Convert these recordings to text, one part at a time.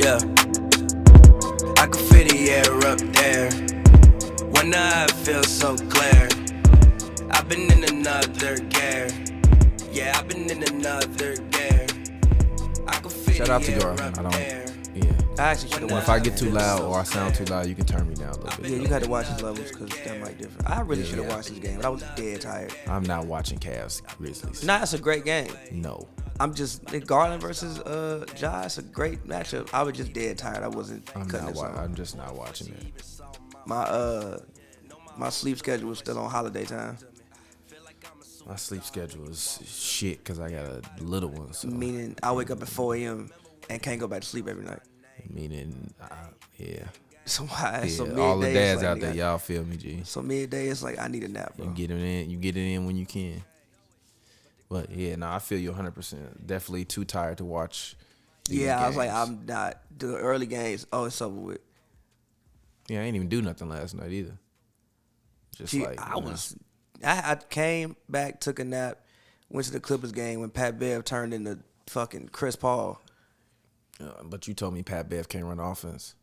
Yeah, I can feel the air up there. When I feel so clear. I've been in another gear. Yeah, I've been in another gear. I can feel Shout out to the air Gar. up I don't. there. Yeah. I actually should have Well, watched if I get too loud or I sound too loud, you can turn me down a little bit. Yeah, you got to watch his levels because that might differ. I really should have Yeah. watched this game, but I was dead tired. I'm not watching Cavs Grizzlies. Nah, it's a great game. No. I'm just Garland versus Ja. It's a great matchup. I was just dead tired. I wasn't I'm cutting this on. I'm just not watching it. My sleep schedule was still on holiday time. My sleep schedule is shit because I got a little one. So. Meaning I wake up at 4 a.m. and can't go back to sleep every night. Meaning, yeah. So why? Yeah, So midday, all the it's dads like, out there, y'all feel me, G. So midday, it's like I need a nap, bro. You get it in when you can. But yeah, no, I feel you 100%. Definitely too tired to watch. Yeah, I was like, games. I'm not. The early games, it's over with. Yeah, I ain't even do nothing last night either. Just See, like I came back, took a nap, went to the Clippers game when Pat Bev turned into fucking Chris Paul but you told me Pat Bev can't run offense.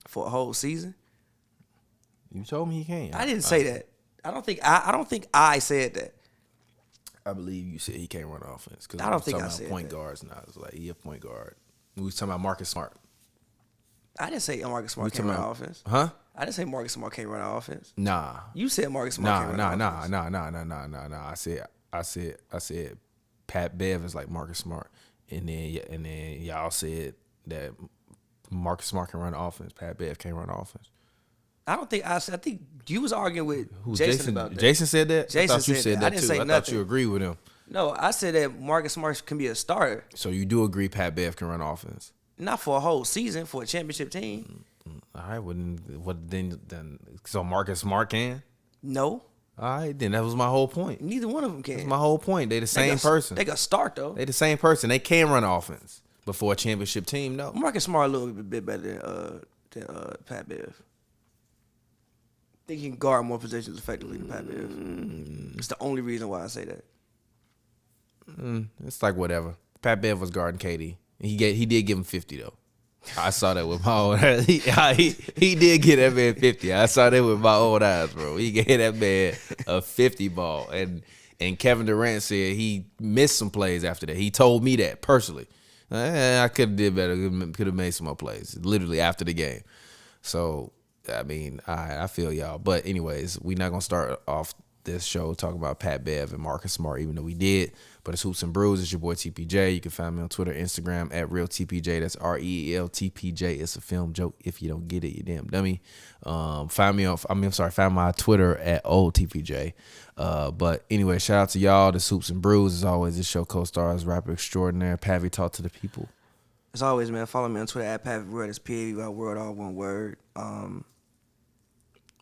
for a whole season. You told me he can't. I didn't say that. I don't think I said that. I believe you said he can't run offense. Cause I don't think I about said point that. guards now. It's like he a point guard. We was talking about Marcus Smart. I didn't say Marcus Smart We can't run talking offense. Huh? I didn't say Marcus Smart can't run offense. Nah. You said Marcus Smart can't run offense. Nah. I said Pat Bev is like Marcus Smart. And then y'all said that Marcus Smart can run offense. Pat Bev can't run offense. I don't think I think you was arguing with Jason about that. Jason said that? Jason I thought you said said that. that I didn't too. say I thought nothing. you agreed with him. No, I said that Marcus Smart can be a starter. So you do agree Pat Bev can run offense? Not for a whole season, for a championship team. All right, what then so Marcus Smart can? No. All right, then that was my whole point. Neither one of them can. That's my whole point. They the same person. They got start though. They the same person. They can run offense. But for a championship team, no. Marcus Smart a little bit better than Pat Bev. I think he can guard more positions effectively than Pat Bev. It's the only reason why I say that. It's like whatever. Pat Bev was guarding KD. He did give him 50 though. I saw that with my own eyes. He did get that man 50. I saw that with my own eyes, bro. He gave that man a 50 ball. And Kevin Durant said he missed some plays after that. He told me that personally. I could have did better. Could have made some more plays. Literally after the game. So, I mean, I feel y'all. But anyways, we're not going to start off this show talking about Pat Bev and Marcus Smart, even though we did. But it's Hoops and Brews. It's your boy TPJ. You can find me on Twitter, Instagram at RealTPJ. That's ReelTPJ. It's a film joke. If you don't get it, you damn dummy. Find my Twitter at OldTPJ. But anyway, shout out to y'all. This Hoops and Brews. As always, this show co-stars rapper extraordinaire Pavy Talk to the People. As always, man, follow me on Twitter at Pavy World. It's Pavy World, all one word.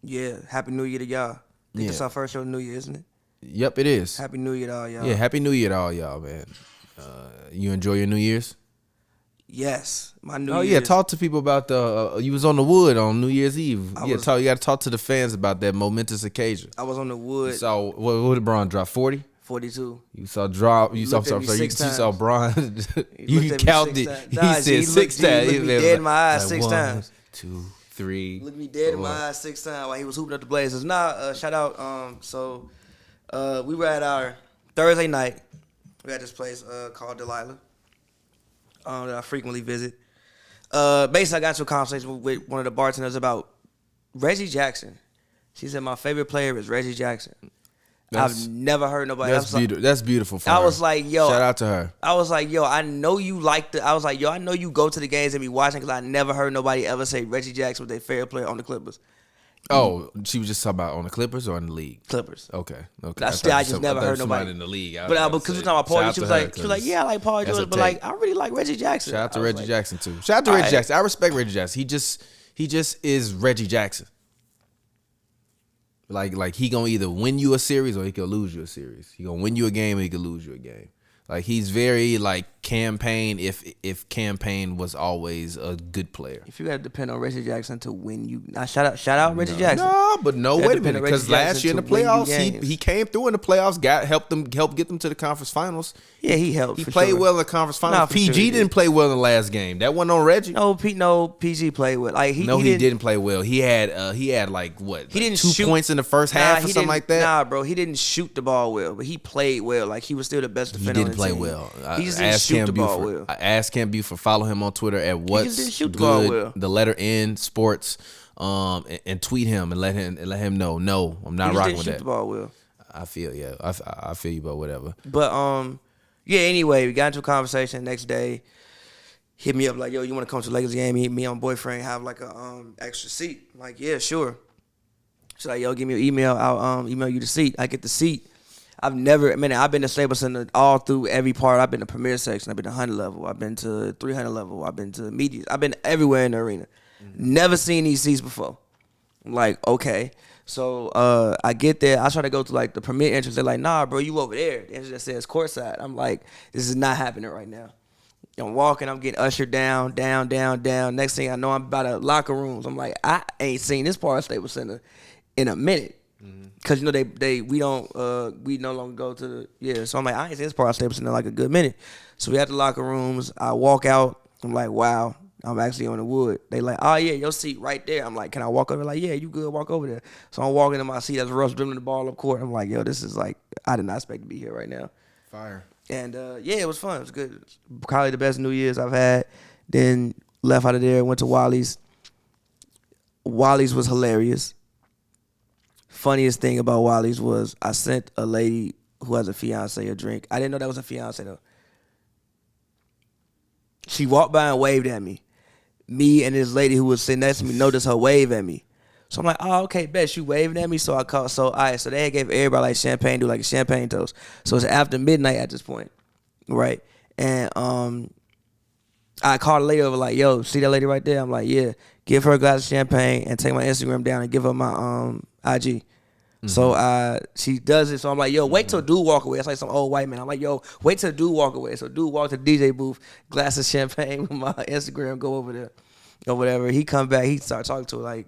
Yeah, Happy New Year to y'all. I think it's our first show of New Year, isn't it? Yep, it is. Happy New Year to all y'all. Yeah, Happy New Year to all y'all, man. You enjoy your New Year's? Yes, my New Oh Year's. yeah, talk to people about the. You was on the wood on New Year's Eve. You got to talk to the fans about that momentous occasion. I was on the wood. You saw what did Bron drop 40? 42. You saw drop. You saw. Looked at me Sorry, you six saw times. Bron. He You looked at me counted. six times. He Nah, said he six looked times. me dead in my eyes six times. 1, 2, 3. Looked me dead in my 4. eyes 6 times while he was hooping up the Blazers. Shout out. We were at our Thursday night. We had this place called Delilah that I frequently visit. Basically, I got into a conversation with one of the bartenders about Reggie Jackson. She said my favorite player is Reggie Jackson. I've never heard nobody else. That's beautiful for her. I was like, yo. Shout out to her. I was like, yo, I know you I know you go to the games and be watching because I never heard nobody ever say Reggie Jackson was their favorite player on the Clippers. Oh, she was just talking about on the Clippers or in the league? Clippers. Okay. I just never heard nobody in the league. But because we talking about Paul George, she was like, yeah, I like Paul George, but like, I really like Reggie Jackson. Shout out to Reggie Jackson too. Shout out to Reggie Jackson. I respect Reggie Jackson. He just is Reggie Jackson. Like he gonna either win you a series or he can lose you a series. He gonna win you a game or he can lose you a game. Like he's very like campaign if campaign was always a good player. If you got to depend on Reggie Jackson to win you, now shout out Reggie Jackson. No, but no, You gotta wait a depend minute, on Reggie because last Jackson year in the to win you playoffs, games. he came through in the playoffs, helped get them to the conference finals. Yeah, he helped. He for played sure. well in the conference finals. Nah, for PG sure he didn't did. play well in the last game. That wasn't on Reggie. No, PG played well. Like he didn't play well. He had like what? He didn't 2 shoot. points in the first half or he something didn't- like that. Nah, bro, he didn't shoot the ball well, but he played well. Like he was still the best He defender. didn't on the play team. well. He just didn't shoot the ball well. I asked Cam Buford, follow him on Twitter at what's didn't shoot the ball good, well. the letter N sports, and tweet him and let him know. No, I'm not He just rocking didn't with shoot that. the ball well. I feel I feel you, but whatever. But yeah. Anyway, we got into a conversation. Next day, hit me up like, yo, you want to come to the Lakers game? Me and my boyfriend have like a extra seat. I'm like, yeah, sure. She's like, yo, give me your email. I'll email you the seat. I get the seat. I've been to Staples Center all through every part. I've been to Premier section. I've been to 100 level. I've been to 300 level. I've been to media. I've been everywhere in the arena. Never seen these seats before. I'm like, okay. So I get there. I try to go to like the Premier entrance. They're like, nah, bro, you over there. The entrance that says courtside. I'm like, this is not happening right now. I'm walking. I'm getting ushered down. Next thing I know, I'm about to locker rooms. I'm like, I ain't seen this part of Staples Center in a minute. Cause we no longer go to the So I'm like, I ain't seen this part of Staples Center in like a good minute. So we at the locker rooms. I walk out. I'm like, wow, I'm actually on the wood. They like, oh yeah, your seat right there. I'm like, can I walk over? Like, yeah, you good. Walk over there. So I'm walking to my seat as Russ dribbling the ball up court. I'm like, yo, this is like, I did not expect to be here right now. Fire. And yeah, it was fun. It was good. Probably the best New Year's I've had. Then left out of there, went to Wally's. Wally's was hilarious. Funniest thing about Wally's was I sent a lady who has a fiance a drink. I didn't know that was a fiance though. She walked by and waved at me. Me and this lady who was sitting next to me noticed her wave at me. So I'm like, oh, okay, bet she waving at me. So I called. So so they gave everybody like champagne, do like a champagne toast. So it's after midnight at this point, right? And I called the lady over like, yo, see that lady right there? I'm like, yeah. Give her a glass of champagne and take my Instagram down and give her my IG. So she does it. So I'm like, yo, wait till dude walk away. It's like some old white man. I'm like, yo, wait till dude walk away. So dude walked to the DJ booth, glass of champagne with my Instagram, go over there or whatever. He come back, he start talking to her like,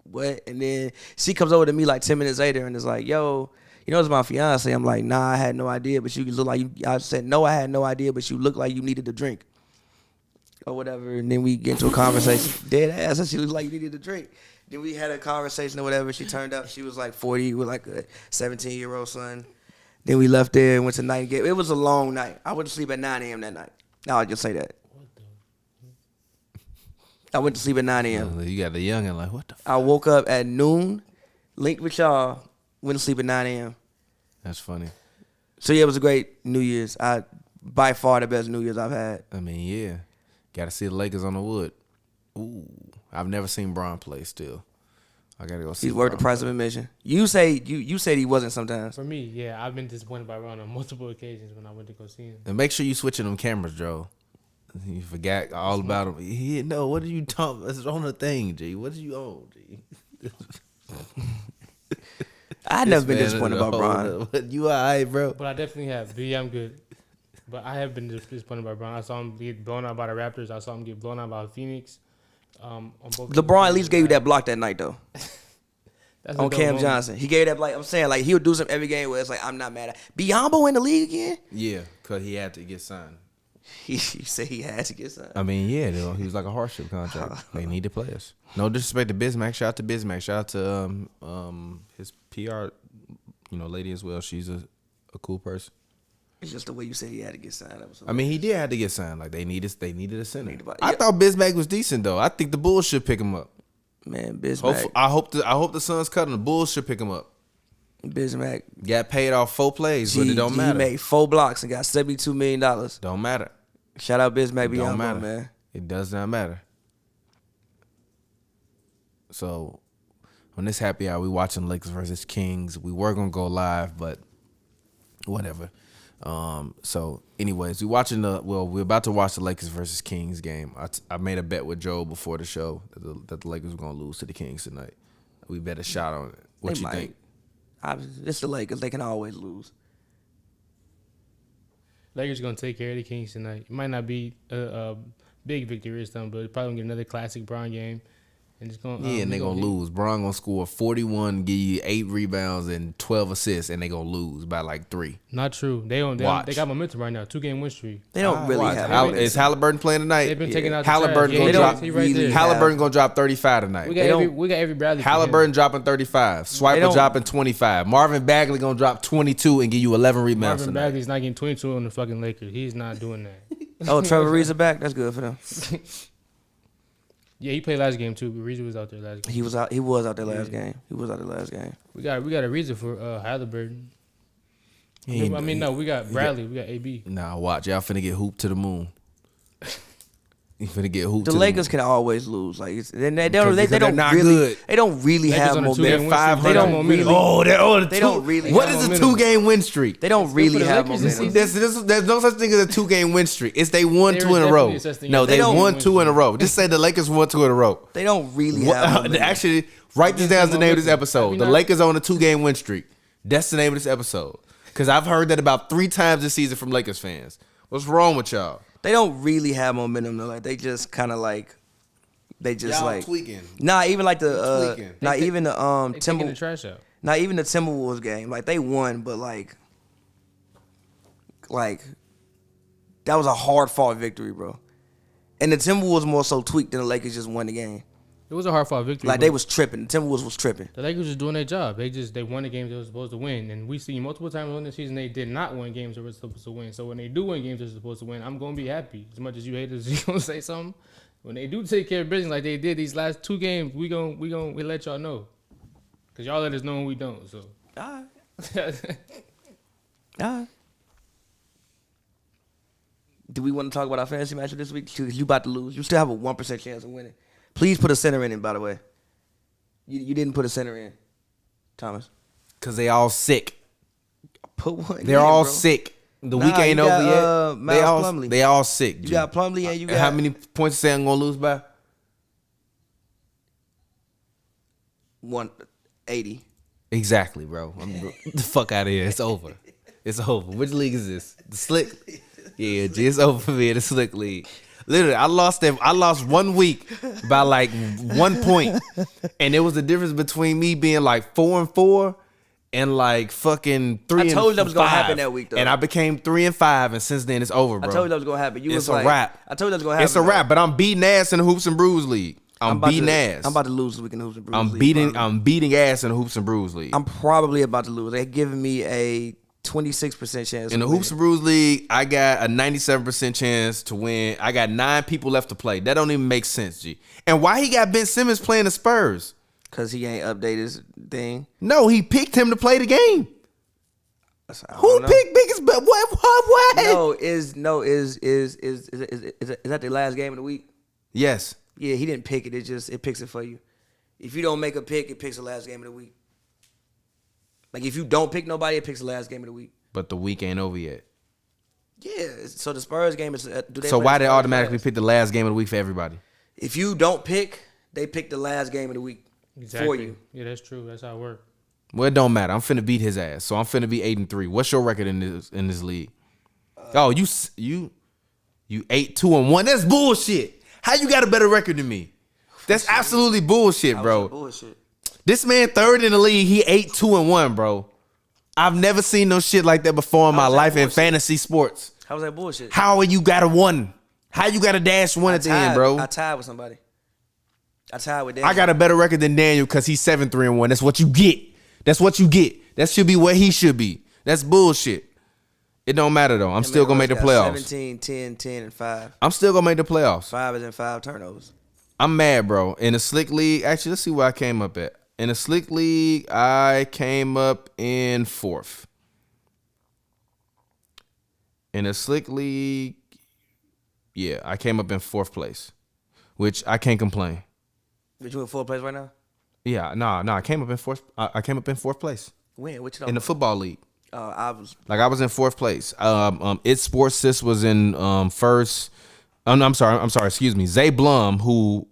what? And then she comes over to me like 10 minutes later and is like, yo, you know, it's my fiance. I'm like, nah, I had no idea, but you look like you. I said, no, I had no idea, but you look like you needed a drink or whatever. And then we get into a conversation. Dead ass. And she looked like you needed a drink. Then we had a conversation or whatever. She turned up. She was like 40 with like a 17-year-old son. Then we left there and went to Nightingale. It was a long night. I went to sleep at 9 a.m. that night. No, I'll just say that. I went to sleep at 9 a.m. You got the youngin' like, what the I woke up at noon, linked with y'all, went to sleep at 9 a.m. That's funny. So yeah, it was a great New Year's. By far the best New Year's I've had. I mean, yeah. Got to see the Lakers on the wood. Ooh. I've never seen Bron play still. I got to go see He's worth the Bron price play. of admission. You said he wasn't sometimes. For me, yeah, I've been disappointed by Ron on multiple occasions when I went to go see him. And make sure you switching them cameras, Joe. You forgot all about him. No, what are you talking? It's on the thing, G. What are you on, G? I've never been disappointed about Bron. You all right, bro? But I definitely have. But yeah, I'm good. But I have been disappointed by Bron. I saw him get blown out by the Raptors. I saw him get blown out by Phoenix. On both LeBron at least gave you that block that night though. That's On a dope Cam moment. Johnson. He gave that like I'm saying, like he'll do something every game where it's like I'm not mad at Biyombo in the league again? Yeah, because he had to get signed. He said he had to get signed. I mean, yeah, he was like a hardship contract. They need to play us. No disrespect to Bismack. Shout out to Bismack. Shout out to his PR, lady as well. She's a cool person. It's just the way you said he had to get signed. That was I mean, he did have to get signed. Like they needed a center. Yeah. I thought Bismack was decent though. I think the Bulls should pick him up. Man, Bismack. I hope the Suns cut him. The Bulls should pick him up. Bismack. Got paid off 4 plays, but it don't matter. He made 4 blocks and got $72 million. Don't matter. Shout out Bismack It don't Biyombo, matter. man. It does not matter. So on this happy hour, we watching Lakers versus Kings. We were gonna go live, but whatever. So anyways, we're about to watch the Lakers versus Kings game. I made a bet with Joe before the show that the Lakers were gonna lose to the Kings tonight. We bet a shot on it. What They you might. think? It's the Lakers. They can always lose. Lakers gonna take care of the Kings tonight. It might not be a big victory this time, but probably gonna get another classic Bron game. And it's gonna and they gonna lose. Bron gonna score 41, give you 8 rebounds and 12 assists, and they gonna lose by like 3. Not true. They Watch. got momentum right now. 2-game win streak. They don't really Watch. have. Is Halliburton playing tonight? They've been taking out the Halliburton trash. gonna Yeah, drop. he right there. Halliburton gonna drop 35 tonight. We got every Bradley. for Halliburton him. dropping 35. Swiper dropping 25. Marvin Bagley gonna drop 22 and give you 11 rebounds Marvin tonight. Bagley's not getting 22 on the fucking Lakers. He's not doing that. Oh, Trevor Ariza back. That's good for them. Yeah, he played last game too. But Ariza was out there last game. He was out. He was out there last game. He was out there last game. We got a reason for Halliburton. He ain't- I mean, no, we got Bradley. We got AB. Nah, watch. Y'all finna get hooped to the moon. You finna get hooped The to Lakers the can always lose. Like they Because don't they're not really. good. They don't really Lakers have on a momentum. two-game win streak. 500. They don't really. the They two. don't really What have is a momentum. 2-game win streak? They don't good really for the have Lakers this momentum. season. There's no such thing as a 2-game win streak. It's they won There 2 in is a row. definitely such thing No, as they a won win 2 in a streak. row. Just say the Lakers won 2 in a row. They don't really have momentum. Actually, write this down as the name of this episode. We The not- Lakers on a 2-game win streak. That's the name of this episode. Because I've heard that about 3 times this season from Lakers fans. What's wrong with y'all? They don't really have momentum though. Like they just kind of like. They just Y'all like. tweaking. Nah, even like the. Tweaking. Not even the They taking the Timberwolves. trash out. Not even the Timberwolves game. Like they won, but like that was a hard fought victory, bro. And the Timberwolves more so tweaked than the Lakers just won the game. It was a hard fought victory. Like but they was tripping. The Timberwolves was tripping. the Lakers just doing their job. They won the games they were supposed to win, and we see multiple times in the season they did not win games they were supposed to win. So when they do win games they're supposed to win, I'm gonna be happy. As much as you haters, you gonna say something. When they do take care of business like they did these last 2 games, we let y'all know, cause y'all let us know when we don't. So. All right. Do we want to talk about our fantasy matchup this week? You about to lose. You still have a 1% chance of winning. Please put a center in it, by the way. You didn't put a center in, Thomas. Because they all sick. Put one They're in, all bro. sick. The Nah, week ain't you got, over yet. Miles Plumlee. They all sick. You G. got Plumlee and you got... How many points you say I'm going to lose by? 180. Exactly, bro. The fuck out of here. It's over. It's over. Which league is this? The Slick? Yeah, G, it's over for me in the Slick League. Literally, I lost 1 week by like 1 point. And there was a difference between me being like 4-4 and like fucking 3-5. I told you that was gonna happen that week, though. And I became 3-5, and since then it's over, bro. I told you that was going to happen. You It's was a like, wrap. I told you that was going to happen. It's a wrap, but I'm beating ass in the Hoops and Brews League. I'm about beating to- ass. I'm about to lose this week in the Hoops and Brews League, probably. I'm beating ass in the Hoops and Brews League. I'm probably about to lose. They're giving me a 26% chance In the of Hoops and winning. Brews League, I got a 97% chance to win. I got 9 people left to play. That don't even make sense, G. And why he got Ben Simmons playing the Spurs? Because he ain't updated his thing. No, he picked him to play the game. I Who don't know. picked biggest? But what? Is that the last game of the week? Yes. Yeah, he didn't pick it. It picks it for you. If you don't make a pick, it picks the last game of the week. Like if you don't pick nobody, it picks the last game of the week. But the week ain't over yet. Yeah. So the Spurs game is. So why they automatically pick the last game of the week for everybody? If you don't pick, they pick the last game of the week for you. Yeah, that's true. That's how it works. Well, it don't matter. I'm finna beat his ass. So I'm finna be 8-3. What's your record in this league? You 8-2-1. That's bullshit. How you got a better record than me? That's absolutely bullshit, bro. Bullshit. This man third in the league. He 8-2-1, bro. I've never seen no shit like that before in my How's that life in bullshit? fantasy sports. How was that bullshit? How are you got a 1? How you got a -1 at the end, bro? I tied with somebody. I tied with Daniel. I got a better record than Daniel because he's 7-3-1. That's what you get. That's what you get. That should be where he should be. That's bullshit. It don't matter though. I'm still gonna make the playoffs. 17, 10, 10, and 5. I'm still gonna make the playoffs. 5 is in 5 turnovers. I'm mad, bro. In the Slick League, actually, let's see where I came up at. In the Slick League, I came up in 4th. In the Slick League, yeah, I came up in 4th place, which I can't complain. But you in 4th place right now? Yeah, no, I came up in 4th. I came up in 4th place When? What you talking in the about? football league. I was. Like I was in 4th place. It's Sports Sis was in first. I'm sorry. Excuse me. Zay Blum, who,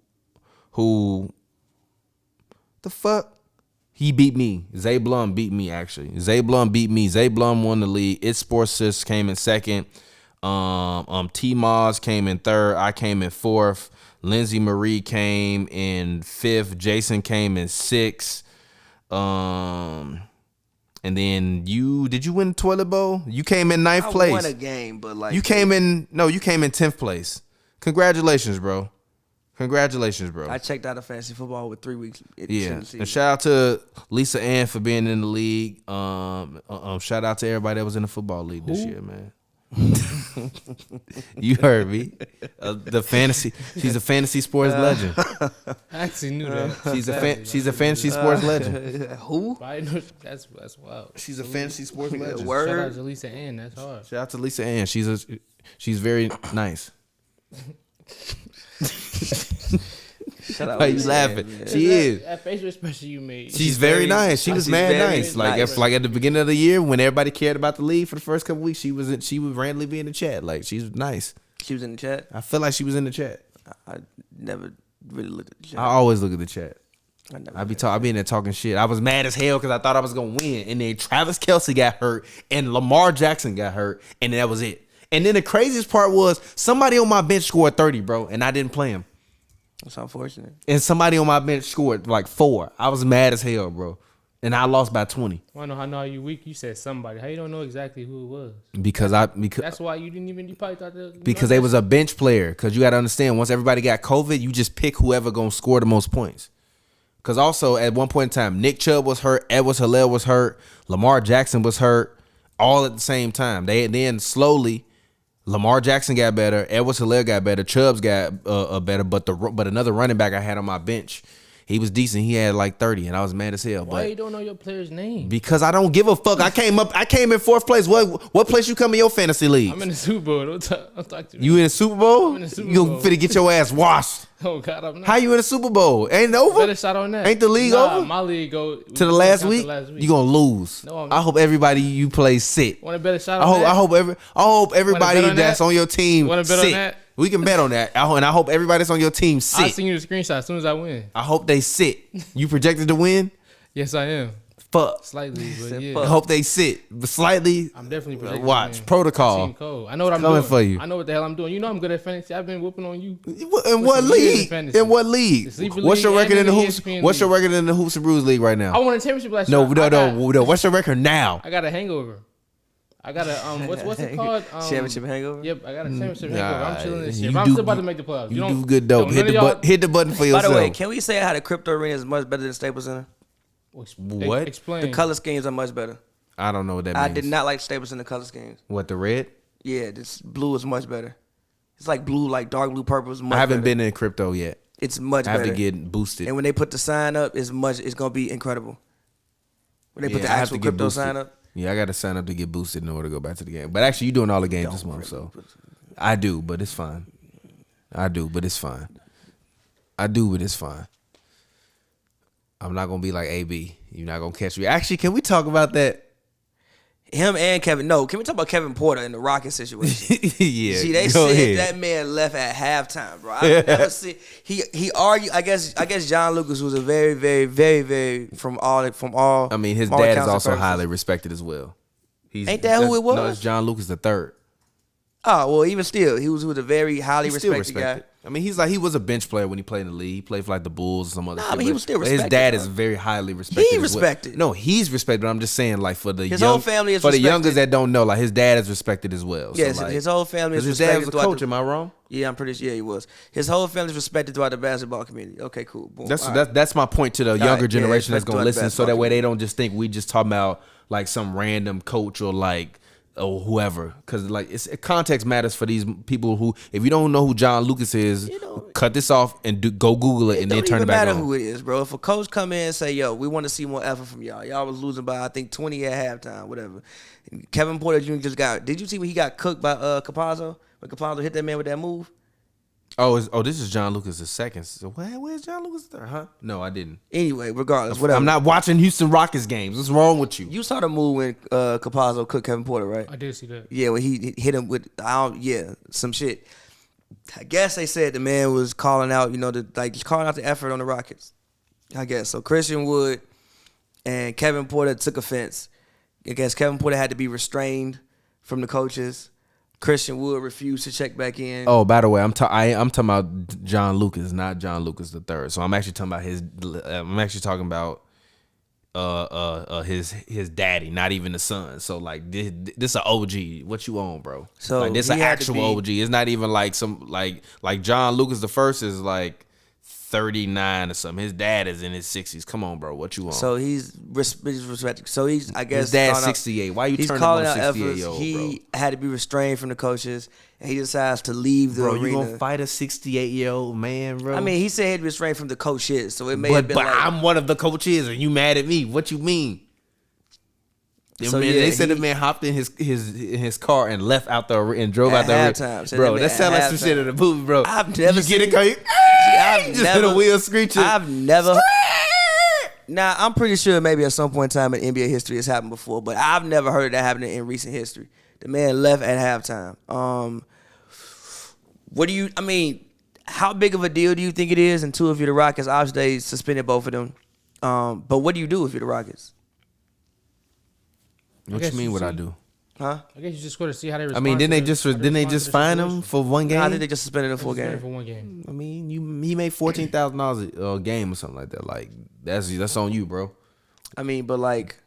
the fuck? He beat me. Zay Blum beat me actually. Zay Blum beat me. Zay Blum won the league. It's Sports Sis came in 2nd. T. Moss came in third. I came in fourth. Lindsay Marie came in fifth. Jason came in sixth. And then did you win the toilet bowl? You came in ninth place. I won a game, but like you came in 10th place. Congratulations, bro. I checked out of fantasy football with 3 weeks. And shout out to Lisa Ann for being in the league. Shout out to everybody that was in the football league this year, man. You heard me. She's a fantasy sports legend. I actually knew that. She's a fantasy sports legend. Who? That's wild. She's a fantasy sports legend. Word. Shout out to Lisa Ann. That's hard. Shout out to Lisa Ann. She's very nice. Shut up. Why you laughing? Man. She is. That facial expression you made. She's very nice. She was mad nice. Like at the beginning of the year when everybody cared about the league for the first couple weeks, she would randomly be in the chat. Like she's nice. She was in the chat. I feel like she was in the chat. I never really looked at the chat. I always look at the chat. I be in there talking shit. I was mad as hell because I thought I was gonna win, and then Travis Kelce got hurt, and Lamar Jackson got hurt, and that was it. And then the craziest part was somebody on my bench scored 30, bro, and I didn't play him. That's unfortunate. And somebody on my bench scored like 4. I was mad as hell, bro. And I lost by 20. Wanna know how you weak? You said somebody. How you don't know exactly who it was? Because that's why you probably thought that. Because they was a bench player. Because you got to understand, once everybody got COVID, you just pick whoever gonna score the most points. Because also at one point in time, Nick Chubb was hurt, Edwards Helaire was hurt, Lamar Jackson was hurt, all at the same time. Then slowly, Lamar Jackson got better, Edwards Helaire got better, Chubbs got better, but another running back I had on my bench, he was decent. He had like 30, and I was mad as hell. Why you don't know your player's name? Because I don't give a fuck. I came in 4th place. What place you come in your fantasy league? I'm in the Super Bowl. Don't talk to me. You in the Super Bowl? I'm in the Super You Bowl. finna get your ass washed. Oh God, I'm not. How you in the Super Bowl? Ain't it over? Better shot on that. Ain't the league over? My league go to the last week. You gonna lose. No, I'm not. I hope everybody you play sit. Want a better shot on that? I hope everybody that's on your team Want to bet sit. on that? We can bet on that. And I hope everybody that's on your team I'll sit. send you the screenshot as soon as I win. I hope they sit. You projected to win? Yes, I am. Fuck. Slightly, but yeah. I hope they sit. But slightly. I'm definitely projecting watch. to win. Protocol. Team code. I know what I'm Coming doing. for you. I know what the hell I'm doing. You know I'm good at fantasy. I've been whooping on you. In what league? In what league? What's your record in the hoops? What's your record in the Hoops and Brews league right now? I won a championship last No. year. What's your record now? I got a hangover. I got a what's it called? Championship hangover. Yep, I got a championship hangover. I'm chilling this you year. But I'm do- still about to make the playoffs. You do good though. Hit the button for By yourself. the way, can we say how the crypto arena is much better than Staples Center? What? Explain. The color schemes are much better. I don't know what that means. I did not like Staples Center color schemes. What, the red? Yeah, this blue is much better. It's like blue, like dark blue, purple is much I haven't better. been in crypto yet. It's much I have better. to get boosted. And when they put the sign up, it's gonna be incredible. When they put the I have actual to get crypto boosted. sign up. Yeah, I got to sign up to get boosted in order to go back to the game. But actually, you doing all the games this month, so I do, but it's fine. I'm not gonna be like AB. You're not gonna catch me. Actually, can we talk about that? Him and Kevin. No, can we talk about Kevin Porter in the Rocket situation? Yeah. See, they go said ahead. that man left at halftime, bro. I've never seen he argued. I guess John Lucas was a very, very, very, very from all. I mean, his all dad is accounts and also purposes. highly respected as well. Ain't that who it was? No, it's John Lucas III. Oh well, even still, he was a very highly He's still respected guy. I mean, he was a bench player when he played in the league. He played for like the Bulls or some other. Nah, shit, but he was still but his respected, dad bro. is very highly respected. He as well. respected. No, he's respected. But I'm just saying, like for the His whole family is for the respected. youngers that don't know, like his dad is respected as well. Yes, so, like, his whole family is his dad respected. was a throughout coach. the- Am I wrong? Yeah, I'm pretty sure he was. His whole family is respected throughout the basketball community. Okay, cool. Boom. That's All right. that's my point to the younger right, yeah, generation that's respect gonna throughout the listen, so that basketball way they don't just think we just talking about like some random coach or like or whoever, because like context matters for these people who, if you don't know who John Lucas is, cut this off and go Google it and then turn it back on. It don't even matter who it is, bro. If a coach come in and say, "Yo, we want to see more effort from y'all. Y'all was losing by I think 20 at halftime, whatever." And Kevin Porter Jr. just got. Did you see when he got cooked by Capazzo? When Capazzo hit that man with that move? This is John Lucas' second. So where's John Lucas third? Huh? No, I didn't. Anyway, regardless, whatever. I'm not watching Houston Rockets games. What's wrong with you? You saw the move when Capazzo cooked Kevin Porter, right? I did see that. Yeah, when he hit him with some shit. I guess they said the man was calling out, calling out the effort on the Rockets. I guess so. Christian Wood and Kevin Porter took offense. I guess Kevin Porter had to be restrained from the coaches. Christian Wood refused to check back in. Oh, by the way, I'm talking about John Lucas, not John Lucas III. So I'm actually talking about I'm actually talking about his daddy, not even the son. So like this a OG. What you on, bro? So like this an actual OG. It's not even like some like John Lucas the first is like 39 or something. His dad is in his 60s. Come on, bro. What you on? So he's respected. So he's, I guess, his dad's 68. Why you he's turning calling on out 68 efforts. year old, He had to be restrained from the coaches, and he decides to leave the bro, arena. you gonna fight a 68-year-old man, bro? I mean, he said he'd be restrained from the coaches, so it may have been but like, I'm one of the coaches, and you mad at me? What you mean? So, Man, yeah, they said the man hopped in his car and left out the and drove out the halftime. Said bro. that That sounds like some halftime. shit in the movie, bro. I've never you seen get it, Kyrie? I've Just never- hit a wheel screeching. I've never. Now, I'm pretty sure maybe at some point in time in NBA history it's happened before, but I've never heard of that happening in recent history. The man left at halftime. How big of a deal do you think it is? And two, if you're the Rockets, obviously they suspended both of them. But what do you do if you're the Rockets? What you mean? What I do? Huh? I guess you just go to see how they respond. I mean, didn't they just fine him for one game? Nah, I think they just suspended him for a game. For one game. I mean, he made $14,000 a game or something like that. Like that's on you, bro. I mean, but like,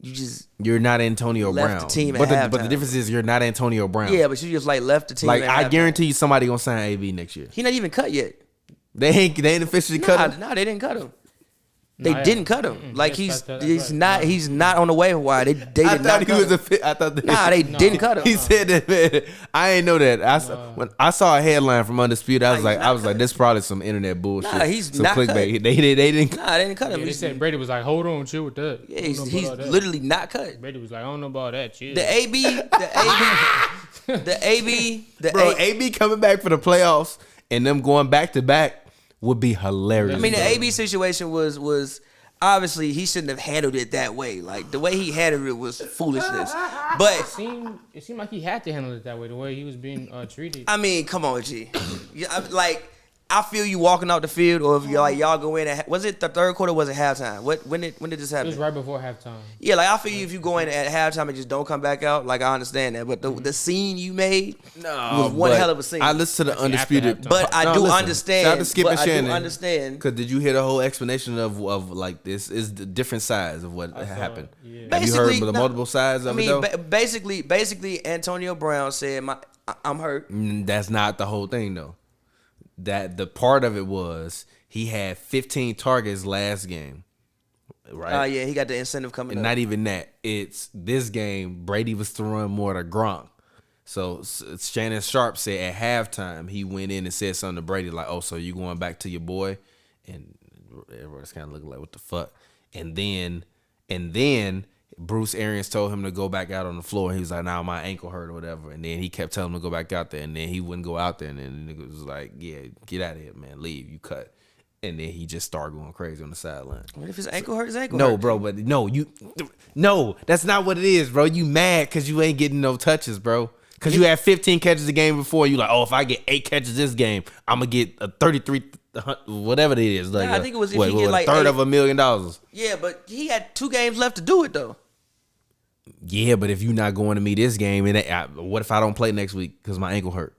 You're not Antonio left Brown. the team at but the halftime. difference is you're not Antonio Brown. yeah, but you just like left the team. Like at I halftime. guarantee you, somebody gonna sign AB next year. He not even cut yet. They ain't officially cut him. Nah, they didn't cut him. They Nah, didn't yeah. cut him. Like Yes, that's right. he's not on the waiver wire. They did I not thought he cut was him. a fit. I thought They didn't cut him. He said that, man. I ain't know that. When I saw a headline from Undisputed, I was like, this probably some internet bullshit. Nah, he's some not clickbait. cut. They didn't. Nah, they didn't cut him. Yeah, they said Brady was like, hold on, chill with that. Yeah, I don't know he's about that. literally not cut. Brady was like, I don't know about that. Chill. The AB, Bro, AB coming back for the playoffs and them going back to back would be hilarious. I mean, the bro. AB situation was obviously he shouldn't have handled it that way. Like the way he handled it was foolishness. But It seemed like he had to handle it that way, the way he was being treated. I mean, come on, G. I feel you walking out the field, or if y'all go in. Was it the third quarter? Or was it halftime? When did this It happen? was right before halftime. Yeah, like I feel you if you go in at halftime and just don't come back out. Like I understand that, but the scene you made was one but hell of a scene. I listened to the Undisputed, halftime. But I do listen. understand. Shout out to Skip but and I do Shannon. understand. Because did you hear the whole explanation of like this is the different sides of what I saw happened? it, yeah. Have you heard Basically, the no. multiple sides I of mean, it though? basically, Antonio Brown said, "I'm hurt." That's not the whole thing though. That the part of it was he had 15 targets last game, right? Yeah, he got the incentive coming And up. not even that. It's this game, Brady was throwing more to Gronk. So Shannon Sharp said at halftime, he went in and said something to Brady like, oh, so you going back to your boy? And everybody's kind of looking like, what the fuck? And then Bruce Arians told him to go back out on the floor. He was like, nah, my ankle hurt or whatever. And then he kept telling him to go back out there. And then he wouldn't go out there. And then the nigga was like, yeah, get out of here, man. Leave. You cut. And then he just started going crazy on the sideline. What if his ankle hurt? His ankle No, hurt. bro, but no, that's not what it is, bro. You mad because you ain't getting no touches, bro. Because you had 15 catches the game before. You like, oh, if I get 8 catches this game, I'm going to get a 33, whatever it is. Like, I think it was if he get like a third $8. of $1 million. Yeah, but he had 2 games left to do it though. Yeah, but if you're not going to me this game, what if I don't play next week because my ankle hurt?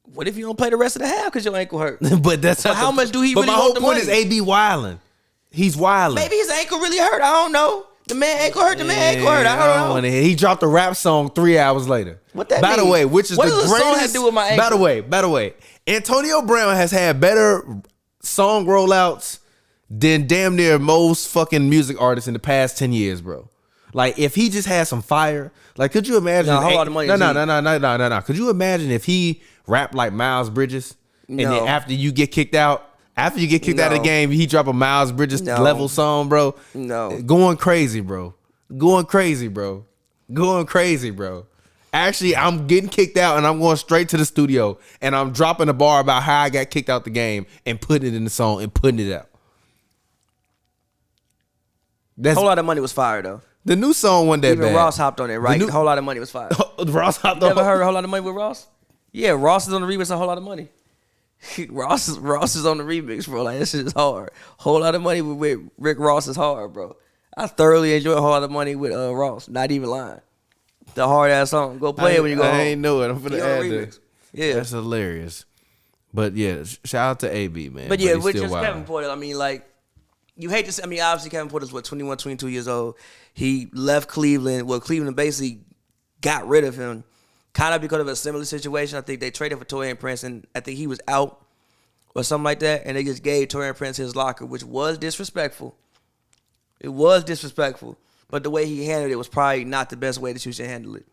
What if you don't play the rest of the half because your ankle hurt? But that's So not how much do he But really my whole want the point money? is AB wilding. He's wilding. Maybe his ankle really hurt. I don't know. The man ankle hurt. The man ankle hurt. I don't know. wanna hear. He dropped a rap song 3 hours later. What that By the mean? way, which is What the does the greatest. song have to do with my ankle? By the way, Antonio Brown has had better song rollouts than damn near most fucking music artists in the past 10 years, bro. Like if he just had some fire, like could you imagine? No, Whole Lot of Money No. is Could you imagine if he rapped like Miles Bridges, and No. then after you get kicked out? After you get kicked out of the No. game, he drop a Miles Bridges No. level song, bro. No. Going crazy, bro. Going crazy, bro. Actually, I'm getting kicked out and I'm going straight to the studio and I'm dropping a bar about how I got kicked out the game and putting it in the song and putting it out. That's Whole Lot of Money was fire though. the new song wasn't that Even bad. Ross hopped on it, right? The new- Whole Lot of Money was fire. Ross hopped You ever on. heard a Whole Lot of Money with Ross? Yeah, Ross is on the remix of Whole Lot of Money. Ross is on the remix, bro. Like this shit is hard. Whole Lot of Money with Rick Ross is hard, bro. I thoroughly enjoy a Whole Lot of Money with Ross. Not even lying. The hard ass song. Go play it when you go home. I ain't know it. I'm finna add remix. that. Yeah. That's hilarious. But yeah, shout out to AB, man. But yeah, he's with still just wild. Kevin Porter, I mean, like, you hate to say, I mean, obviously Kevin Porter's, 21, 22 years old. He left Cleveland. Well, Cleveland basically got rid of him kind of because of a similar situation. I think they traded for Taurean Prince, and I think he was out or something like that, and they just gave Taurean Prince his locker, which was disrespectful. It was disrespectful. But the way he handled it was probably not the best way that you should handle it.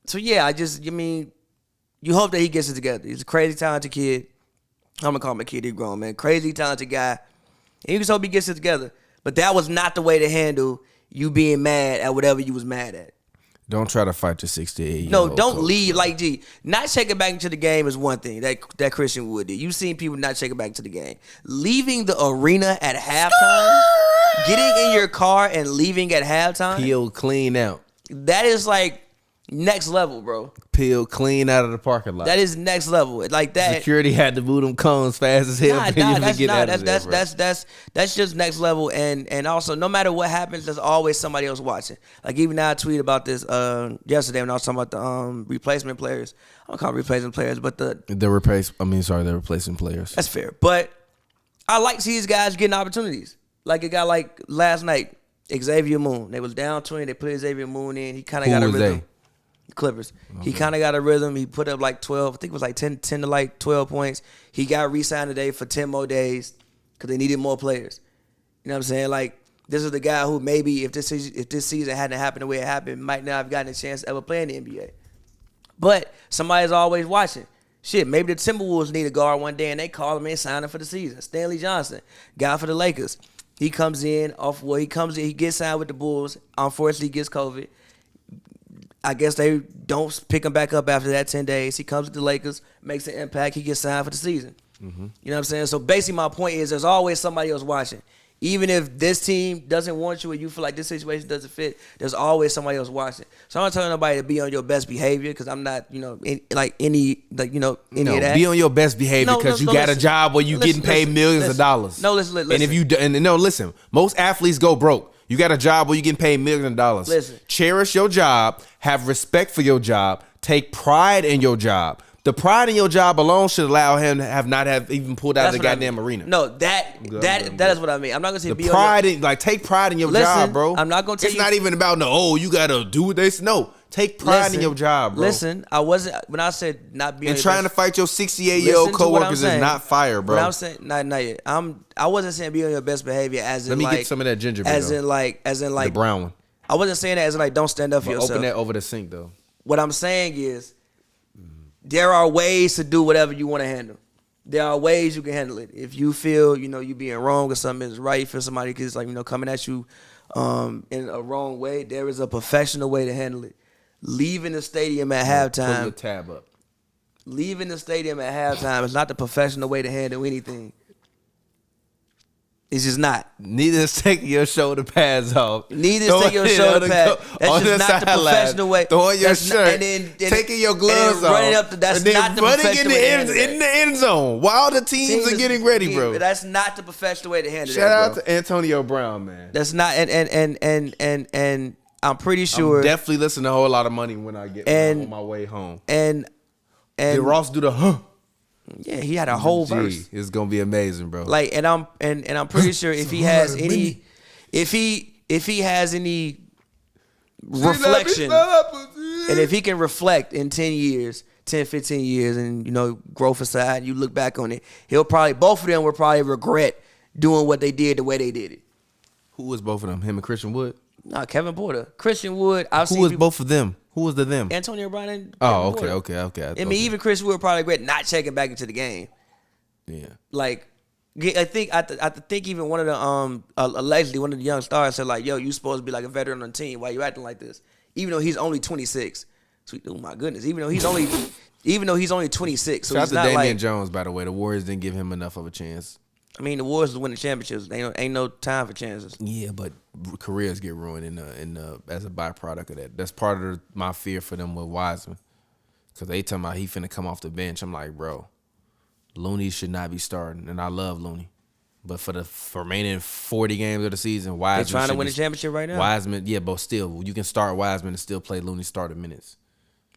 So, yeah, I mean, you hope that he gets it together. He's a crazy talented kid. I'm going to call him a kid. He's grown, man. Crazy talented guy. And you just hope he gets it together. But that was not the way to handle you being mad at whatever you was mad at. Don't try to fight your 68-year-old No, don't coach, leave. bro. Like, G, not checking back into the game is one thing that Christian Wood did. You've seen people not checking back into the game. Leaving the arena at halftime, getting in your car and leaving at halftime, Peel clean out. that is like next level, bro. Peel clean out of the parking lot. That is next level. Like that. Security had to move them cones fast as hell. That's just next level, and also no matter what happens, there's always somebody else watching. Like even I tweeted about this yesterday when I was talking about the replacement players. I don't call them replacement players, but the replacing players. that's fair. But I like to see these guys getting opportunities. Like a guy like last night, Xavier Moon. They was down 20. They put Xavier Moon in. He kind of got a rhythm. Clippers. Okay. He kind of got a rhythm. He put up like 12. I think it was like 10 to like 12 points. He got re-signed today for 10 more days because they needed more players. You know what I'm saying? Like, this is the guy who maybe if this season hadn't happened the way it happened, might not have gotten a chance to ever play in the NBA. But somebody's always watching. Shit, maybe the Timberwolves need a guard one day and they call him in, sign him for the season. Stanley Johnson, guy for the Lakers. He comes in he gets signed with the Bulls. Unfortunately, he gets COVID. I guess they don't pick him back up after that 10 days. He comes to the Lakers, makes an impact. He gets signed for the season. Mm-hmm. You know what I'm saying? So basically my point is there's always somebody else watching. Even if this team doesn't want you or you feel like this situation doesn't fit, there's always somebody else watching. So I'm not telling nobody to be on your best behavior because I'm not, any of that. Be on your best behavior because you got a job where you getting paid millions of dollars. No, listen. And listen, most athletes go broke. You got a job where you getting paid millions of dollars. Listen. Cherish your job. Have respect for your job. Take pride in your job. The pride in your job alone should allow him to not have even pulled out of the goddamn arena. No, that is what I mean. I'm not gonna say the pride in take pride in your job, bro. I'm not gonna tell it's not even about you gotta do what they say. No, take pride in your job, bro. Listen, I wasn't when I said not being and trying to fight your 68-year-old coworkers is not fire, bro. What I'm saying, not yet. I wasn't saying be on your best behavior as in let me get some of that ginger beer. As in like the brown one. I wasn't saying that as in like don't stand up for yourself. Open that over the sink though. What I'm saying is there are ways to do whatever you want to handle. There are ways you can handle it. If you feel, you being wrong or something is right, you feel somebody is like, coming at you in a wrong way, there is a professional way to handle it. Leaving the stadium at halftime. Pull the tab up. Leaving the stadium at halftime is not the professional way to handle anything. It's just not. Neither is taking your shoulder pads off. Neither is taking your shoulder pads. That's just not the professional way. Throwing your shirt. Taking your gloves off. Running up that's not the professional way to handle it. In the end zone while the teams are getting ready, bro. That's not the professional way to handle it. Shout out to Antonio Brown, man. That's not and I'm pretty sure. I'm definitely listening to a whole lot of money when I get on my way home. And did Ross do the huh? Yeah, he had a whole verse. It's gonna be amazing, bro. Like, and I'm pretty sure if he has any, if he has any reflection, and if he can reflect in 10 years, 10, 15 years, and growth aside, you look back on it, both of them will probably regret doing what they did the way they did it. Who was both of them? Him and Christian Wood? No, Kevin Porter, Christian Wood. Who was both of them? Who was the them? Antonio Brown and Kevin Porter. Okay. I mean, even Chris Wood probably regret not checking back into the game. Yeah. Like, I think even one of the allegedly one of the young stars said like, "Yo, you supposed to be like a veteran on the team. Why you acting like this?" Even though he's only 26. So, oh my goodness. Even though he's only 26. So shout out he's to not Damian like Jones, by the way. The Warriors didn't give him enough of a chance. I mean, the Warriors winning championships. Ain't no time for chances. Yeah, but careers get ruined as a byproduct of that. That's part of my fear for them with Wiseman, because they talking about he finna come off the bench. I'm like, bro, Looney should not be starting, and I love Looney, But for the remaining 40 games of the season, Wiseman They trying to should win be- the championship right now. Wiseman, yeah, but still, you can start Wiseman and still play Looney starting minutes.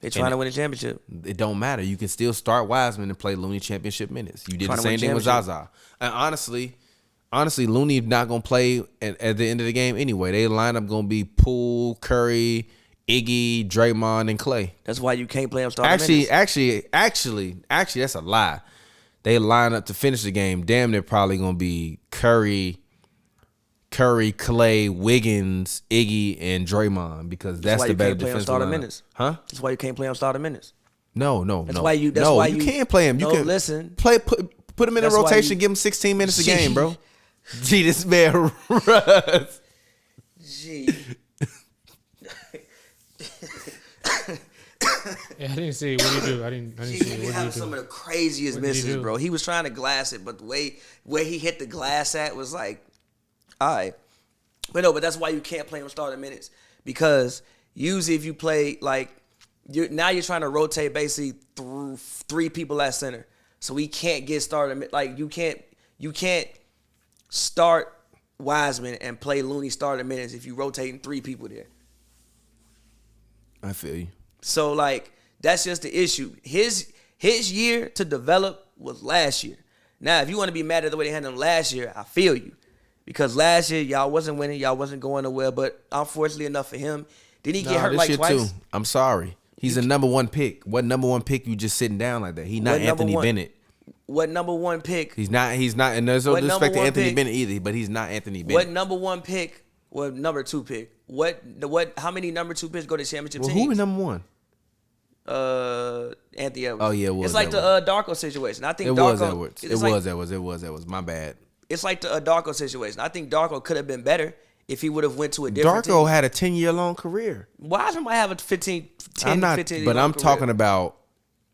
They trying to win the championship. It don't matter. You can still start Wiseman and play Looney championship minutes. You did Trying the to win same thing with championship. Zaza. And honestly, Looney not gonna play at the end of the game anyway. They lineup gonna be Poole, Curry, Iggy, Draymond, and Klay. That's why you can't play him starting minutes. Actually, that's a lie. They line up to finish the game. Damn, they're probably gonna be Curry, Klay, Wiggins, Iggy, and Draymond because that's why the you better can't play him defensive starting lineup. minutes. Huh? That's why you can't play him starting minutes. No. That's why you. That's no, why you can't play him. You no, can listen. Put him in the That's why rotation. you- Give him 16 minutes a Gee. game, bro. Gee, this man Russ. Gee. Yeah, I didn't see it. What do you do? I didn't He see it. be What do having you some do? of the craziest What did he misses, do? bro. He was trying to glass it, but the way where he hit the glass at was like, all right. But that's why you can't play him starting minutes because usually if you play like now you're trying to rotate basically through 3 people at center, so he can't get started. Like you can't start Wiseman and play Looney starting minutes if you rotating 3 people there. I feel you. So like that's just the issue. His year to develop was last year. Now, if you want to be mad at the way they handled him last year, I feel you. Because last year y'all wasn't winning, y'all wasn't going nowhere. But unfortunately enough for him, did he get hurt this like year twice? too. I'm sorry. He's a number 1 pick. What number 1 pick you just sitting down like that? He not What number Anthony one? Bennett. What number 1 pick? He's not, and there's no What disrespect to number one Anthony pick? Bennett either, but he's not Anthony Bennett. What number 1 pick? What number 2 pick? What? How many number 2 picks go to championship Well, teams? who was number 1? Anthony Edwards. Oh, yeah, it was It's like Edwards. the Darko situation. I think It Darko, was Edwards. It was Edwards. My bad. It's like the Darko situation. I think Darko could have been better if he would have went to a different Darko team. had a 10-year long career. Wiseman might have a 10, I'm not, 15 but year I'm career. talking about.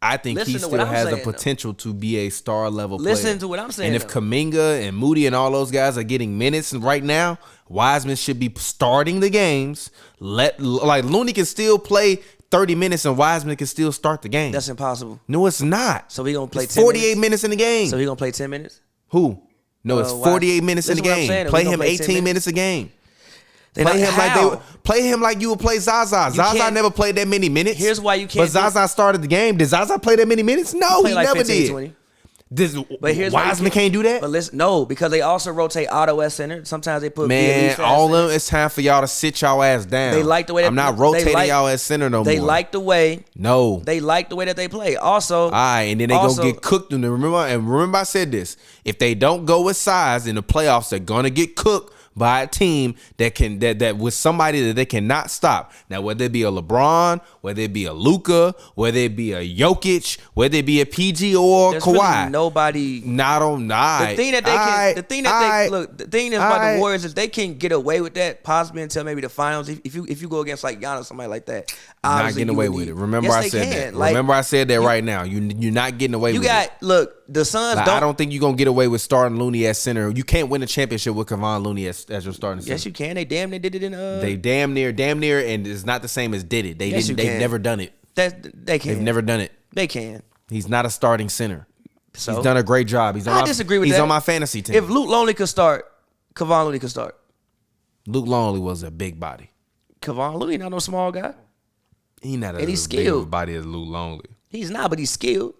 I think Listen he to still what I'm has the saying, though. potential to be a star level player. Listen to what I'm saying, And if though. Kuminga and Moody and all those guys are getting minutes right now, Wiseman should be starting the games. Looney can still play 30 minutes and Wiseman can still start the game. That's impossible. No, it's not. So he gonna play It's 10 48 minutes in the game. So he gonna play 10 minutes? Who? No, it's Wiseman. 48 minutes in the Listen what I'm game. saying, Play we gonna him play 10 18 minutes a game. How? Play him like you would play Zaza. Zaza can't- never played that many minutes. Here's why you But can't do- Zaza started the game. Did Zaza play that many minutes? No, Play he like never 15, did. 20. But Here's why you Wiseman can't do that. But listen, no, because they also rotate Otto at center. Sometimes they put Man, Villanueva at all center. of them, it's time for y'all to sit y'all ass down. They like the way I'm not rotating y'all at center no more. They like the way No. they like the way that they play. Also, All right, and then they also- gonna get cooked. And remember, I said this: if they don't go with size in the playoffs, they're gonna get cooked by a team that with somebody that they cannot stop. Now, whether it be a LeBron, whether it be a Luka, whether it be a Jokic, whether it be a PG or there's Kawhi, really nobody. not on night. The thing that they can, the thing that they look, the thing about the Warriors is they can get away with that possibly until maybe the finals. If you go against like Giannis, somebody like that, not obviously getting you away would with need- it. Remember, Yes, I they said can. that. Like, Remember, I said that right now. You're not getting away you with got it. look. The Suns Like, I don't think you're gonna get away with starting Looney at center. You can't win a championship with Kevon Looney as your starting center. Yes, you can. They damn near did it in. They damn near, and it's not the same as did it. They Yes, didn't. you They've can. never done it. They can. They've never done it. They can. He's not a starting center. So He's done a great job. He's on I my, disagree with he's that. on my fantasy team. If Luke Longley could start, Kevon Looney could start. Luke Longley was a big body. Kevon Looney not no small guy. He's not And he's as big of a skilled. body as Luke Longley. He's not, but he's skilled.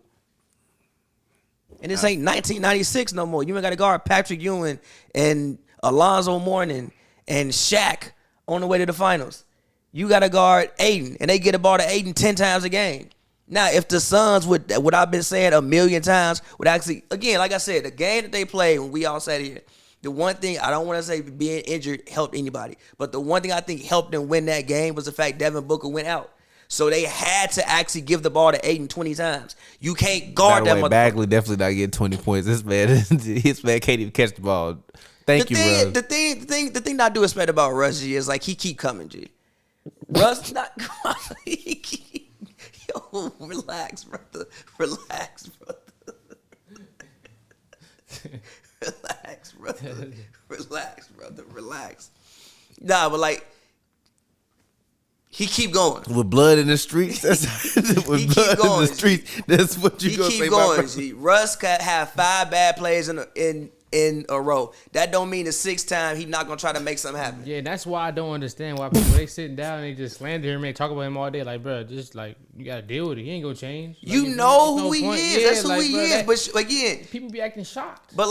And this ain't 1996 no more. You ain't got to guard Patrick Ewing and Alonzo Mourning and Shaq on the way to the finals. You got to guard Aiden, and they get the ball to Aiden 10 times a game. Now, if the Suns would, what I've been saying a million times, would actually, again, like I said, the game that they played when we all sat here, the one thing, I don't want to say being injured helped anybody, but the one thing I think helped them win that game was the fact Devin Booker went out. So they had to actually give the ball to Aiden 20 times. You can't guard By that the way, motherfucker. Bagley definitely not getting 20 points. This man can't even catch the ball. Thank you, bro. The thing that I do respect about Russ G is like he keep coming, G. Russ not yo, relax, brother. Relax, brother. Relax, brother. Relax, brother. Relax. Nah, but like he keep going. With blood in the streets, that's with He blood keep going, in the streets. That's what you He gonna keep say. going. About G. Russ could have 5 bad plays in in a row. That don't mean the sixth time he not gonna try to make something happen. Yeah, that's why I don't understand why people they sitting down and they just slander him and talk about him all day. Like, bro, just like you gotta deal with it. He ain't gonna change. Like, You know who no he point. is. Yeah, That's who like, he bro, is. But again, people be acting shocked. but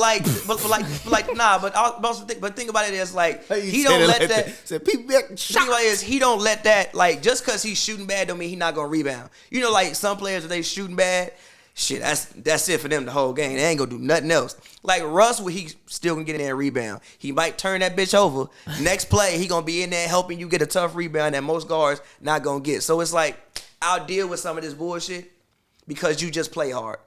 nah. But also think about it as like How you he said don't it let like that. Said people be acting Think about it is he don't let that like just because he's shooting bad don't mean he not gonna rebound. You know, like some players if they shooting bad, shit, that's it for them the whole game. They ain't gonna do nothing else. Like Russ, he still gonna get in there and rebound. He might turn that bitch over. Next play, he gonna be in there helping you get a tough rebound that most guards not gonna get. So it's like I'll deal with some of this bullshit because you just play hard.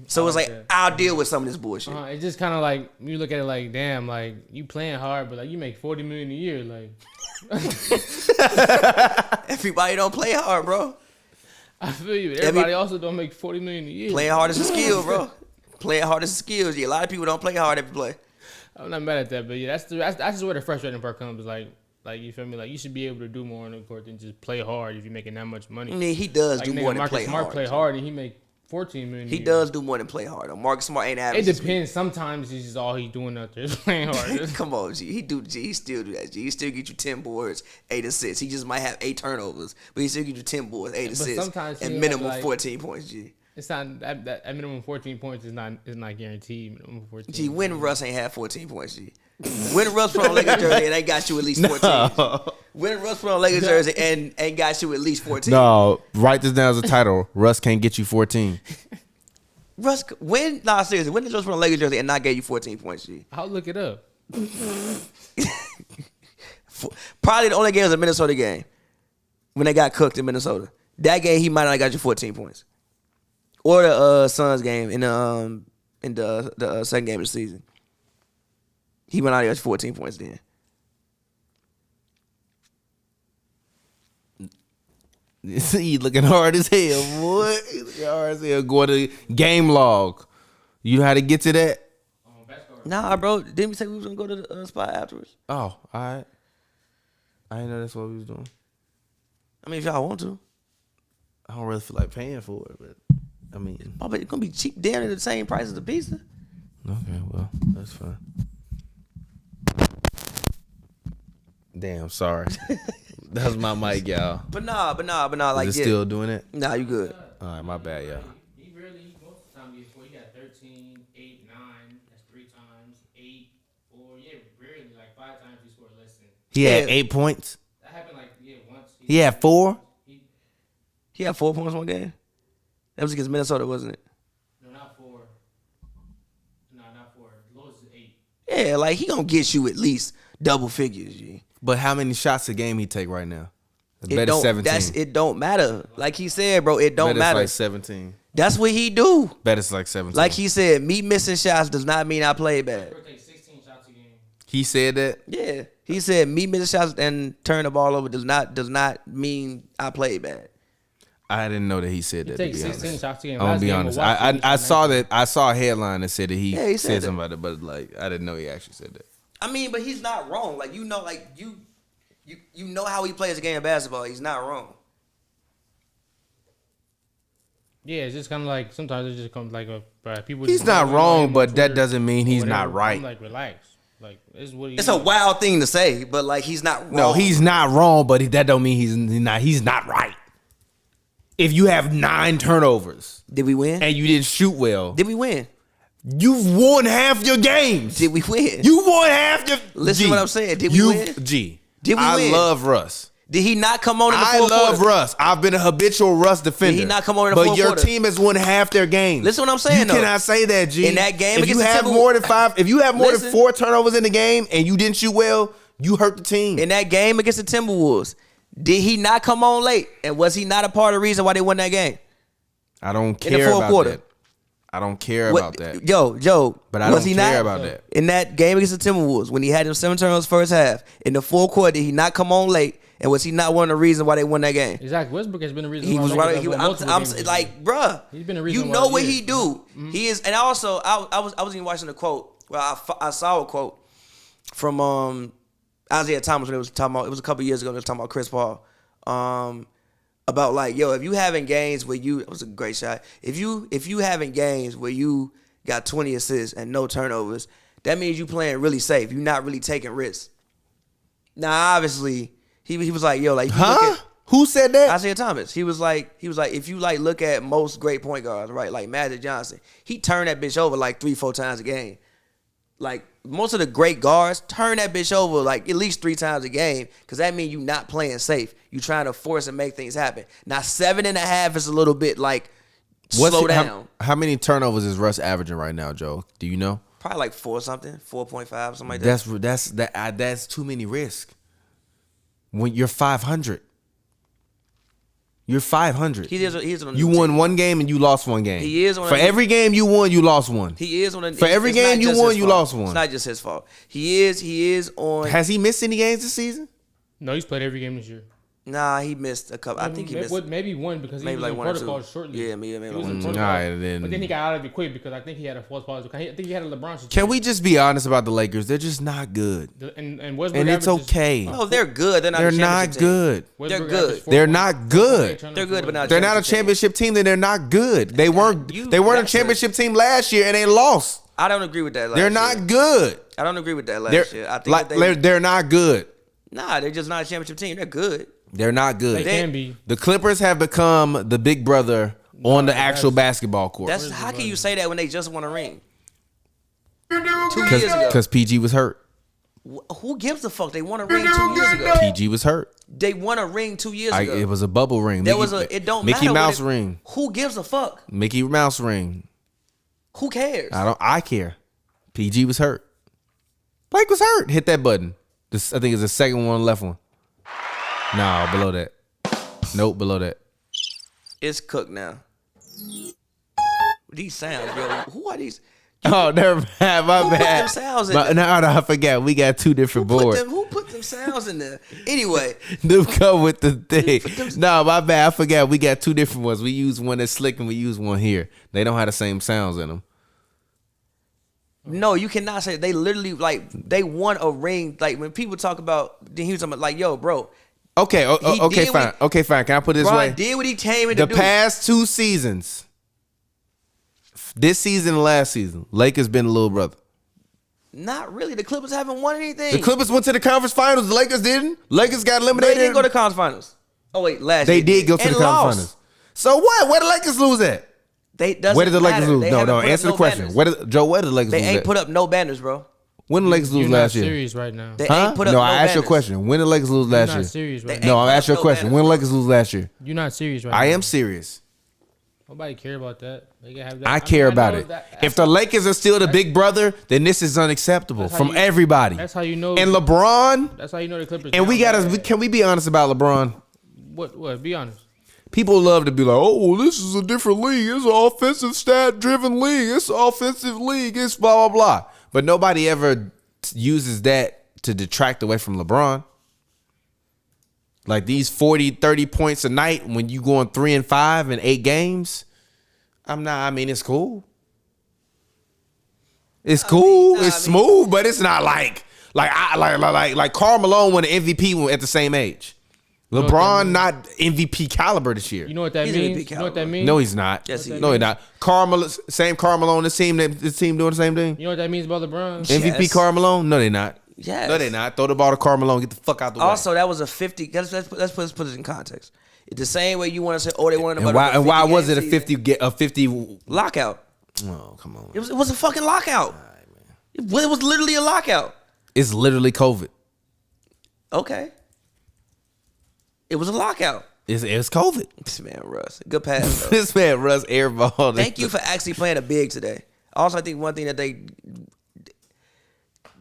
So it's like I'll deal with some of this bullshit. It's just kind of like you look at it like, damn, like you playing hard, but like you make $40 million a year, like. Everybody don't play hard, bro. I feel you. Everybody also don't make $40 million a year. Playing hard is a skill, bro. Playing hard is a skill. Yeah, a lot of people don't play hard every play. I'm not mad at that, but yeah, that's just where the frustrating part comes. Like you feel me? Like you should be able to do more on the court than just play hard if you're making that much money. I mean, he does like, do nigga, more than Marcus play Smart hard. play hard and he make $14 million. He does do more than play hard. Though. Marcus Smart ain't It average. depends. Sometimes he's just all he's doing out there is playing hard. Come on, G. He still do that, G. He still get you 10 boards, 8 assists. He just might have 8 turnovers, but he still get you 10 boards, 8 assists, sometimes and he minimum have, like, 14 points, G. It's not that minimum 14 points is not guaranteed. Minimum 14. G, when Russ ain't had 14 points, G. When Russ put on Lakers jersey and ain't got you at least 14. No. When Russ put on Lakers jersey and ain't got you at least 14. No, write this down as a title. Russ can't get you 14. Russ, seriously, when did Russ put on Lakers jersey and not get you 14 points, G? I'll look it up. Probably the only game was a Minnesota game when they got cooked in Minnesota. That game he might not have got you 14 points, or the Suns game in the second game of the season. He might not have got you 14 points then. He looking hard as hell, boy. He looking hard as hell. Go to game log. You know how to get to that? Nah, bro. Didn't we say we was gonna go to the spot afterwards? Oh, all right. I didn't know that's what we was doing. I mean, if y'all want to. I don't really feel like paying for it, but I mean, Probably it's gonna be cheap, damn near the same price as the pizza. okay, well, that's fine. Damn, sorry. That was my mic, y'all. But nah. Like, Is it yeah. still doing it? Nah, you good. All right, my bad, y'all. He really, most of the time, he got 13, 8, 9. That's 3 times. 8, 4. Yeah, rarely. Like 5 times he scored less than. He had Yeah. 8 points. That happened like, once. He had 4. He had 4 points one game. That was against Minnesota, wasn't it? No, not 4. No, not 4. Lowest is 8. Yeah, like he gonna get you at least double figures, G. But how many shots a game he take right now? It Bet it's don't. 17. It don't matter. Like he said, bro, it don't Bet matter. it's like 17. That's what he do. Bet it's like 17. Like he said, me missing shots does not mean I play bad. He takes 16 shots a game. He said that? Yeah, he said me missing shots and turn the ball over does not mean I play bad. I didn't know that he said that. He takes to be 16 honest. shots a game. I'm gonna Last be game honest. with Washington, I he saw shot that. I saw a headline that said that he, Yeah, he said that. something about it, but like I didn't know he actually said that. I mean, but he's not wrong. Like you know, like you know how he plays a game of basketball. He's not wrong. Yeah, it's just kind of like sometimes it just comes like people. He's just not on wrong, him but on that Twitter doesn't mean or he's whatever. not right. I'm like, relax. Like it's what he. It's a wild thing to say, but like he's not wrong. No, he's not wrong, but that don't mean he's not right. If you have 9 turnovers Did we win? and you didn't shoot well, Did we win? you've won half your games. Did we win? You won half your. Listen to what I'm saying. Did we you, win? G. Did we I win? love Russ. Did he not come on in the I fourth love quarter? Russ. I've been a habitual Russ defender. Did he not come on in the but fourth your quarter? team has won half their games. Listen what I'm saying, You though. cannot say that, G. In that game if you against the have Timberwolves- more than 5, if you have more Listen. than 4 turnovers in the game and you didn't shoot well, you hurt the team. In that game against the Timberwolves, did he not come on late? And was he not a part of the reason why they won that game? I don't In the care fourth about quarter. that. I don't care What- about that. Joe, But I was don't he care not about that. in that game against the Timberwolves when he had them 7 turnovers first half? In the fourth quarter, did he not come on late? And was he not one of the reasons why they won that game? Exactly. Westbrook has been the reason. He why was Lakers right. have He, won I'm multiple games this like, year. bruh, He's been a you reason know why what he he is. do. He is, and also I was even watching a quote. Well, I saw a quote from Isaiah Thomas when it was talking about. It was a couple years ago. They was talking about Chris Paul. About like, yo, if you having games where you, it was a great shot. If you having games where you got 20 assists and no turnovers, That means you playing really safe. You're not really taking risks. Now, obviously, he was like, yo, like, if you look at, Who said that? Isaiah Thomas. He was like, if you like look at most great point guards, right, like Magic Johnson, he turned that bitch over like 3-4 times a game. Like most of the great guards turn that bitch over like at least 3 times a game, because that means you not playing safe. You trying to force and make things happen. Now 7.5 is a little bit like slow down. How many turnovers is Russ averaging right now, Joe? Do you know? Probably like 4.5, something like that. That's too many risks. When you're 500. You're 500. He is on the You team. won one game and you lost one game. He is on For a- every game you won, you lost one. He is on a, For every it's game not you just won, his you fault. lost one. It's not just his fault. He is on. Has he missed any games this season? No, he's played every game this year. Nah, he missed a couple. I think he missed. Maybe one because he maybe was like in 1 or 2. protocol shortly. Yeah, maybe He was one in or 2. protocol. All right, then. But then he got out of it quick because I think he had a false positive. I think he had a LeBron situation. Can we just be honest about the Lakers? They're just not good. And Westbrook And it's averages- okay. No, they're good. They're not. They're a not championship team. good. Westbrook They're good. averages They're 4 not points, good. 4 They're good, but not. They're not a championship team, then they're not good. They weren't a championship team last year and they lost. I don't agree with that. They're not good. I don't agree with that last year. I think Like, that they're not good. they're just not a championship team. They're good. They're not good. They can be. The Clippers have become the big brother on the actual basketball court. That's how can you say that when they just won a ring 2 years ago? Because PG was hurt. Who gives a fuck? They won a ring 2 years ago. PG was hurt. They won a ring 2 years ago. It was a bubble ring. There was a. It don't Mickey matter. Mouse ring. Who gives a fuck? Mickey Mouse ring. Who cares? I care. PG was hurt. Blake was hurt. Hit that button. I think it's the second one, left one. No, below that. Nope, below that. It's cooked now. These sounds, bro. Who are these? Oh, never mind. My Who put bad. them sounds in No, there? I forgot. We got 2 different boards. Who put them sounds in there? Anyway, Them come with the thing. No, my bad. I forgot. We got 2 different ones. We use one that's slick and we use one here. They don't have the same sounds in them. no, you cannot say they literally like they won a ring. Like when people talk about, then he was talking about like, yo, bro. Okay, okay, did fine. what Okay, fine. Can I put it this Bron way? did what he came in to The do. past 2 seasons, this season and last season, Lakers been a little brother. Not really. The Clippers haven't won anything. The Clippers went to the conference finals. The Lakers didn't. Lakers got They eliminated. didn't go to conference finals. Oh wait, last They year did go to and the conference lost. finals. So what? Where the Lakers lose at? Where did the Lakers lose? No, answer the question. Where did the Lakers They lose ain't at? put up no banners, bro. When did the Lakers lose You're last not year? serious right now. They Huh? ain't put up No, no I asked you a banners. question. When did the Lakers lose You're last not year? serious right They now. No, I ain't asked you a put up no question. banners, When did the bro. Lakers lose last year? You're not serious right I now. am serious. Nobody care about that. They can have that. I care know about it. that- If the Lakers are still the big brother, then this is unacceptable That's how from you- everybody. That's how you know. And LeBron, That's how you know the Clippers. and we down gotta. bad. Can we be honest about LeBron? What? Be honest. People love to be like, oh, this is a different league. It's an offensive stat-driven league. It's an offensive league. It's blah, blah, blah. But nobody ever uses that to detract away from LeBron. Like these 40, 30 points a night when you going 3 and 5 in 8 games. It's cool. It's cool. It's smooth, but it's not like Karl Malone won an MVP at the same age. know what that LeBron means? not MVP caliber this year. You know what that He's means? MVP You know what that means? No, he's not. Yes, he is. No, he's not. Same Karl Malone, this team doing the same thing. You know what that means about LeBron? Yes. MVP Karl Malone? No, they not. Yes. No, they not. Throw the ball to Karl Malone. Get the fuck out the way. Also, that was a 50. Let's put it in context. It's the same way you want to say, oh, they wanted And why was it a 50 lockout? Oh, come on. It was a fucking lockout. It was literally a lockout. It's literally COVID. Okay. It was a lockout. It's COVID. This man Russ, good pass. Though. This man Russ airball. Thank you for actually playing a big today. Also, I think one thing that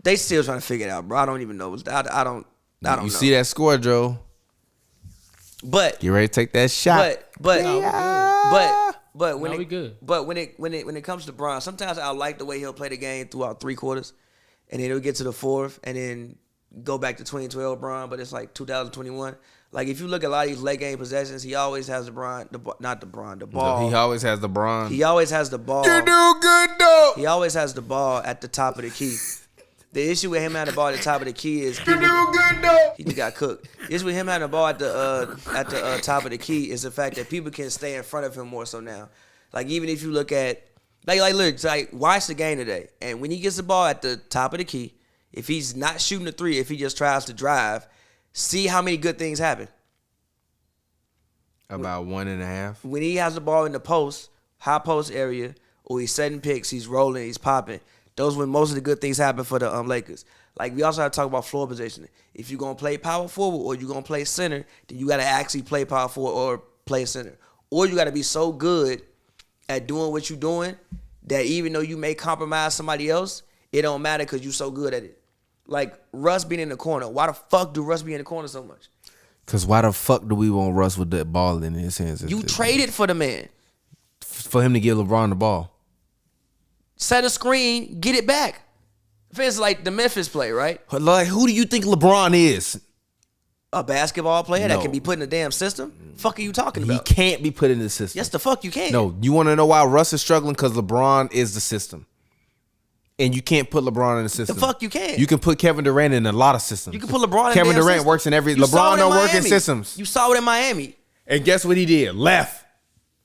they still trying to figure it out, bro. I don't even know. I don't know. You see that score, Joe? But You ready to take that shot? but No, when we good. But when it comes to Bron, sometimes I like the way he'll play the game throughout 3 quarters, and then he'll get to the 4th, and then go back to 2012 Bron. But it's like 2021. Like if you look at a lot of these late game possessions, he always has the ball. He always has the bron. He always has the ball. You do good though. He always has the ball at the top of the key. The issue with him having the ball at the top of the key is You do good though. he just got cooked. The issue with him having the ball at the top of the key is the fact that people can stay in front of him more so now. Like even if you look at Like look, like watch the game today. And when he gets the ball at the top of the key, if he's not shooting a three, if he just tries to drive, see how many good things happen. About 1.5. When he has the ball in the post, high post area, or he's setting picks, he's rolling, he's popping. Those when most of the good things happen for the Lakers. Like we also have to talk about floor positioning. If you're gonna play power forward or you're gonna play center, then you gotta actually play power forward or play center. Or you gotta be so good at doing what you're doing that even though you may compromise somebody else, it don't matter because you're so good at it. Like Russ being in the corner. Why the fuck do Russ be in the corner so much? Because why the fuck do we want Russ with that ball in his hands? You traded for the man. For him to give LeBron the ball. Set a screen, get it back. It's like the Memphis play, right? Like, who do you think LeBron is? A basketball player that No. can be put in a damn system? Fuck are you talking He about? can't be put in the system. Yes, the fuck you can. No, you want to know why Russ is struggling? Because LeBron is the system. And you can't put LeBron in the system. The fuck you can. You can put Kevin Durant in a lot of systems. You can put LeBron in Kevin damn Durant system. works in every... You saw LeBron it don't work in Miami. systems. You saw it in Miami. And guess what he did? Left.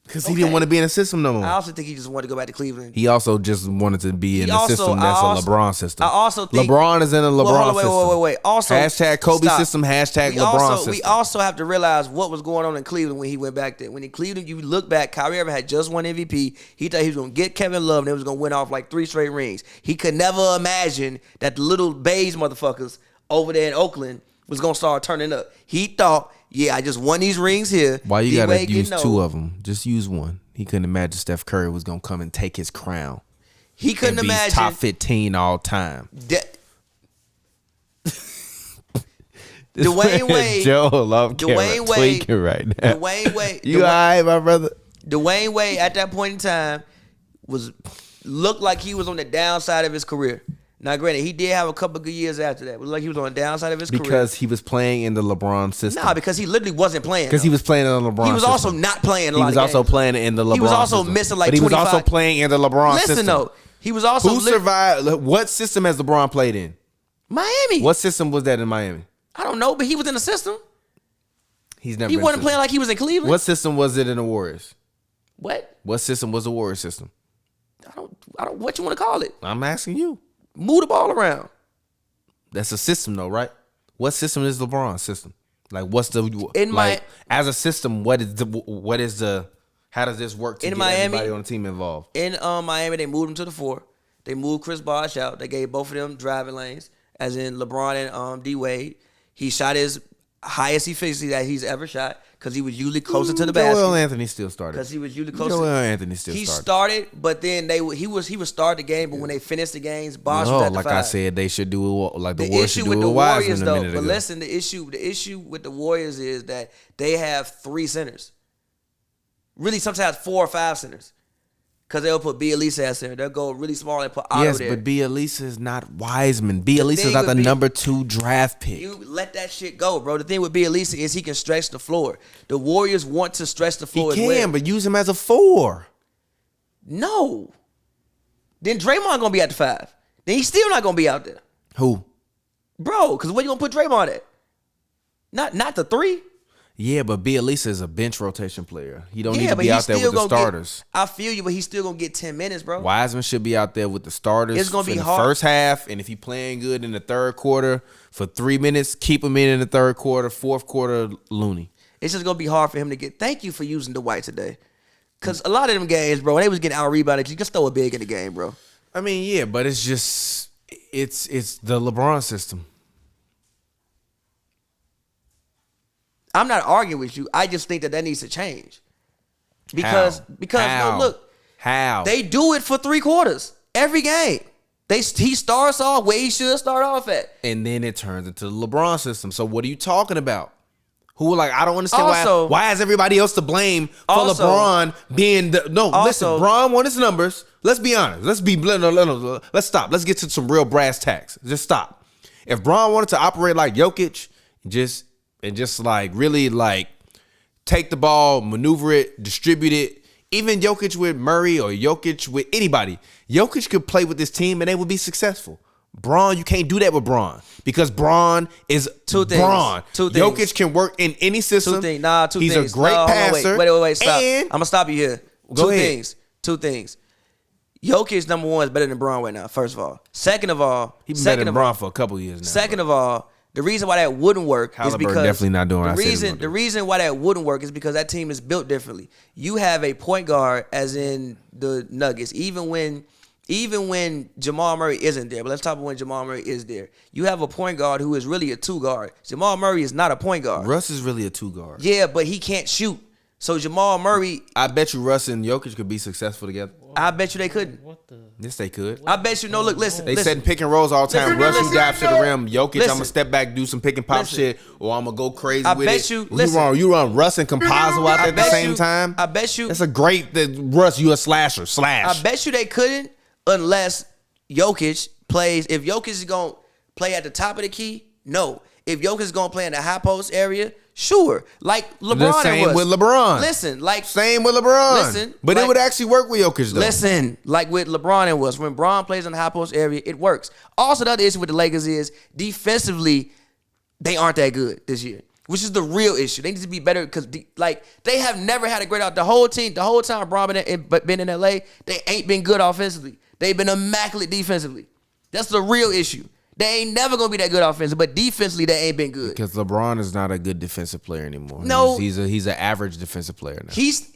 Because he didn't want to be in a system no more. I also think he just wanted to go back to Cleveland. He also just wanted to be in He a also- system that's I also- a LeBron system. I also think LeBron is in a LeBron system. Wait. Also, hashtag Kobe stop. system, hashtag We LeBron also, system. We also have to realize what was going on in Cleveland when he went back there. When in Cleveland, you look back, Kyrie Irving had just won MVP. He thought he was going to get Kevin Love and it was going to win off like 3 straight rings. He could never imagine that the little beige motherfuckers over there in Oakland was going to start turning up. He thought, yeah, I just won these rings here. Why you got to D-Wade use getting 2 old. of them? Just use one. He couldn't imagine Steph Curry was going to come and take his crown. He couldn't and be imagine. top 15 all time. Dwayne Wade. Joel, I'm Dwayne Wade. tweaking right now. Dwayne Wade. You all right, my brother? Dwayne Wade at that point in time looked like he was on the downside of his career. Now, granted, he did have a couple good years after that. It looked like he was on the downside of his career. Because he was playing in the LeBron system. Nah, because he literally wasn't playing. Because he was playing in the LeBron system. He was also not playing a lot He was of also games. playing in the LeBron system. He was also missing like But he was 25 also playing in the LeBron system. Listen, though. He was also Who survived? What system has LeBron played in? Miami. What system was that in Miami? I don't know, but he was in the system. He's never He been wasn't in playing like he was in Cleveland. What system was it in the Warriors? What? What system was the Warriors system? I don't. What you want to call it? I'm asking you. Move the ball around. That's a system though, right? What system is LeBron's system? Like what's the In like my- as a system, what is the how does this work to In get Miami- everybody on the team involved? In Miami, they moved him to the 4. They moved Chris Bosh out. They gave both of them driving lanes, as in LeBron and D Wade. He shot his highest efficiency that he's ever shot because he was usually closer to the Joel basket. Anthony still started. Because he was usually closer. Joel Anthony still He started. started, but then he would start the game. But when they finished the games, Bosh was No, at the like 5. I said, they should do it like the The Warriors should issue do with it the with Warriors, Wiseman a though, minute but ago. listen, the issue with the Warriors is that they have 3 centers. Really, sometimes 4 or 5 centers. Because they'll put Bielisa as center. They'll go really small and put Otto Yes, there. but Bielisa is not Wiseman. Bielisa thing is not with the B- number 2 draft pick. You let that shit go, bro. The thing with Bielisa is he can stretch the floor. The Warriors want to stretch the He floor can, as well. but use him as a 4. No. Then Draymond gonna be at the 5. Then he's still not gonna be out there. Who? Bro, because where you gonna put Draymond at? Not the 3. Yeah, but Bielisa is a bench rotation player. He don't need Yeah, to but be he's out there still with the gonna starters. I feel you, but he's still gonna get 10 minutes, bro. Wiseman should be out there with the starters It's gonna be in the hard. first half, and if he playing good in the third quarter for 3 minutes, keep him in the third quarter, fourth quarter, loony. It's just gonna be hard for him to get. Thank you for using Dwight today, because a lot of them games, bro, when they was getting out rebounded, you just throw a big in the game, bro. I mean, yeah, but it's just it's the LeBron system. I'm not arguing with you. I just think that needs to change. Because How? No, look, How? they do it for 3 quarters every game. He starts off where he should start off at. And then it turns into the LeBron system. So what are you talking about? Who like I don't understand Also- why is everybody else to blame for Also- LeBron being the no? Listen, Also- LeBron won his numbers. Let's be honest. Let's stop. Let's get to some real brass tacks. Just stop. If Bron wanted to operate like Jokic, just like really like take the ball, maneuver it, distribute it. Even Jokic with Murray or Jokic with anybody, Jokic could play with this team and they would be successful. Braun, you can't do that with Braun because Braun is Two things. Braun. Two things. Jokic can work in any system. Two things. Nah, two He's things. a great No, hold on, passer. Wait, stop. And I'm gonna stop you here. Go Two ahead. things. Two things. Jokic number one is better than Bron right now. First of all, second of all, He's been better than Bron for a couple years now. Second of all, the reason why that wouldn't work is Halliburton because definitely not doing what I said he was gonna the do. reason why that wouldn't work is because that team is built differently. You have a point guard, as in the Nuggets, even when Jamal Murray isn't there. But let's talk about when Jamal Murray is there. You have a point guard who is really a two guard. Jamal Murray is not a point guard. Russ is really a two guard. Yeah, but he can't shoot. So Jamal Murray, I bet you Russ and Jokic could be successful together. I bet you they couldn't. What the? Yes, they could. I bet you. No, look, listen. They setting pick and rolls all the time. Listen, Russ, you listen. dive to the rim. Jokic, I'm Listen. gonna step back, do some pick and pop Listen. shit, or I'm gonna go crazy I with bet it. you- listen. You run Russ and Compazzo out there at the bet same you- time. I bet you. That's a great Russ. You a slasher, slash. I bet you they couldn't unless Jokic plays. If Jokic is going to play at the top of the key, no. If Jokic is going to play in the high post area, sure. Like LeBron The same was. with LeBron. Listen, like Same with LeBron. Listen, but like- it would actually work with Jokic though. Listen, like with LeBron it was. When Bron plays in the high post area, it works. Also, the other issue with the Lakers is defensively, they aren't that good this year, which is the real issue. They need to be better because, they have never had a great out. The whole team, the whole time Bron been in LA, they ain't been good offensively. They've been immaculate defensively. That's the real issue. They ain't never gonna be that good offensively, but defensively they ain't been good. Because LeBron is not a good defensive player anymore. No. he's an average defensive player now. He's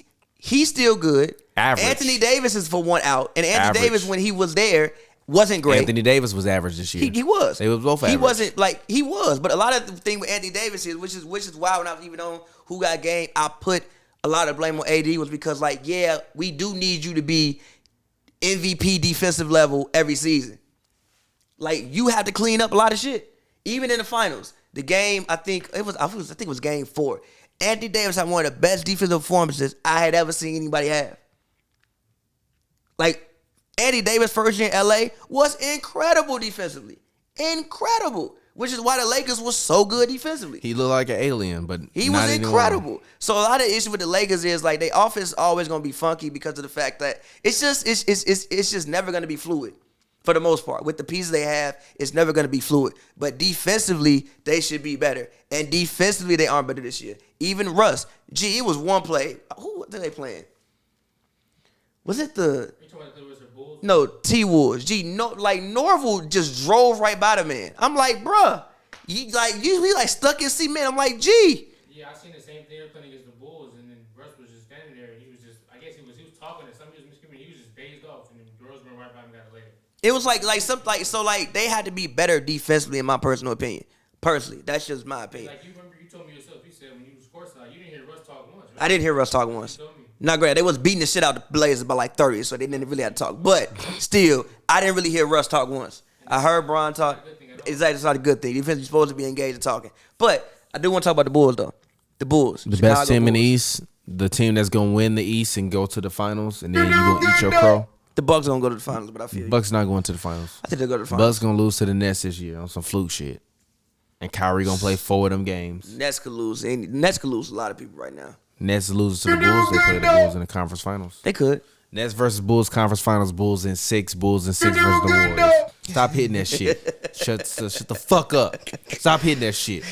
still good. Average. Anthony Davis is for one out, and Anthony Average. Davis when he was there wasn't great. Anthony Davis was average this year. He was. They was both average. He wasn't like he was, but a lot of the thing with Anthony Davis is, which is why when I was even on Who Got Game, I put a lot of blame on AD was because we do need you to be MVP defensive level every season. Like you have to clean up a lot of shit, even in the finals. The game, I think it was game 4. Anthony Davis had one of the best defensive performances I had ever seen anybody have. Like Anthony Davis first year in LA was incredible defensively. Incredible. Which is why the Lakers was so good defensively. He looked like an alien, but He not was anymore. incredible. So a lot of the issue with the Lakers is like their offense is always gonna be funky because of the fact that it's just never gonna be fluid. For the most part, with the pieces they have, it's never going to be fluid. But defensively, they should be better. And defensively, they aren't better this year. Even Russ. It was one play. Who were they playing? Was it the... You talking about the Wizards or Bulls? No, T-Wolves. Norville just drove right by the man. I'm like, bruh, he stuck in cement. I'm like, G. Yeah, I seen the same thing. They were playing against the Bulls, and then Russ was just standing there. And he was just, I guess he was talking to somebody. He was screaming. He was just dazed off, and then girls went right by him and got it later. It was they had to be better defensively, in my personal opinion. Personally, that's just my opinion. Like you remember, you told me yourself. You said when you was courtside, you didn't hear Russ talk once. Right? I didn't hear Russ talk once. You told me. Not great. They was beating the shit out of the Blazers by like 30, so they didn't really have to talk. But still, I didn't really hear Russ talk once. I heard Bron talk. Exactly, it's not a good thing. Defense is supposed to be engaged in talking. But I do want to talk about the Bulls though. The Bulls, The Chicago best team in the Bulls. East, the team that's gonna win the East and go to the finals, and then you gonna eat your crow. The Bucks gonna go to the finals, but I feel you. Bucks not going to the finals. I think they'll go to the finals. Bucks gonna lose to the Nets this year on some fluke shit, and Kyrie gonna play 4 of them games. Nets could lose. Nets could lose a lot of people right now. Nets loses to the Bulls. They play the Bulls in the conference finals. They could. Nets versus Bulls conference finals. Bulls in 6. Bulls in 6 versus the Warriors. Stop hitting that shit. Shut the fuck up. Stop hitting that shit.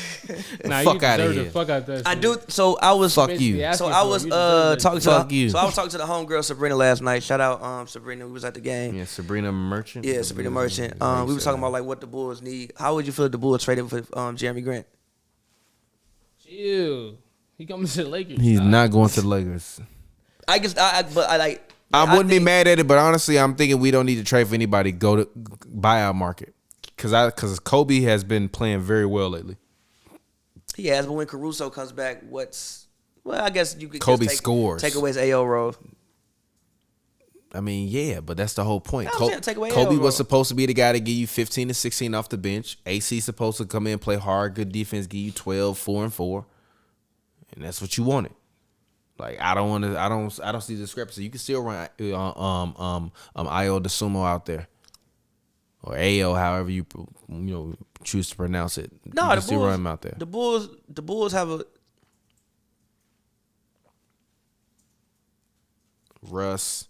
Nah, Fuck you out of deserve here. the fuck out that. I shit. do. So I was. Fuck Basically you. asking So I for it. was You deserve it. talking to Fuck you. So I was talking to the homegirl Sabrina last night. Shout out Sabrina. We was at the game. Yeah, Sabrina Merchant. Yeah, Sabrina Merchant. We was talking about like what the Bulls need. How would you feel if the Bulls traded for Jerami Grant? Chill. He coming to the Lakers. He's not going to the Lakers. I guess but I like. I wouldn't be think- mad at it, but honestly, I'm thinking we don't need to trade for anybody. Go to buyout market because Kobe has been playing very well lately. He has, but when Caruso comes back, I guess you could Kobe just scores. take away his AO role. I mean, yeah, but that's the whole point. I'm saying take away Kobe L, was bro. supposed to be the guy to give you 15 to 16 off the bench. AC supposed to come in, play hard, good defense, give you 12, 4 and 4, and that's what you wanted. Like I don't see the discrepancy. You can still run Io DeSumo out there, or Ao, however you choose to pronounce it. No, you can the still Bulls. run him out there. The Bulls have a. Russ,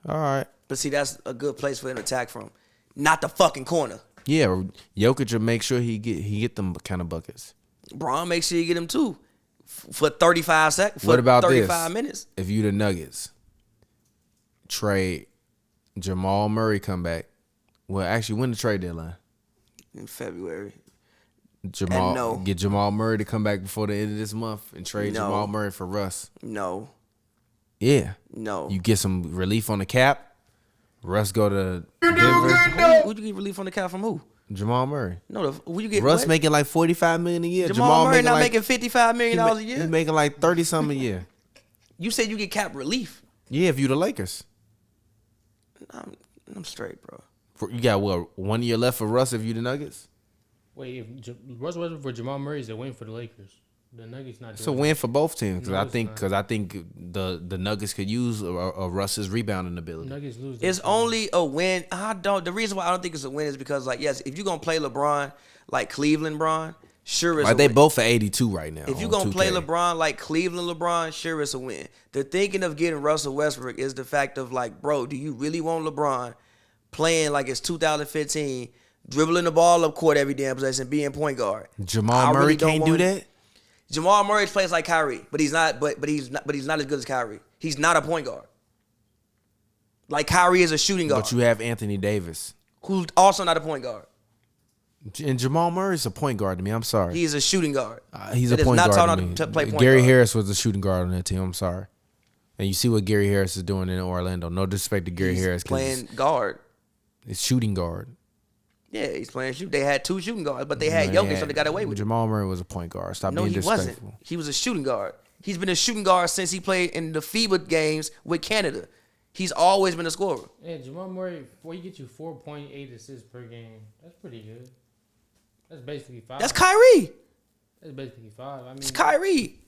all right, But see, that's a good place for him to attack from, not the fucking corner. yeah. Jokic will make sure he get them kind of buckets. Bron, make sure you get him too, for 35 seconds. For What about 35 this? minutes. If you the Nuggets, trade Jamal Murray come back. Well, actually, when the trade deadline? In February. Get Jamal Murray to come back before the end of this month and trade No. Jamal Murray for Russ. No. Yeah. No. You get some relief on the cap. Russ go to Denver. Who'd you get relief on the cap from who? Jamal Murray. No, who you get? Russ what? making like $45 million a year. Jamal Murray not like, making $55 million a year. He making like 30 something a year. You said you get cap relief. Yeah, if you the Lakers. I'm straight, bro. You got what, 1 year left for Russ if you the Nuggets? Wait, if Russ wasn't for Jamal Murray, it's a win for the Lakers. The Nuggets not doing It's a win for both teams because No, I think the Nuggets could use a Russ's rebounding ability. Nuggets lose. It's only a win. The reason why I don't think it's a win is because, like, yes, if you're gonna play LeBron like Cleveland LeBron, sure it's Like a they win. both for 82 right now. If you're on gonna 2K. play LeBron like Cleveland LeBron, sure it's a win. The thinking of getting Russell Westbrook is the fact of, like, bro, do you really want LeBron playing like it's 2015, dribbling the ball up court every damn possession, being point guard? Jamal I Murray really don't can't do want- that. Jamal Murray plays like Kyrie, but he's not. But he's not as good as Kyrie. He's not a point guard. Like Kyrie is a shooting guard, But you have Anthony Davis. who's also not a point guard. And Jamal Murray's a point guard to me. I'm sorry. He is a shooting guard. He's That a is point not guard taught to me. to play point Gary guard. Harris was a shooting guard on that team. I'm sorry. And you see what Gary Harris is doing in Orlando. No disrespect to Gary He's Harris. 'Cause playing guard. it's shooting guard. Yeah, he's playing shoot. They had two shooting guards, but they had Jokic, so they got away with it. Jamal Murray was a point guard. Stop No, being he disrespectful. wasn't. He was a shooting guard. He's been a shooting guard since he played in the FIBA games with Canada. He's always been a scorer. Yeah, Jamal Murray, before you get you 4.8 assists per game, that's pretty good. That's basically 5. That's Kyrie. That's basically 5. I mean, It's Kyrie.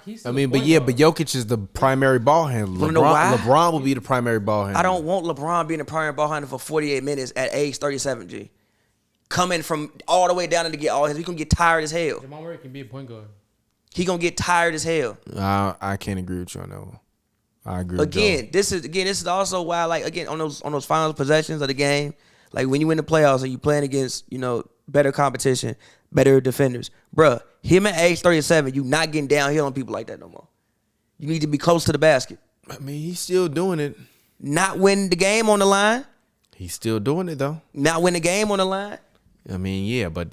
he's I still mean, a but point yeah, guard. but Jokic is the primary ball handler. Wanna know why? LeBron will be the primary ball handler. I don't want LeBron being a primary ball handler for 48 minutes at age 37, G. Coming from all the way down to get all his, he gonna get tired as hell. Jamal Murray can be a point guard. He gonna get tired as hell. I can't agree with you on that one. I agree with Again, this is also why, like, again, on those final possessions of the game, like when you win the playoffs and you playing against, better competition, better defenders, bruh, him at age 37, you not getting downhill on people like that no more. You need to be close to the basket. Joe. I mean, he's still doing it. Not win the game on the line. He's still doing it though. Not win the game on the line. I mean, yeah, but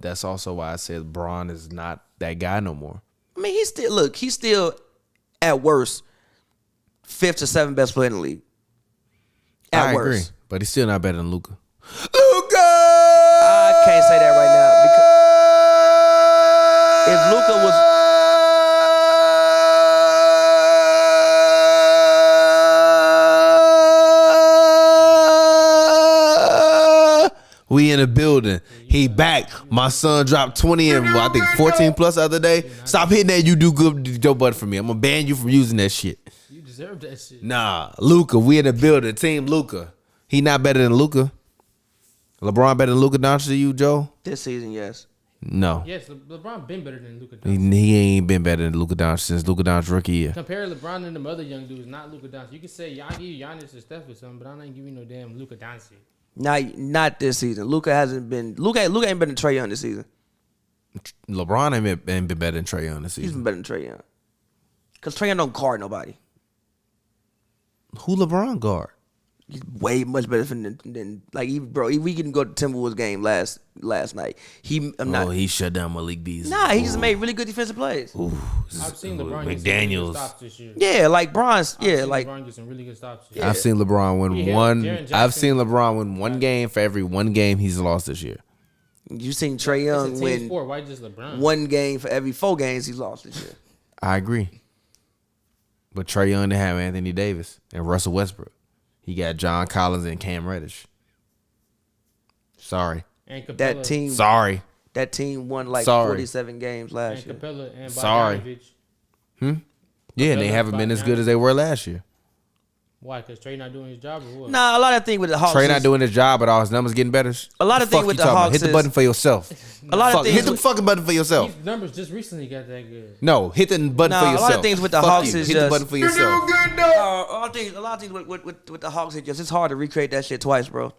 that's also why I said LeBron is not that guy no more. I mean, he's still at worst 5th to 7th best player in the league. At I worst. agree, but he's still not better than Luka. I can't say that right now because if Luka was We in the building. He back. My son dropped 20 and I think 14 plus the other day. Stop hitting that. You do good, Joe Butt for me. I'm gonna ban you from using that shit. You deserve that shit. Nah, Luka. We in the building. Team Luka. He not better than Luka. LeBron better than Luka Doncic to you, Joe? this season, yes. No. Yes, LeBron been better than Luka He, Doncic. he ain't been better than Luka Doncic since Luka Doncic rookie year. Compare LeBron and them other young dudes, not Luka Doncic. You can say I give you Giannis or Steph or something, but I'm not giving you no damn Luka Doncic. Not this season. Luka ain't been a Trae Young this season. LeBron ain't been better than Trae Young this He's season. been better than Trae Young. Because Trae Young don't guard nobody. Who LeBron guard? He's way much better than like even bro. We can go to Timberwolves game last night. He shut down Malik Beasley. he just made really good defensive plays. I've seen LeBron get some really good McDaniels. stops this year. Yeah, like Bron's. I've seen LeBron get some really good stops this year. I've seen LeBron win Yeah, one. Jaren Jackson. I've seen LeBron win one game for every one game he's lost this year. You seen Trae It's a Young team win sport. Why just LeBron? one game for every 4 games he's lost this year. I agree. But Trae Young didn't have Anthony Davis and Russell Westbrook. He got John Collins and Cam Reddish. Sorry. And Capella, Sorry. That team won like Sorry. 47 games last and year. Capella and Sorry. Bogdanovich. Yeah, and they Capella, haven't been as Bogdanovich. good as they were last year. Why? Because Trae not doing his job or what? Nah, a lot of things with the Hawks. Trae not is- doing his job, but all his numbers getting better. A lot of Fuck things with you the talking about? Hawks Hit the is- button for yourself. A lot of Fuck, things hit the with- fucking button for yourself. These numbers just recently got that good. No, hit the button Nah, for a lot of yourself. things with the Fuck Hawks you. is hit the just- button for yourself. a lot of things with the Hawks, it's hard to recreate that shit twice, bro.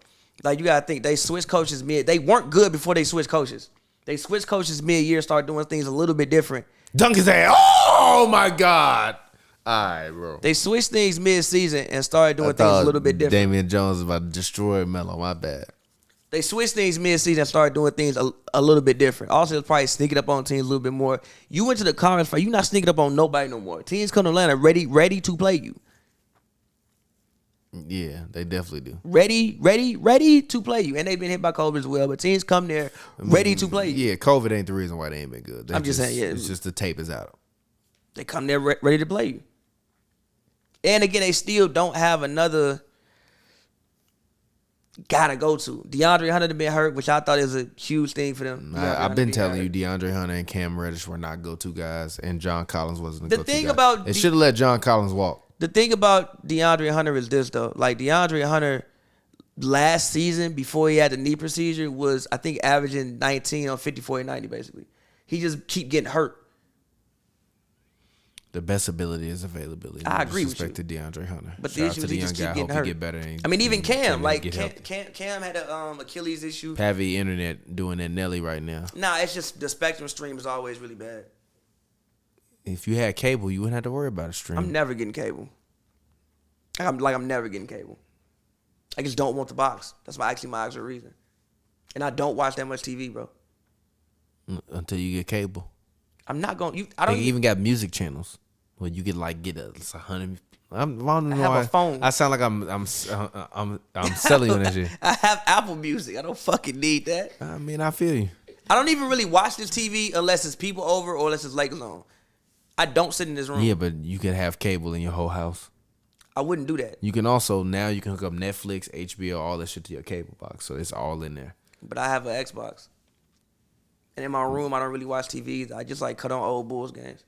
Like you gotta think they switched coaches mid. They weren't good before they switched coaches. They switched coaches mid-year, started doing things a little bit different. Dunk his ass. Oh my God. All right, bro. They switched things mid-season and started doing things a little bit different. Damian Jones was about to destroy Melo. My bad. They switched things mid-season and started doing things a little bit different. Also, it's probably sneaking up on teams a little bit more. You went to the conference fight. You're not sneaking up on nobody no more. Teams come to Atlanta ready to play you. Yeah, they definitely do. Ready to play you. And they've been hit by COVID as well, but teams come there ready to play you. Yeah, COVID ain't the reason why they ain't been good. I'm just saying, yeah. It's just the tape is out. They come there ready to play you. And again, they still don't have another guy to go to. DeAndre Hunter had been hurt, which I thought is a huge thing for them. I've been telling you, DeAndre Hunter and Cam Reddish were not go-to guys, and John Collins wasn't a go-to guy. thing about they should have let John Collins walk. The thing about DeAndre Hunter is this, though. Like, DeAndre Hunter last season, before he had the knee procedure, was, I think, averaging 19 on 54 and 90, basically. He just keep getting hurt. The best ability is availability. I agree with you. Respect to DeAndre Hunter. But shout the out issue to is the he young just keep guy. getting Hope hurt. he get better. I mean, even Cam. Like, get help. Cam had a Achilles issue. Pavy Internet doing that Nelly right now. Nah, it's just the Spectrum stream is always really bad. If you had cable, you wouldn't have to worry about a stream. I'm never getting cable. I'm never getting cable. I just don't want the box. That's my actual reason. And I don't watch that much TV, bro. Until you get cable. I'm not going. I don't They even got music channels where you can it's 100. I don't know. have a phone. I sound like I'm selling you on that shit. I have Apple Music. I don't fucking need that. I mean, I feel you. I don't even really watch this TV unless it's people over or unless it's Lakers on. I don't sit in this room. Yeah, but you can have cable in your whole house. I wouldn't do that. You can also now you can hook up Netflix, HBO, all that shit to your cable box, so it's all in there. But I have an Xbox. And in my room, I don't really watch TV. I just like cut on old Bulls games.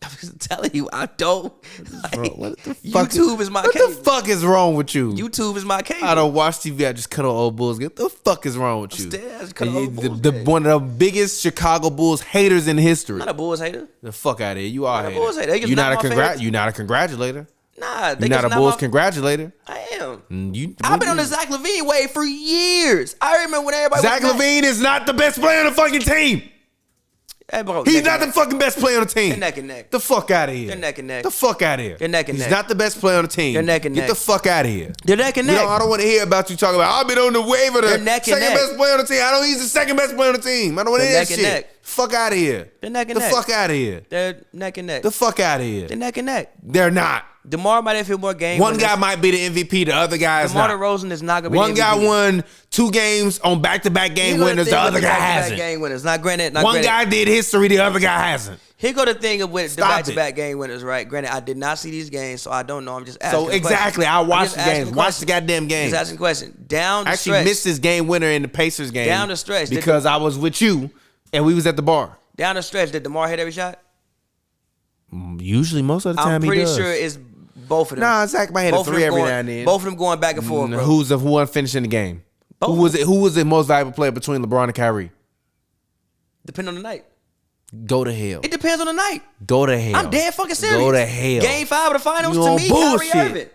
I'm just telling you, I don't. Bro, what the fuck YouTube is my What cable. the fuck is wrong with you? YouTube is my cable. I don't watch TV. I just cut on old Bulls. What the fuck is wrong with you? Upstairs, cut on old Bulls The games. one of the biggest Chicago Bulls haters in history. I'm not a Bulls hater. The fuck out of here. You are I'm a not a Bulls hater. hater. They You're just not not a my favorites. You're not a congratulator. Nah, You're not a Bulls congratulator. I am. I've I've been on the Zach LaVine wave for years. I remember when everybody Zach was mad. LaVine is not the best player on the fucking team. Hey, bro, He's neck not and the fucking best player on the team. They're neck and neck. The fuck out of here. They're neck and neck. The fuck out of here. They're neck and He's neck. not the best player on the team. They're neck and Get neck. the fuck out of here. They're neck and You neck. know, I don't want to hear about you talking about, I've been on the wave of the They're neck and second neck. best player on the team. I don't he's the second best player on the team. I don't want to They're hear neck that and shit. neck. Fuck out of here. They're neck and the neck. fuck out of here. They're neck and neck. The fuck out of here. They're neck and neck. They're not. DeMar might have hit more games. One guy might be the MVP, the other guy is DeMar not. DeRozan is not going to be One the guy MVP. won 2 games on back-to-back game winners, the other guy hasn't. Game winners. Not granted. Not One granted. guy did history, the other guy hasn't. Here go the thing with the Stop back-to-back game winners, right? Granted, I did not see these games, so I don't know. I'm just asking. So the exactly, I question. watched I'm the just asking games. Watch the goddamn games. Just asking a question. Down the I actually stretch. missed this game winner in the Pacers game. Down the stretch. Because I was with you and we was at the bar. Down the stretch, did DeMar hit every shot? Usually, most of the time I'm he pretty does. sure it's both of them. Nah, Zach might hit a Both of 3 them every going- now and then. Both of them going back and forth, bro. Who won finishing the game? Both. Who was the most valuable player between LeBron and Kyrie? Depending on the night. Go to hell. It depends on the night. Go to hell. I'm dead fucking serious. Go to hell. Game 5 of the finals, You to on me, bullshit. Kyrie Irving.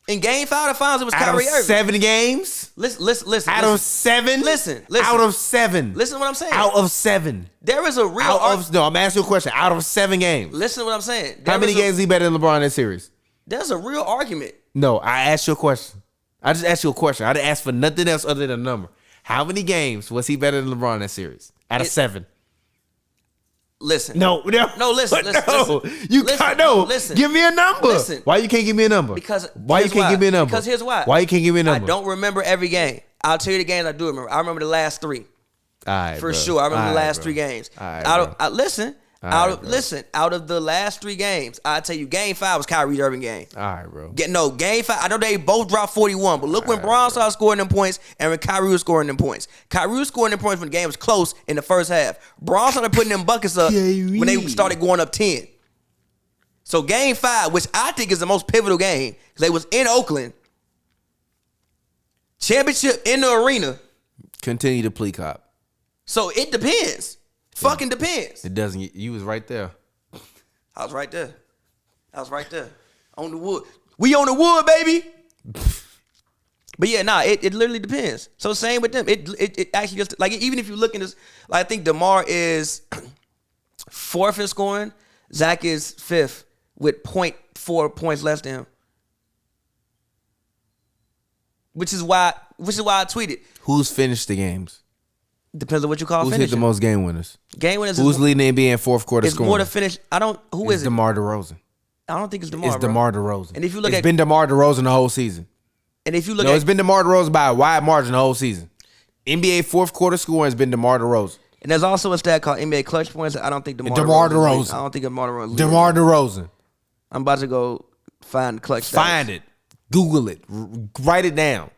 In Game 5 of the finals, it was Out of Kyrie Irving. 7 games? Listen. Out of 7? Listen. Out of 7. Listen to what I'm saying. Out of 7. There is a real No, I'm asking you a question. Out of 7 games. Listen to what I'm saying. How many games is he better than LeBron in this series? There's a real argument. No, I asked you a question. I just asked you a question. I didn't ask for nothing else other than a number. How many games was he better than LeBron in that series? Out of 7. Listen. No, listen. no. Listen. You Listen, can't. No, listen. give me a number. Listen. Why you can't give me a number? Because why you here's can't why. give me a number? Because here's why. Why you can't give me a number? I don't remember every game. I'll tell you the games I do remember. I remember the last 3 All right, for bro. sure. I remember All the right, last bro. 3 games. All right, Listen. Out of the last 3 games, I tell you, Game 5 was Kyrie Irving game. All right, bro. Game 5. I know they both dropped 41, but look when Bron started scoring them points and when Kyrie was scoring them points. Kyrie was scoring them points when the game was close in the first half. Bron started putting them buckets up when they started going up 10. So Game 5, which I think is the most pivotal game, because they was in Oakland, championship in the arena. Continue to plea cop. So it depends. Fucking depends. It doesn't. You was right there. I was right there. On the wood. We on the wood, baby. But yeah, it literally depends. So same with them. It actually just like even if you look in this, like I think DeMar is Fourth in scoring. Zach is fifth with 0.4 points less than him. Which is why I tweeted. Who's finished the games? Depends on what you call Who's finishing. hit the most game winners? Game winners. Who's leading the NBA in fourth quarter It's scoring? more to finish. Who is it? DeMar DeRozan. I don't think it's DeMar. It's bro. DeMar DeRozan. And if you look it's at- been DeMar DeRozan the whole season. And if you look No, at, it's been DeMar DeRozan by a wide margin the whole season. NBA fourth quarter scoring has been DeMar DeRozan. and there's also a stat called NBA clutch points. I don't think DeMar DeRozan. I don't think DeMar DeRozan. DeMar DeRozan. I'm about to go find the clutch stats. Find it. Google it. Write it down.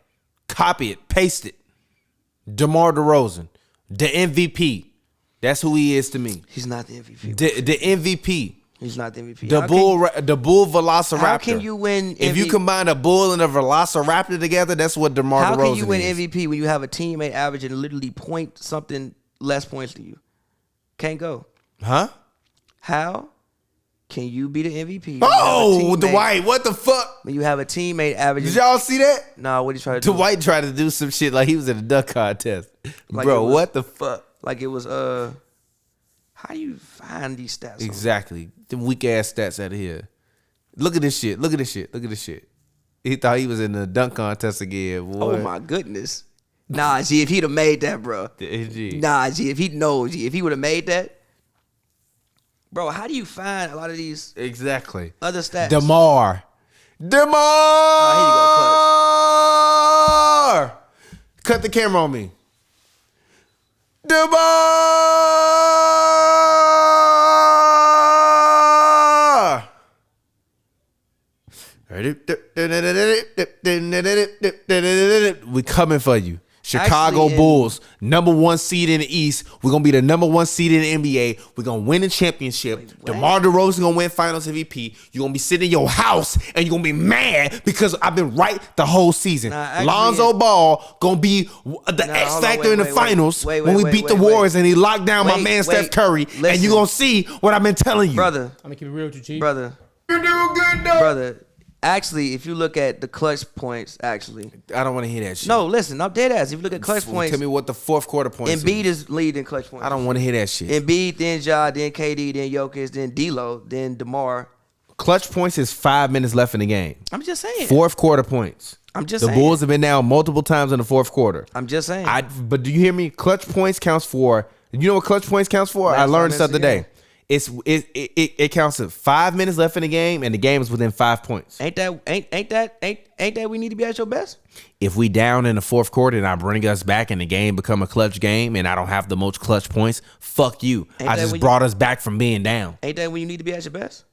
Copy it. Paste it. DeMar DeRozan. The MVP. That's who he is to me. He's not the MVP. The MVP. He's not the MVP. The bull velociraptor. How can you win If you combine a bull and a velociraptor together, that's what DeMar DeRozan is. How can you win MVP when you have a teammate averaging literally point something less points to you? Can't go. Huh? How can you be the MVP? Oh, Dwight, what the fuck? When you have a teammate averaging. Did y'all see that? No, what he trying to do? Dwight tried to do some shit like he was in a dunk contest. Like Bro, it was- what the fuck? Like it was how do you find these stats? Exactly. Them weak ass stats out of here. Look at this shit. Look at this shit. Look at this shit. He thought he was in the dunk contest again, boy. Oh my goodness. Nah, G, if he'd have made that, bro. G. Nah, G, if he knows, G, if he would have made that, bro, how do you find a lot of these Exactly. other stats? DeMar. DeMar! Oh, Cut the camera on me. DeMar! We coming for you. Chicago Actually, Bulls, number 1 seed in the East. We're going to be the number 1 seed in the NBA. We're going to win a championship. what? DeMar DeRozan going to win finals MVP. You're going to be sitting in your house and you're going to be mad because I've been right the whole season. Nah, actually, Lonzo Ball going to be the X hold on, factor in the finals wait, when we wait, beat wait, the wait. Warriors and he locked down my Wait, man Steph wait. Curry. And Listen. you're going to see what I've been telling you. brother, I'm gonna keep it real with you, Chief. brother, You're doing good, though. brother. Actually, if you look at the clutch points, actually. I don't want to hear that shit. No, listen, I'm dead ass. If you look at clutch points, Tell me what the fourth quarter points Embiid is. is leading clutch points. I don't want to hear that shit. Embiid, then Ja, then KD, then Jokic, then D'Lo, then DeMar. Clutch points is 5 minutes left in the game. I'm just saying. Fourth quarter points. I'm just The saying. Bulls have been down multiple times in the fourth quarter. I'm just saying. But do you hear me? Clutch points counts for. You know what clutch points counts for? Last I 5 learned this minutes the of other the day. It counts at 5 minutes left in the game, and the game is within 5 points. ain't that we need to be at your best? If we down in the fourth quarter and I bring us back and the game become a clutch game and I don't have the most clutch points, fuck you. Ain't I that just when brought us back from being down. Ain't that when you need to be at your best?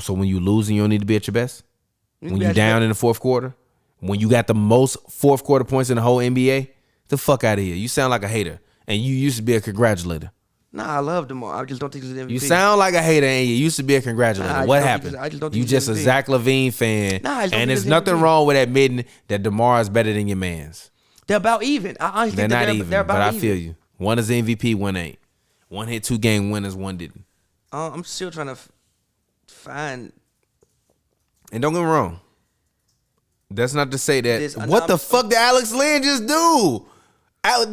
So when you losing, you don't need to be at your best. You need When to be you at your down best. in the fourth quarter, when you got the most fourth quarter points in the whole NBA, the fuck out of here. You sound like a hater, and you used to be a congratulator. Nah, I love DeMar. I just don't think he's an MVP. You sound like a hater, and you used to be a congratulator. Nah, I What just don't happened? think- I just don't think You he's just a MVP. Zach LaVine fan, Nah, I just don't and think there's he's nothing MVP. wrong with admitting that DeMar is better than your man's. They're about even. I honestly They're think not they're, even, they're about but I even. feel you. One is MVP, one ain't. One hit 2 game winners, one didn't. I'm still trying to find. And don't get me wrong. That's not to say that. This- What the fuck did Alex Lynn just do?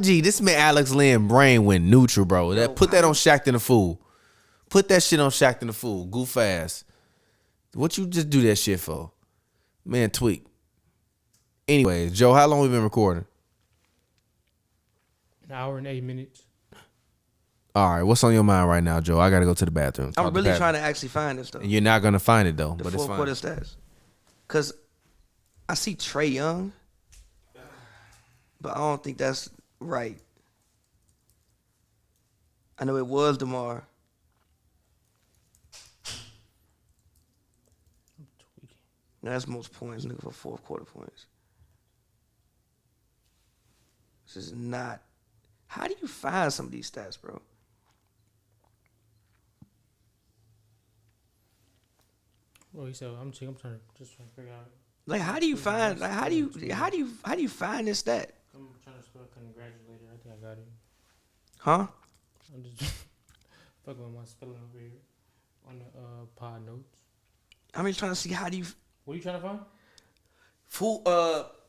This man Alex Lynn brain went neutral, bro. Put that on Shaqtin' the Fool. Put that shit on Shaqtin' the Fool. Goof ass. What you just do that shit for? Man, tweak. Anyways, Joe, how long we been recording? An hour and 8 minutes. All right, what's on your mind right now, Joe? I gotta go to the bathroom. I'm really trying to actually find this stuff. And you're not gonna find it though, The but it's fourth fine. quarter stats. Cause I see Trae Young, but I don't think that's right. I know it was DeMar. That's most points, nigga, for fourth quarter points. This is not. How do you find some of these stats, bro? Well, he said, I'm trying to figure out. Like, how do you find? Like, how do you find this stat? I'm trying to spell congratulator. I think I got it. Huh? I'm just fucking with my spelling over here on the pod notes. I'm just trying to see how do you. What are you trying to find? Who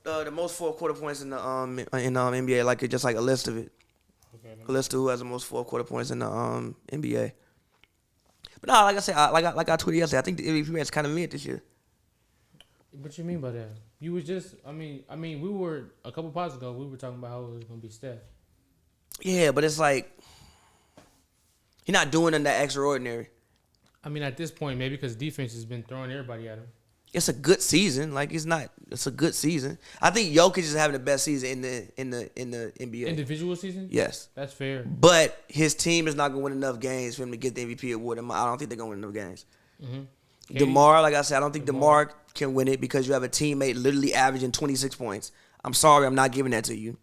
the most fourth quarter points in the NBA, like just like a list of it. Okay. Let's do who has the most fourth quarter points in the NBA. But no, like I said, like I tweeted yesterday, I think the MVP race kind of mid this year. What you mean by that? You was just, I mean, we were a couple pods ago. We were talking about how it was gonna be Steph. Yeah, but it's like he's not doing nothing that extraordinary. I mean, at this point, maybe because defense has been throwing everybody at him. It's a good season. Like it's not. It's a good season. I think Jokic is having the best season in the NBA. Individual season? Yes, That's fair. but his team is not going to win enough games for him to get the MVP award. I don't think they're going to win enough games. Mm-hmm. DeMar, like I said, I don't think DeMar can win it because you have a teammate literally averaging 26 points. I'm sorry, I'm not giving that to you.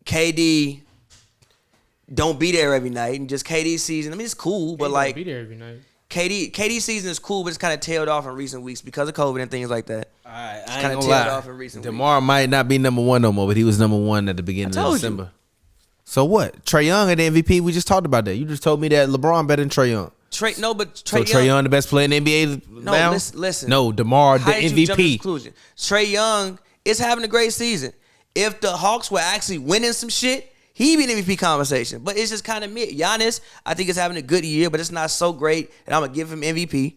KD don't be there every night, and just KD's season. I mean, it's cool, but like be there every night. KD's season is cool, but it's kind of tailed off in recent weeks because of COVID and things like that. All right, It's I ain't kind of gonna tailed lie. off in recent weeks. DeMar might not be number one no more, but he was number one at the beginning I of told December. you. So what? Trae Young at the MVP. We just talked about that. You just told me that LeBron better than Trae Young. Trae Young the best player in the NBA No, now? listen. No, DeMar the How did you jump to MVP. conclusion? Trae Young is having a great season. If the Hawks were actually winning some shit, he'd be in MVP conversation. But it's just kind of mid. Giannis, I think, is having a good year, but it's not so great, and I'm going to give him MVP.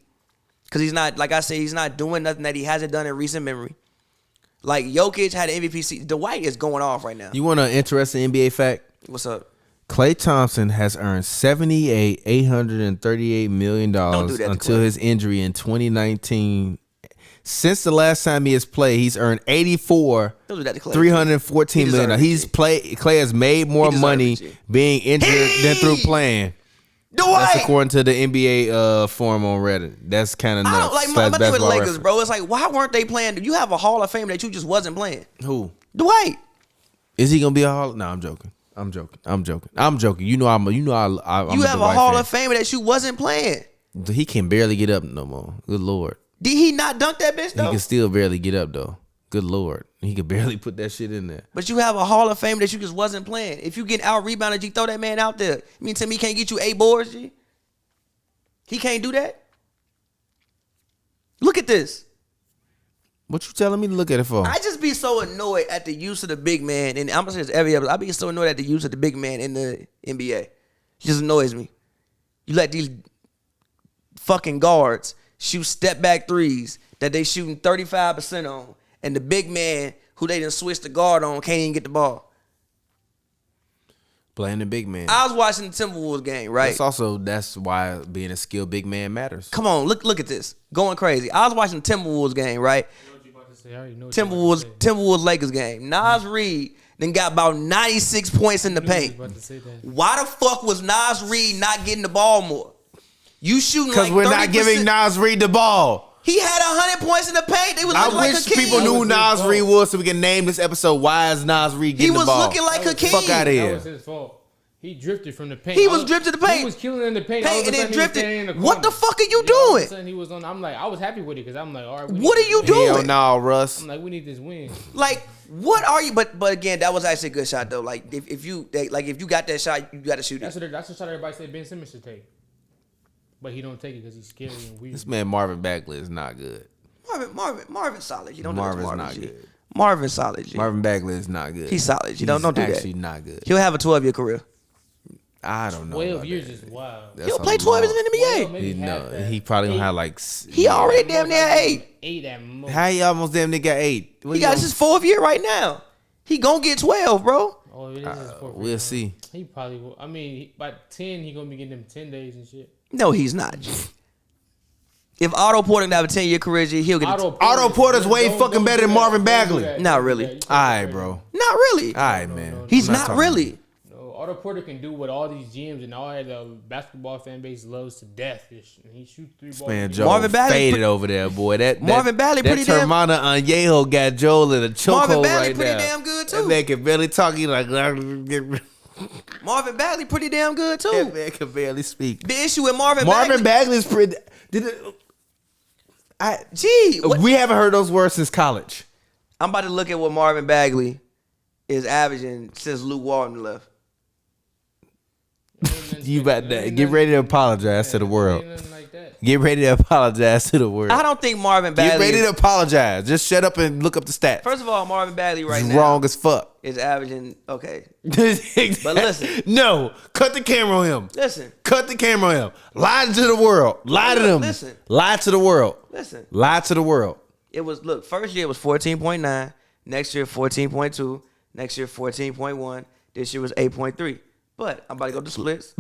Because he's not, like I said, he's not doing nothing that he hasn't done in recent memory. Like, Jokic had an MVP season. Dwight is going off right now. You want an interesting NBA fact? What's up? Klay Thompson has earned $838 million Don't do that to until Klay. his injury in 2019. Since the last time he has played, he's earned 84, Don't do that to Klay. $314 He million. deserves it, G. Klay has made more deserves money it, G. being injured than through playing. That's Dwight! according to the NBA forum on Reddit. That's kind of I nuts. don't like Slash my thing with Basketball Lakers, Reference. bro. It's like, why weren't they playing? You have a Hall of Fame that you just wasn't playing. Who? Dwight. Is he gonna be a Hall? No, I'm joking. You know I'm You have a Dwight Hall fan. of Fame that you wasn't playing. He can barely get up no more. Good Lord. Did he not dunk that bitch, He though? can still barely get up though. Good Lord. He could barely put that shit in there. But you have a Hall of Fame that you just wasn't playing. If you get out rebounded, you throw that man out there. You mean to me he can't get you 8 boards, G? He can't do that? Look at this. What you telling me to look at it for? I just be so annoyed at the use of the big man, and I'm gonna say this every episode. I be so annoyed at the use of the big man in the NBA. It just annoys me. You let these fucking guards shoot step back threes that they shooting 35% on, and the big man who they done switched the guard on can't even get the ball. Playing the big man. I was watching the Timberwolves game, right? That's why being a skilled big man matters. Come on, look at this. Going crazy. I was watching the Timberwolves game, right? Timberwolves Lakers game. Naz Reid then got about 96 points in the paint. Why the fuck was Naz Reid not getting the ball more? You shooting Because like we're 30%. not giving Naz Reid the ball. He had 100 points in the paint. They was looking I like wish Hakeem. people knew who Naz Reid was so we can name this episode. Why is Naz Reid He getting the was ball? looking like Hakeem. Fuck out of That here. was his fault. He drifted from the paint. He was drifted to the paint. He was killing in the paint. All of a and then sudden he was standing drifted. in the What the corner. fuck are you All of a doing? sudden he was on. I'm like, I was happy with it because I'm like, all right. What are you Hell doing? no, Russ. I'm like, we need this win. Like, what are you? But again, that was actually a good shot though. Like, if you got that shot, you got to shoot That's it. the shot everybody said Ben Simmons should take, but he don't take it because he's scary and weird. This man Marvin Bagley is not good. Marvin solid. You don't do that to Marvin's Marvin, not G. good. Marvin solid. G. Marvin Bagley is not good. He's solid. You don't do that. Actually not good. He'll have a 12-year career. I don't know. 12 about years that. is wild. That's He'll a play 12 years long- in the NBA. He, Maybe half that. he probably gonna 8. have like. He already damn near 8. 8 at most. How he almost damn near got 8? What He got his 4th year right now. He gonna get 12, bro. Oh, it is his fourth We'll year. see. He probably will. I mean, by 10, he gonna be getting them 10 days and shit. No, he's not. G. If Otto Porter can have a 10-year career, G, he'll get Otto Porter's way fucking better than Marvin Bagley. Not really. All right, bro. Not really. All right, man. He's I'm not talking- really. No, Otto Porter can do what all these GMs and all the basketball fan base loves to death. And he shoots 3 balls. Man, a game. Joe Marvin Bagley faded over there, boy. Marvin Bagley pretty that damn- Termana Anyeho got Joel in a chokehold Marvin Bagley right pretty now. damn good, That too. man can barely talk. He like Marvin Bagley pretty damn good, that too. man can barely speak. The issue with Marvin Marvin Bagley. Bagley's pretty. What? We haven't heard those words since college. I'm about to look at what Marvin Bagley is averaging since Luke Walton left. You about that? Get ready to apologize to the world. Ain't nothing like that. Get ready to apologize to the world. I don't think Marvin Bagley. Get ready to apologize. Just shut up and look up the stats. First of all, Marvin Bagley right It's now wrong as fuck. is averaging okay. But listen. No. Cut the camera on him. Listen. Cut the camera on him. Lie to the world. Lie to them. Listen. Lie to the world. Listen. Lie to the world. It was first year it was 14.9, next year 14.2, next year 14.1, this year was 8.3. But I'm about to go to splits.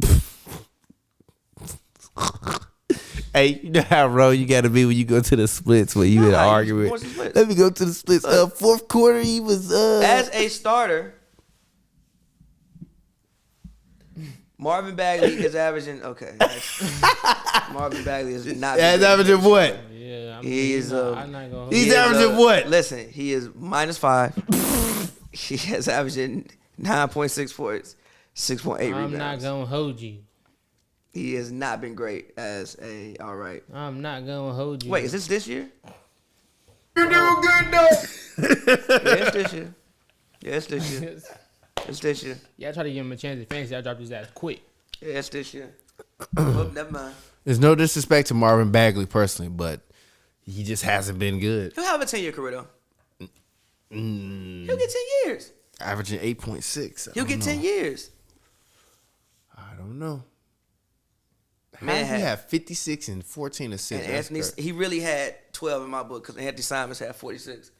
Hey, you know how wrong you got to be when you go to the splits when you in an argument. Let me go to the splits. Fourth quarter, he was as a starter. Marvin Bagley is averaging Marvin Bagley is not. He's averaging what? Yeah, I mean, He is. I'm not gonna. He's averaging what? Listen, he is -5. He is averaging 9.6 points, 6.8 rebounds. I'm not gonna hold you. He has not been great as a. All right. I'm not gonna hold you. Wait, is this year? You're doing good though. Yeah, it's this year. Yeah, it's this year. It's this year. Yeah, I try to give him a chance at fantasy. I dropped his ass quick. Yeah, it's this year. Oh, never mind. There's no disrespect to Marvin Bagley personally, but he just hasn't been good. He'll have a 10-year career though. He'll get 10 years. Averaging 8.6. He'll get 10 years. I don't know. How Man, does he have 56 and 14 assists? And Anthony, he really had 12 in my book because Anthony Simons had 46.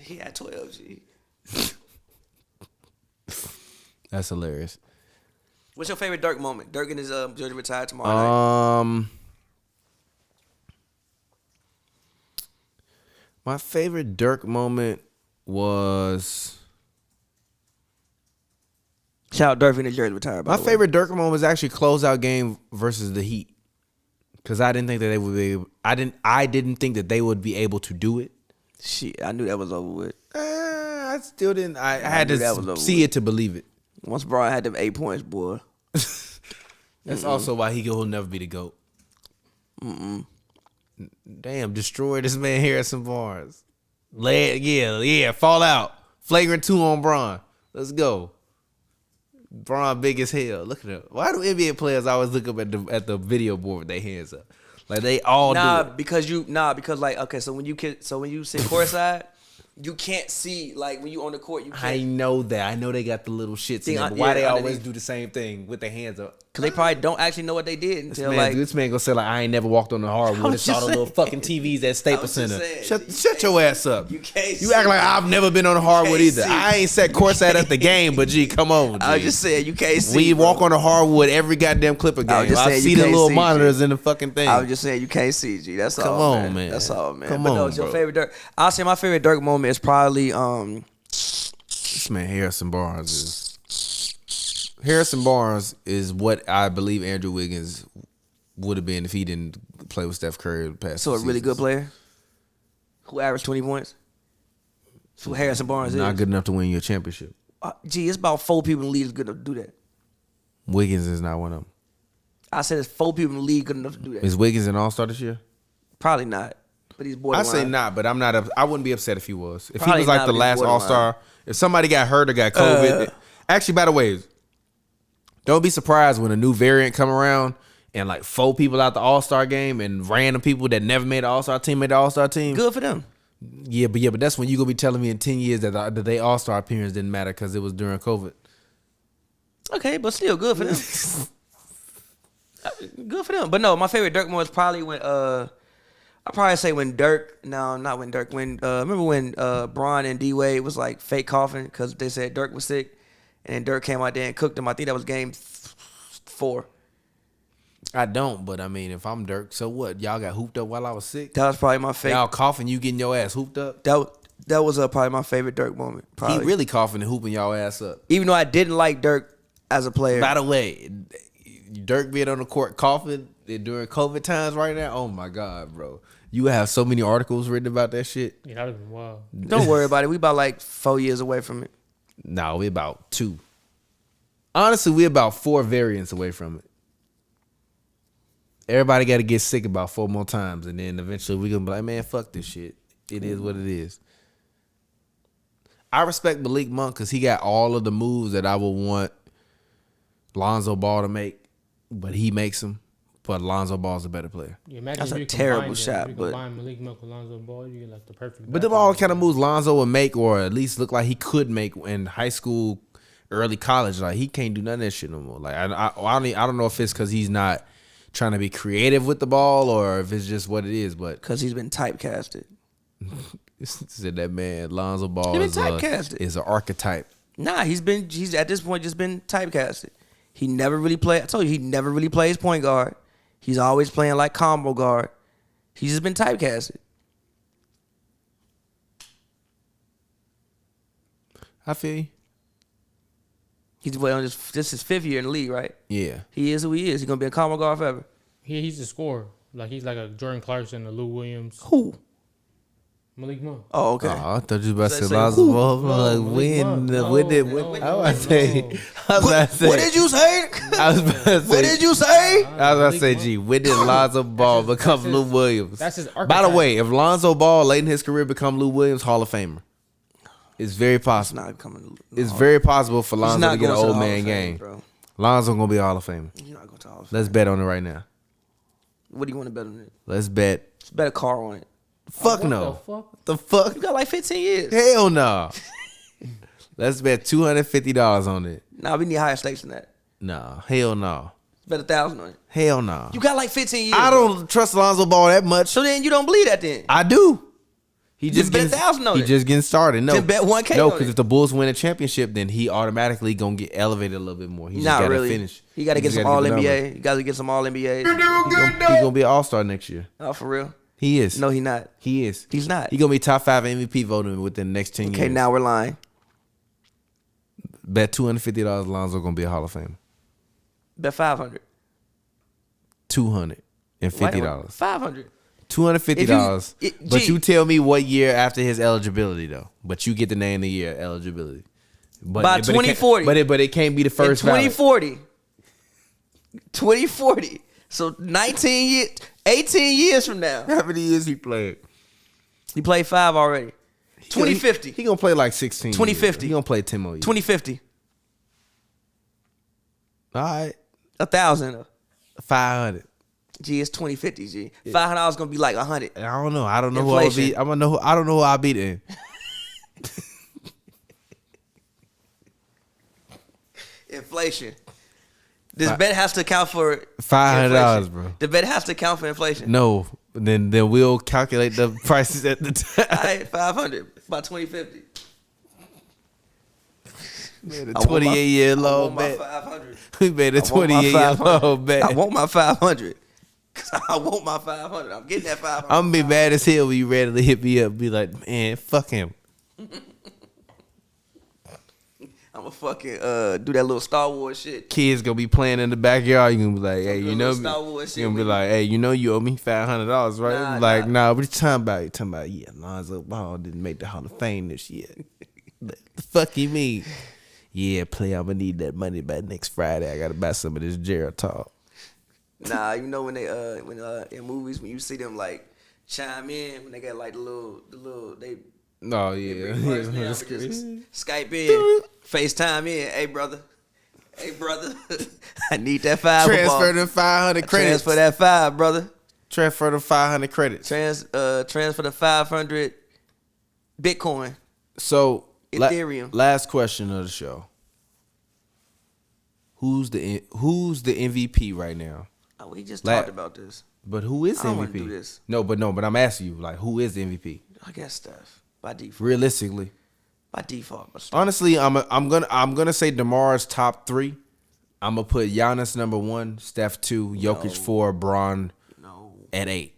He had 12. G. That's hilarious. What's your favorite Dirk moment? Dirk and his jersey retired tomorrow night. My favorite Dirk moment was. Shout out Dirk and his jersey retired. My favorite Dirk moment was actually closeout game versus the Heat, because I didn't think that they would be. I didn't think that they would be able to do it. Shit, I knew that was over with. I still didn't. I had knew that was to over see with. it to believe it. Once Bron had them 8 points, boy. That's also why he'll never be the GOAT. Damn, destroy this man Harrison Barnes. Fall out. Flagrant 2 on Bron. Let's go. Bron big as hell. Look at him. Why do NBA players always look up at the video board with their hands up? Like they all do it. because like okay, so when you sit courtside, you can't see like when you on the court, you can't. I know that. I know they got the little shits in there, but Yeah, why they always underneath. do the same thing with their hands up? Because they probably don't actually know what they did until This man gonna say like I ain't never walked on the hardwood and was saw just the little saying. fucking TVs at Staples I was Center. just saying. Shut your ass up. You can't You act see. like I've never been on the hardwood can't either. see. I ain't sat courtside at the game, but gee, come on, G. I was just saying you can't see. We bro. walk on the hardwood every goddamn Clipper I game. was just I saying see you the can't little see, monitors in the fucking thing. I was just saying you can't see, G. That's Come all, on, man. That's all, man. Come but no, on, it's your bro. favorite Dirk. I'll say my favorite Dirk moment is probably This man Harrison Barnes is what I believe Andrew Wiggins would have been if he didn't play with Steph Curry the past. so a few really good seasons. player who averaged 20 points. That's what Harrison Barnes Not is. good enough to win you a championship. Gee, it's about 4 people in the league that's good enough to do that. Wiggins is not one of them. I said there's 4 people in the league good enough to do that. Is Wiggins an All-Star this year? Probably not, but he's I borderline. say not, but I'm not. I wouldn't be upset if he was. If Probably he was like not, the but he's last borderline. All-Star, if somebody got hurt or got COVID. Actually, by the way, don't be surprised when a new variant come around and like 4 people out the All-Star game and random people that never made the All-Star team made the All-Star team. Good for them. Yeah, but that's when you gonna be telling me in 10 years that they All-Star appearance didn't matter because it was during COVID. Okay, but still good for them. Good for them. But no, my favorite Dirk moment is probably when I probably say when Dirk. No, not when Dirk. When remember when Bron and D Wade was like fake coughing because they said Dirk was sick, and then Dirk came out there and cooked him. I think that was game 4. I don't, but I mean, if I'm Dirk, so what? Y'all got hooped up while I was sick. That was probably my favorite. Y'all coughing, you getting your ass hooped up. That was probably my favorite Dirk moment. Probably. He really coughing and hooping y'all ass up. Even though I didn't like Dirk as a player. By the way, Dirk being on the court coughing during COVID times right now. Oh my God, bro! You have so many articles written about that shit. Yeah, that would have been wild. Don't worry about it. We about like 4 years away from it. No, we about 2. Honestly, we about 4 variants away from it. Everybody got to get sick about 4 more times, and then eventually we gonna be like, man, fuck this shit. It is what it is. I respect Malik Monk because he got all of the moves that I would want Lonzo Ball to make. but he makes them. But Lonzo Ball's a better player. Yeah, imagine That's if a you terrible combine shot, If you but- combine Malik Monk with Lonzo Ball, you get like the perfect. But them all the kind of moves Lonzo would make, or at least look like he could make in high school, early college. Like he can't do none of that shit no more. Like I don't know if it's because he's not trying to be creative with the ball, or if it's just what it is. But Because he's been typecasted. said that man Lonzo Ball He been typecasted. is an archetype. Nah, he's at this point just been typecasted. He never really played. I told you, he never really plays point guard. He's always playing like combo guard. He's just been typecasted. I feel you. He's playing on this his 5th year in the league, right? Yeah. He is who he is. He's gonna be a combo guard forever. He's a scorer. Like he's like a Jordan Clarkson, a Lou Williams, Who? Malik Monk. Oh, okay. Oh, I thought you was about to say Say Lonzo who? Ball. No, Like Malik when? Monk. When did? No, I no, was saying. no. I was about to say. What did you say? I was about to say. What did you say? I was about to say, Malik gee, when did Lonzo Ball become that's Lou his- Williams? that's his By the archetype. way, if Lonzo Ball late in his career become Lou Williams, Hall of Famer. It's very It's possible. not coming. It's very possible for He's Lonzo not to get an going to old the Hall man of Fame, game. bro. Lonzo gonna be a Hall of Famer. He's not going to Hall of Fame. Let's bet on it right now. What do you want to bet on it? Let's bet. Let's bet a car on it. Fuck What no. the fuck? The fuck? You got like 15 years. Hell no. Let's bet $250 on it. Nah, we need higher stakes than that. No. Hell no. Bet 1,000 on it. Hell no. You got like 15 years. I bro. don't trust Lonzo Ball that much. So then you don't believe that then? I do. He Just bet getting- 1,000 on He it. just getting started. No, Then bet 1K No, on because it. if the Bulls win a championship, then he automatically gonna get elevated a little bit more. He just Not gotta really. finish. He got to He get just some gotta All the numbers. NBA. You got to get some All NBAs. He gonna be an All Star next year. Oh, for real? He is. No, he not. He is. He's not. He gonna be top 5 MVP voting within the next 10 Okay, years. now we're lying. Bet $250 Lonzo gonna be a Hall of Famer. Bet 500. $250. 500. $250. If you- But G- you tell me what year after his eligibility though. But you get the name of the year eligibility. But By it can't- 2040. But it can't be the In first ballot. 2040. 2040. So 19 years, 18 years from now. How many years he played? He played 5 already. 2050. He gonna play like 16. 2050. He gonna play 10 more years. 2050. All right. 1,000. 500. G, it's 2050, G. $500 gonna be like 100. I don't know. I don't know who I'll Inflation. beat. I don't know who I'll beat in. Inflation. This bet has to account for $500, inflation. bro. The bet has to account for inflation. No. Then we'll calculate the prices at the time. All right, 500 by 2050. Man, a I want my- 28-year I low want my bet. 500. We made a I want my 28-year 500. low bet. I want my 500. Cause I want my 500. I'm getting that 500. I'm gonna be mad as hell when you ready to hit me up. Be like, man, fuck him. I'm gonna fucking do that little Star Wars shit. Kids gonna be playing in the backyard. You gonna be like, hey, do you a know little me. Star Wars shit You gonna be with like, hey, you know you owe me $500, right? Nah, Like, nah. what you talking about? You talking about, yeah, Lonzo Ball didn't make the Hall of Fame this year. The fuck you mean? Yeah, play. I'm gonna need that money by next Friday. I gotta buy some of this Geritol. Nah, you know when they in movies when you see them like chime in when they got like the little they No, yeah, bring first down, but just Skype in, FaceTime in. Hey brother, I need that 5. Transfer the 500 credits. Transfer that 5, brother. Transfer the 500 credits. Transfer the 500 Bitcoin. So, Ethereum. last question of the show. Who's the MVP right now? Oh, we just La- talked about this. But who is I don't wanna MVP? do this. No, but I'm asking you, like, who is the MVP? I guess Steph by default. Realistically, By default, but Steph. honestly, I'm gonna say DeMar's top 3. I'm gonna put Giannis number 1, Steph 2, Jokic 4, Bron No, at 8.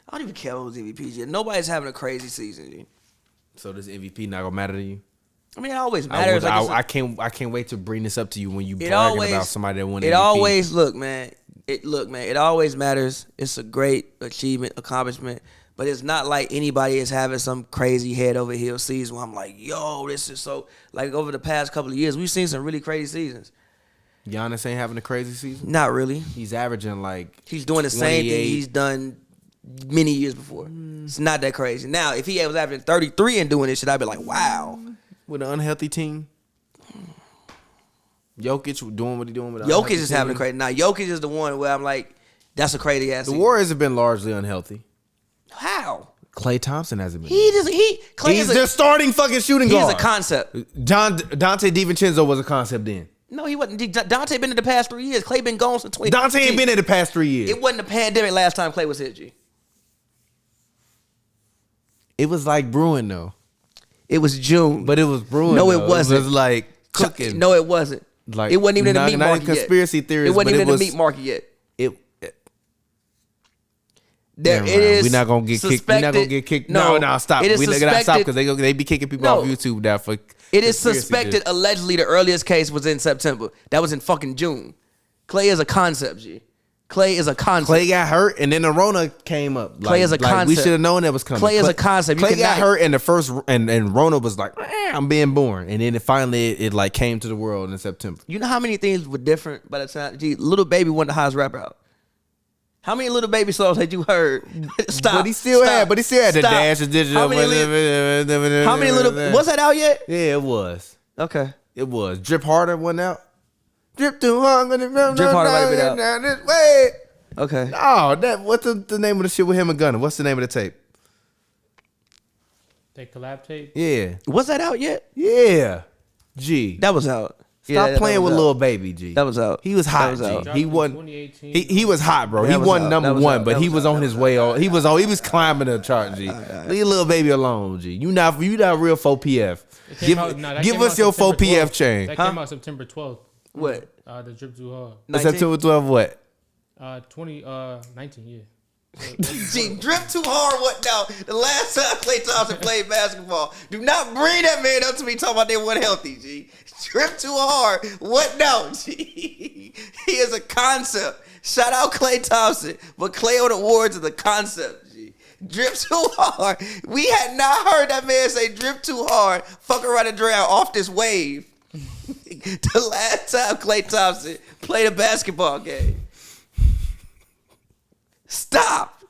I don't even care who's MVP yet. Nobody's having a crazy season. G. So this MVP not gonna matter to you? I mean, it always matters. I can't wait to bring this up to you when you It bragging always about somebody that won It MVP. always look, man. It always matters. It's a great achievement, accomplishment. But it's not like anybody is having some crazy head over heel season where I'm like, yo, this is so like over the past couple of years, we've seen some really crazy seasons. Giannis ain't having a crazy season. Not really. He's averaging like He's doing the same 28. thing he's done many years before. It's not that crazy. Now, if he was averaging 33 and doing this shit, I'd be like, wow. with an unhealthy team. Jokic doing what he doing with Jokic is having a crazy. Now Jokic is the one where I'm like, that's a crazy ass. The season. Warriors have been largely unhealthy. How? Klay Thompson hasn't been. Klay He's is their starting fucking shooting guard. He's a concept. Dante DiVincenzo was a concept then. No, he wasn't. Dante been in the past 3 years. Klay been gone since 20. Dante ain't been in the past 3 years. It wasn't a pandemic last time Klay was hit, G. It was like brewing though. It was June. But it was brewing. No, though. it wasn't. It was like cooking. No, it wasn't. Like it wasn't even in the meat market yet. Conspiracy theories. It wasn't even in the meat market yet. There it is. We're not gonna get kicked. We're not gonna get kicked. No, stop. We're not gonna stop because they be kicking people off YouTube now for. It is suspected. Allegedly, the earliest case was in September. That was in fucking June. Klay is a concept, G. Klay is a concept. Klay got hurt, and then the Rona came up. Klay is a concept. We should have known that was coming. Klay is a concept. Klay got hurt, and the first and Rona was like, I'm being born, and then it finally like came to the world in September. You know how many things were different by the time? Gee, Little Baby won the highest rapper out. How many Little Baby songs had you heard? Stop. But he still had the dash of digital. How many little? Was that out yet? Yeah, it was. Okay. It was. Drip Harder went out. Drip too hard. Drip Harder might have been out. This way. Okay. Oh, what's the name of the shit with him and Gunna? What's the name of the tape? That collab tape? Yeah. Was that out yet? Yeah. G. That was out. Stop playing with Lil Baby, G. That was out. He was hot, G. He wasn't. He was hot, bro. He wasn't number one, but he was on his way on. He was climbing the chart, G. Leave Lil Baby alone, G. You not real 4PF. Give us your 4PF chain. That came out September 12th. What? The Drip Too Hard. September 12th, what? 19, yeah. Gee, Drip Too Hard. What now? The last time Klay Thompson played basketball. Do not bring that man up to me talking about they weren't healthy, G. Drip Too Hard. What now, G? He is a concept. Shout out Klay Thompson, but Klay on the Warriors is a concept, G. Drip Too Hard. We had not heard that man say Drip Too Hard. Fuck around and drown off this wave. The last time Klay Thompson played a basketball game. Stop.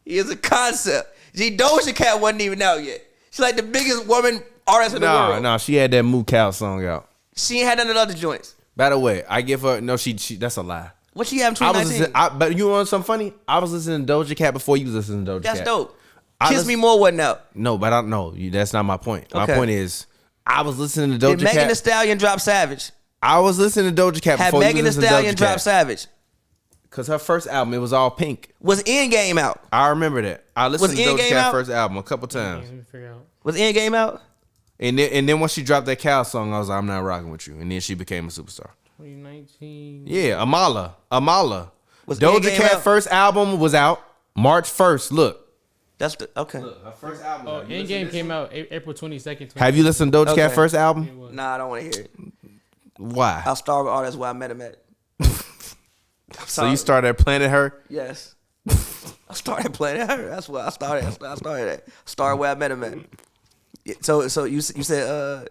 He is a concept. G, Doja Cat wasn't even out yet. She's like the biggest woman artist in the world. No, she had that Moo Cow song out. She ain't had none of the other joints. By the way, I give her she that's a lie. What she have in 2019? But you want something funny? I was listening to Doja Cat before you was listening to Doja Cat. That's dope. Kiss Me More wasn't out. No, but I don't know. That's not my point. Okay. My point is I was listening to Doja Cat. Did Megan Thee Stallion drop Savage? I was listening to Doja Cat before Had Megan Thee Stallion drop Savage? Because her first album, it was all pink. Was Endgame out? I remember that. I listened to Doja Cat's out? first album a couple times. Let me figure out. Was Endgame out? And then once she dropped that Cow song, I was like, I'm not rocking with you. And then she became a superstar. 2019. Yeah, Amala. Was Doja Endgame Cat's out? first album was out March 1st. Look. That's the okay. Look, her first album. Oh, Endgame came out April 22nd. Have you listened to Doja Cat's first album? Nah, I don't want to hear it. Why? I'll start with artists where I met him at. So you started playing her? Yes. I started playing her. That's what I started. I started at. Started where I met him at. Yeah, so you said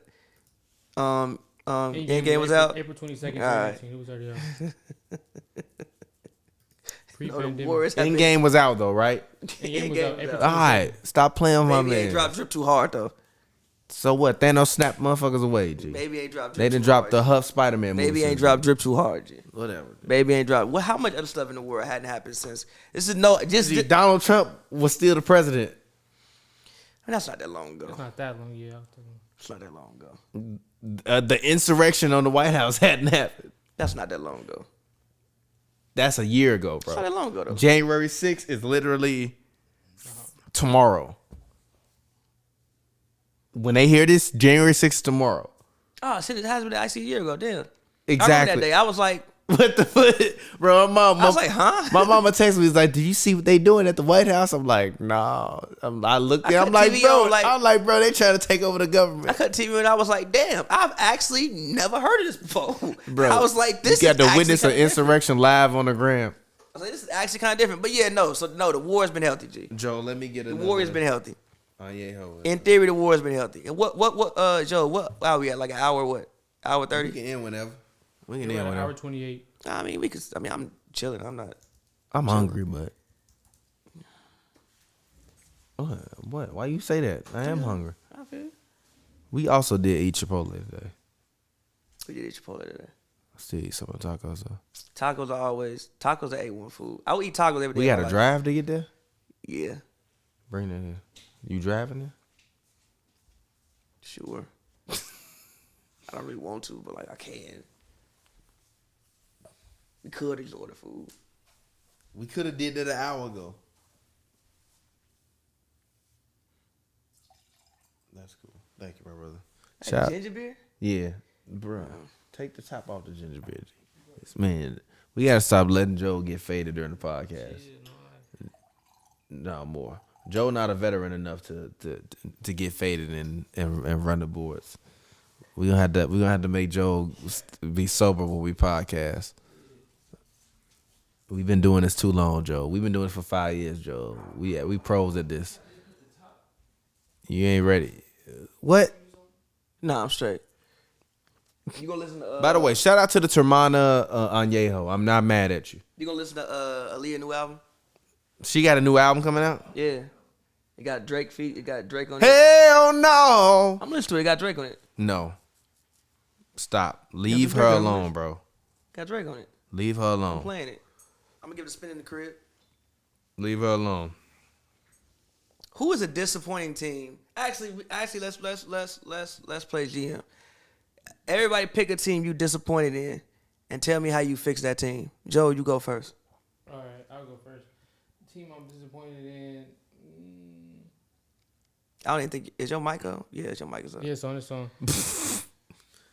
Endgame was out. April 22nd, 2019. Right. It was already out. Endgame was out though, right? Endgame was out. April All right, stop playing with my Baby man. ain't dropped Drip Too Hard though. So what? Thanos snapped motherfuckers away, G. Baby ain't dropped. They didn't drop the Huff Spider-Man movie. Baby ain't dropped Drip Too Hard, G. Whatever. Baby ain't dropped. Well, how much other stuff in the world hadn't happened since? This is no. Just Donald Trump was still the president. that's not that long ago. It's not that long, yeah. It's not that long ago. The insurrection on the White House hadn't happened. That's not that long ago. That's a year ago, bro. It's not that long ago though. January 6th is literally tomorrow. When they hear this, January 6th is tomorrow. Oh shit! It has been actually a year ago. Damn. Exactly. I remember that day. I was like, what the fuck? Bro, I was like, huh? My mama texted me, was like, did you see what they doing at the White House? I'm like, no. I looked there, I'm like, bro, they trying to take over the government. I cut TV and I was like, damn, I've actually never heard of this before. Bro, I was like, this you is got to actually witness an kinda insurrection live on the gram. different. I was like, this is actually kind of different. But yeah, no. So no, the war's been healthy, G. Joe, let me get The Warriors been healthy. Oh yeah, hold on. In theory, the war's been healthy. And Joe, what are we at? Like an hour, what? Hour 30? We can end whenever. We can We're end at whenever. hour 28. I mean, I'm chilling. I'm not. I'm hungry, but. What? Why you say that? I am hungry. I feel. We also did eat Chipotle today. We did eat Chipotle today. Still eat some of the tacos though. Tacos are A1 food. I would eat tacos every day. We got of to my life. drive to get there. Yeah, Bring that in. You driving there? sure. I don't really want to, but like I can. We could just order food. We could have did that an hour ago. That's cool. Thank you, my brother. Hey, ginger beer? Yeah, bro. Take the top off the ginger beer. Man, we gotta stop letting Joe get faded during the podcast. No more. Joe not a veteran enough to get faded and run the boards. We gonna have to make Joe be sober when we podcast. We've been doing this too long, Joe. We've been doing it for 5 years, Joe. We pros at this. You ain't ready. What? Nah, I'm straight. You gonna listen to? By the way, shout out to the Termana Añejo. I'm not mad at you. You gonna listen to Aaliyah's new album? She got a new album coming out? Yeah. It got Drake feet. It got Drake on it. Hell no. I'm listening to it. It got Drake on it. No. Stop. Leave her alone, bro. Got Drake on it. Leave her I'm alone. playing it. I'm gonna give it a spin in the crib. Leave her alone. Who is a disappointing team? Actually, let's play GM. Everybody pick a team you disappointed in, and tell me how you fix that team. Joe, you go first. All right, I'll go first. The team I'm disappointed in. I don't even think is your mic on. Yeah, it's your mic is up. Yeah, it's on. It's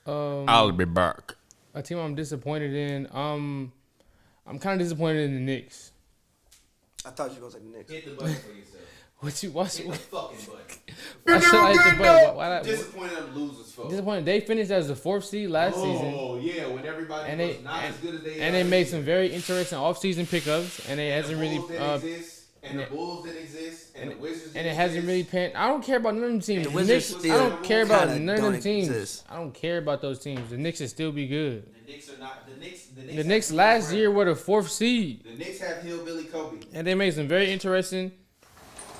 on. I'll be back. A team I'm disappointed in. I'm kind of disappointed in the Knicks. I thought you were gonna say the Knicks. Hit the button for yourself. What you watch? Hit the fucking button. Why should I hit the button? Why Disappointed in losers, folks. disappointed. They finished as the 4th seed last season. Oh, yeah, when everybody And was they not as good as they and they made some very interesting offseason pickups, and it hasn't really and the Bulls didn't exist, and the Wizards didn't and it hasn't really panned. I don't care about none of them teams. The The Wizards Knicks, still I don't care about kinda none of them don't teams. exist. I don't care about those teams. The Knicks should still be good. The Knicks are not. The Knicks last year were the 4th seed, The Knicks have Hillbilly Kobe. and they made some very interesting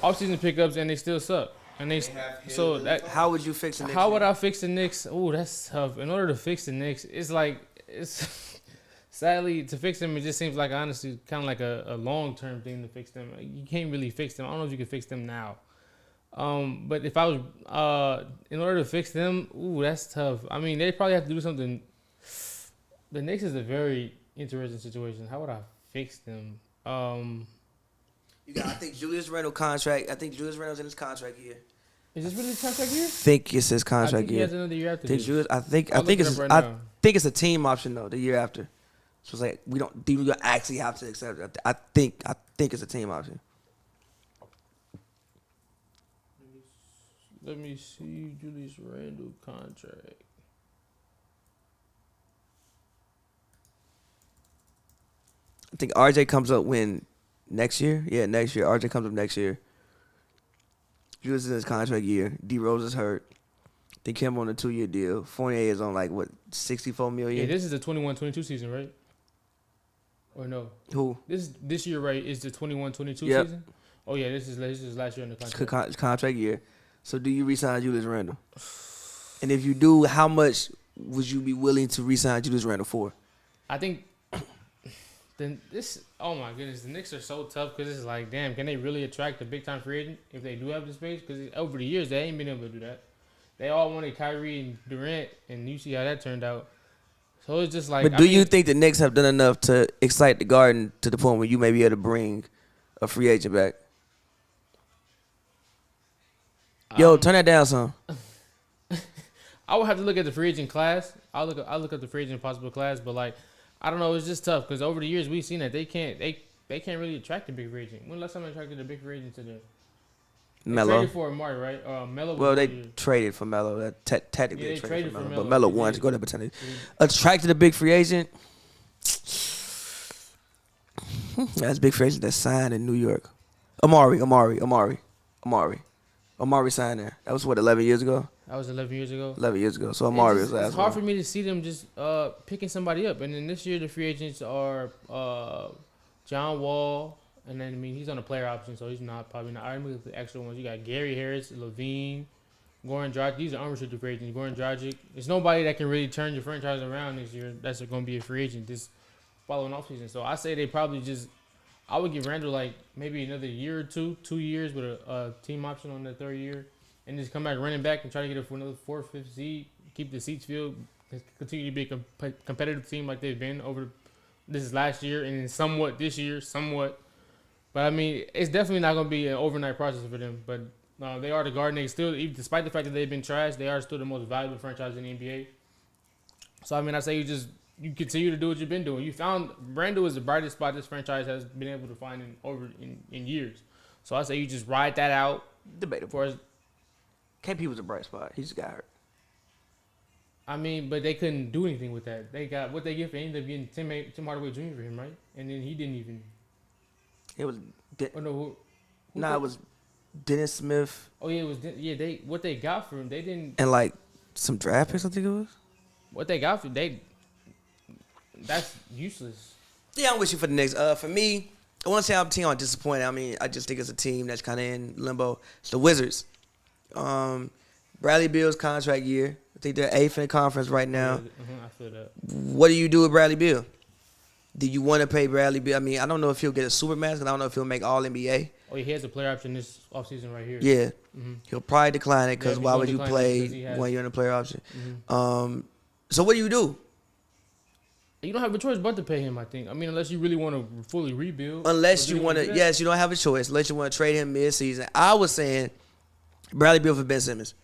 offseason pickups, and they still suck. And they so that How would you fix the Knicks? how would I fix the Knicks? Oh, that's tough. In order to fix the Knicks, it's sadly to fix them. It just seems like honestly kind of like a long term thing to fix them. You can't really fix them. I don't know if you can fix them now. But if I was in order to fix them, that's tough. I mean, they probably have to do something. The Knicks is a very interesting situation. How would I fix them? I think Julius Randle contract. I think Julius Randle's in his contract year. Is this really his contract year? I think it's his I contract think he year. has another year after think this. Julius, I think I'll look it it's up right I now. think it's a team option though. The year after, so it's like we don't. Do we actually have to accept it? I think it's a team option. Let me see Julius Randle contract. I think RJ comes up when next year. Yeah, next year. RJ comes up next year. Julius is in his contract year. D Rose is hurt. They came on a 2-year deal. Fournier is on like what, $64 million. Yeah, this is the 21-22 season, right? Or no? Who? This year, right? Is the 21-22 Yep. season? Oh yeah, this is last year in the contract. Contract year. So do you re-sign Julius Randle? And if you do, how much would you be willing to re-sign Julius Randle for? I think. Then this, oh my goodness, the Knicks are so tough because it's like, damn, can they really attract a big time free agent if they do have the space? Because over the years they ain't been able to do that. They all wanted Kyrie and Durant, and you see how that turned out. So it's just like. But do you think the Knicks have done enough to excite the Garden to the point where you may be able to bring a free agent back? Yo, turn that down some. I would have to look at the free agent class. I'll look at the free agent possible class, but like, I don't know. It's just tough because over the years we've seen that they can't really attract a big free agent. When last time they attracted a big free agent to the Melo. traded for Amari, right? Melo. Well, they traded for Melo. Technically, Yeah, they traded for Melo. But Melo. Melo wanted to go to percentage. Attracted a big free agent. That's a big free agent that signed in New York. Amari signed there. That was what, 11 years ago? That was 11 years ago. 11 years ago. So Amari was last It's hard one. for me to see them just picking somebody up. And then this year the free agents are John Wall, and then I mean he's on a player option, so he's probably not. I remember the extra ones. You got Gary Harris, Levine, Goran Dragic, these are unrestricted free agents. Goran Dragic, there's nobody that can really turn your franchise around this year. That's going to be a free agent this following offseason. So I say they probably just, I would give Randall like maybe another year or 2 years with a team option on the third year, and just come back running back and try to get it for another 4th, 5th seed, keep the seats filled, continue to be a competitive team like they've been over this is last year and then somewhat this year, somewhat. But I mean, it's definitely not going to be an overnight process for them. But they are the guard. They still, even despite the fact that they've been trashed, they are still the most valuable franchise in the NBA. So I mean, I say you continue to do what you've been doing. You found Randall is the brightest spot this franchise has been able to find in years. So I say you just ride that out. Debatable. KP was a bright spot. He just got hurt. I mean, but they couldn't do anything with that. They got what they get for ended up getting Tim Hardaway Jr. for him, right? And then he didn't even. It was. It was Dennis Smith. Oh yeah, it was. Yeah, they what they got for him, they didn't. And like some draft picks, I think it was. What they got for that's useless. Yeah, I'm with you for the Knicks. For me, I want to say I'm team on disappointed. I mean, I just think it's a team that's kind of in limbo. It's the Wizards. Bradley Beal's contract year. I think they're 8th in the conference right now. I feel that. What do you do with Bradley Beal? Do you want to pay Bradley Beal? I mean, I don't know if he'll get a super max, and I don't know if he'll make All NBA. Oh, he has a player option this offseason right here. Yeah. Mm-hmm. He'll probably decline it because Yeah, why would you play when you're in a player option? Mm-hmm. So what do you do? You don't have a choice but to pay him, I think. I mean, unless you really want to fully rebuild. Unless you want to, yes, you don't have a choice. Unless you want to trade him mid-season. I was saying Bradley Beal for Ben Simmons.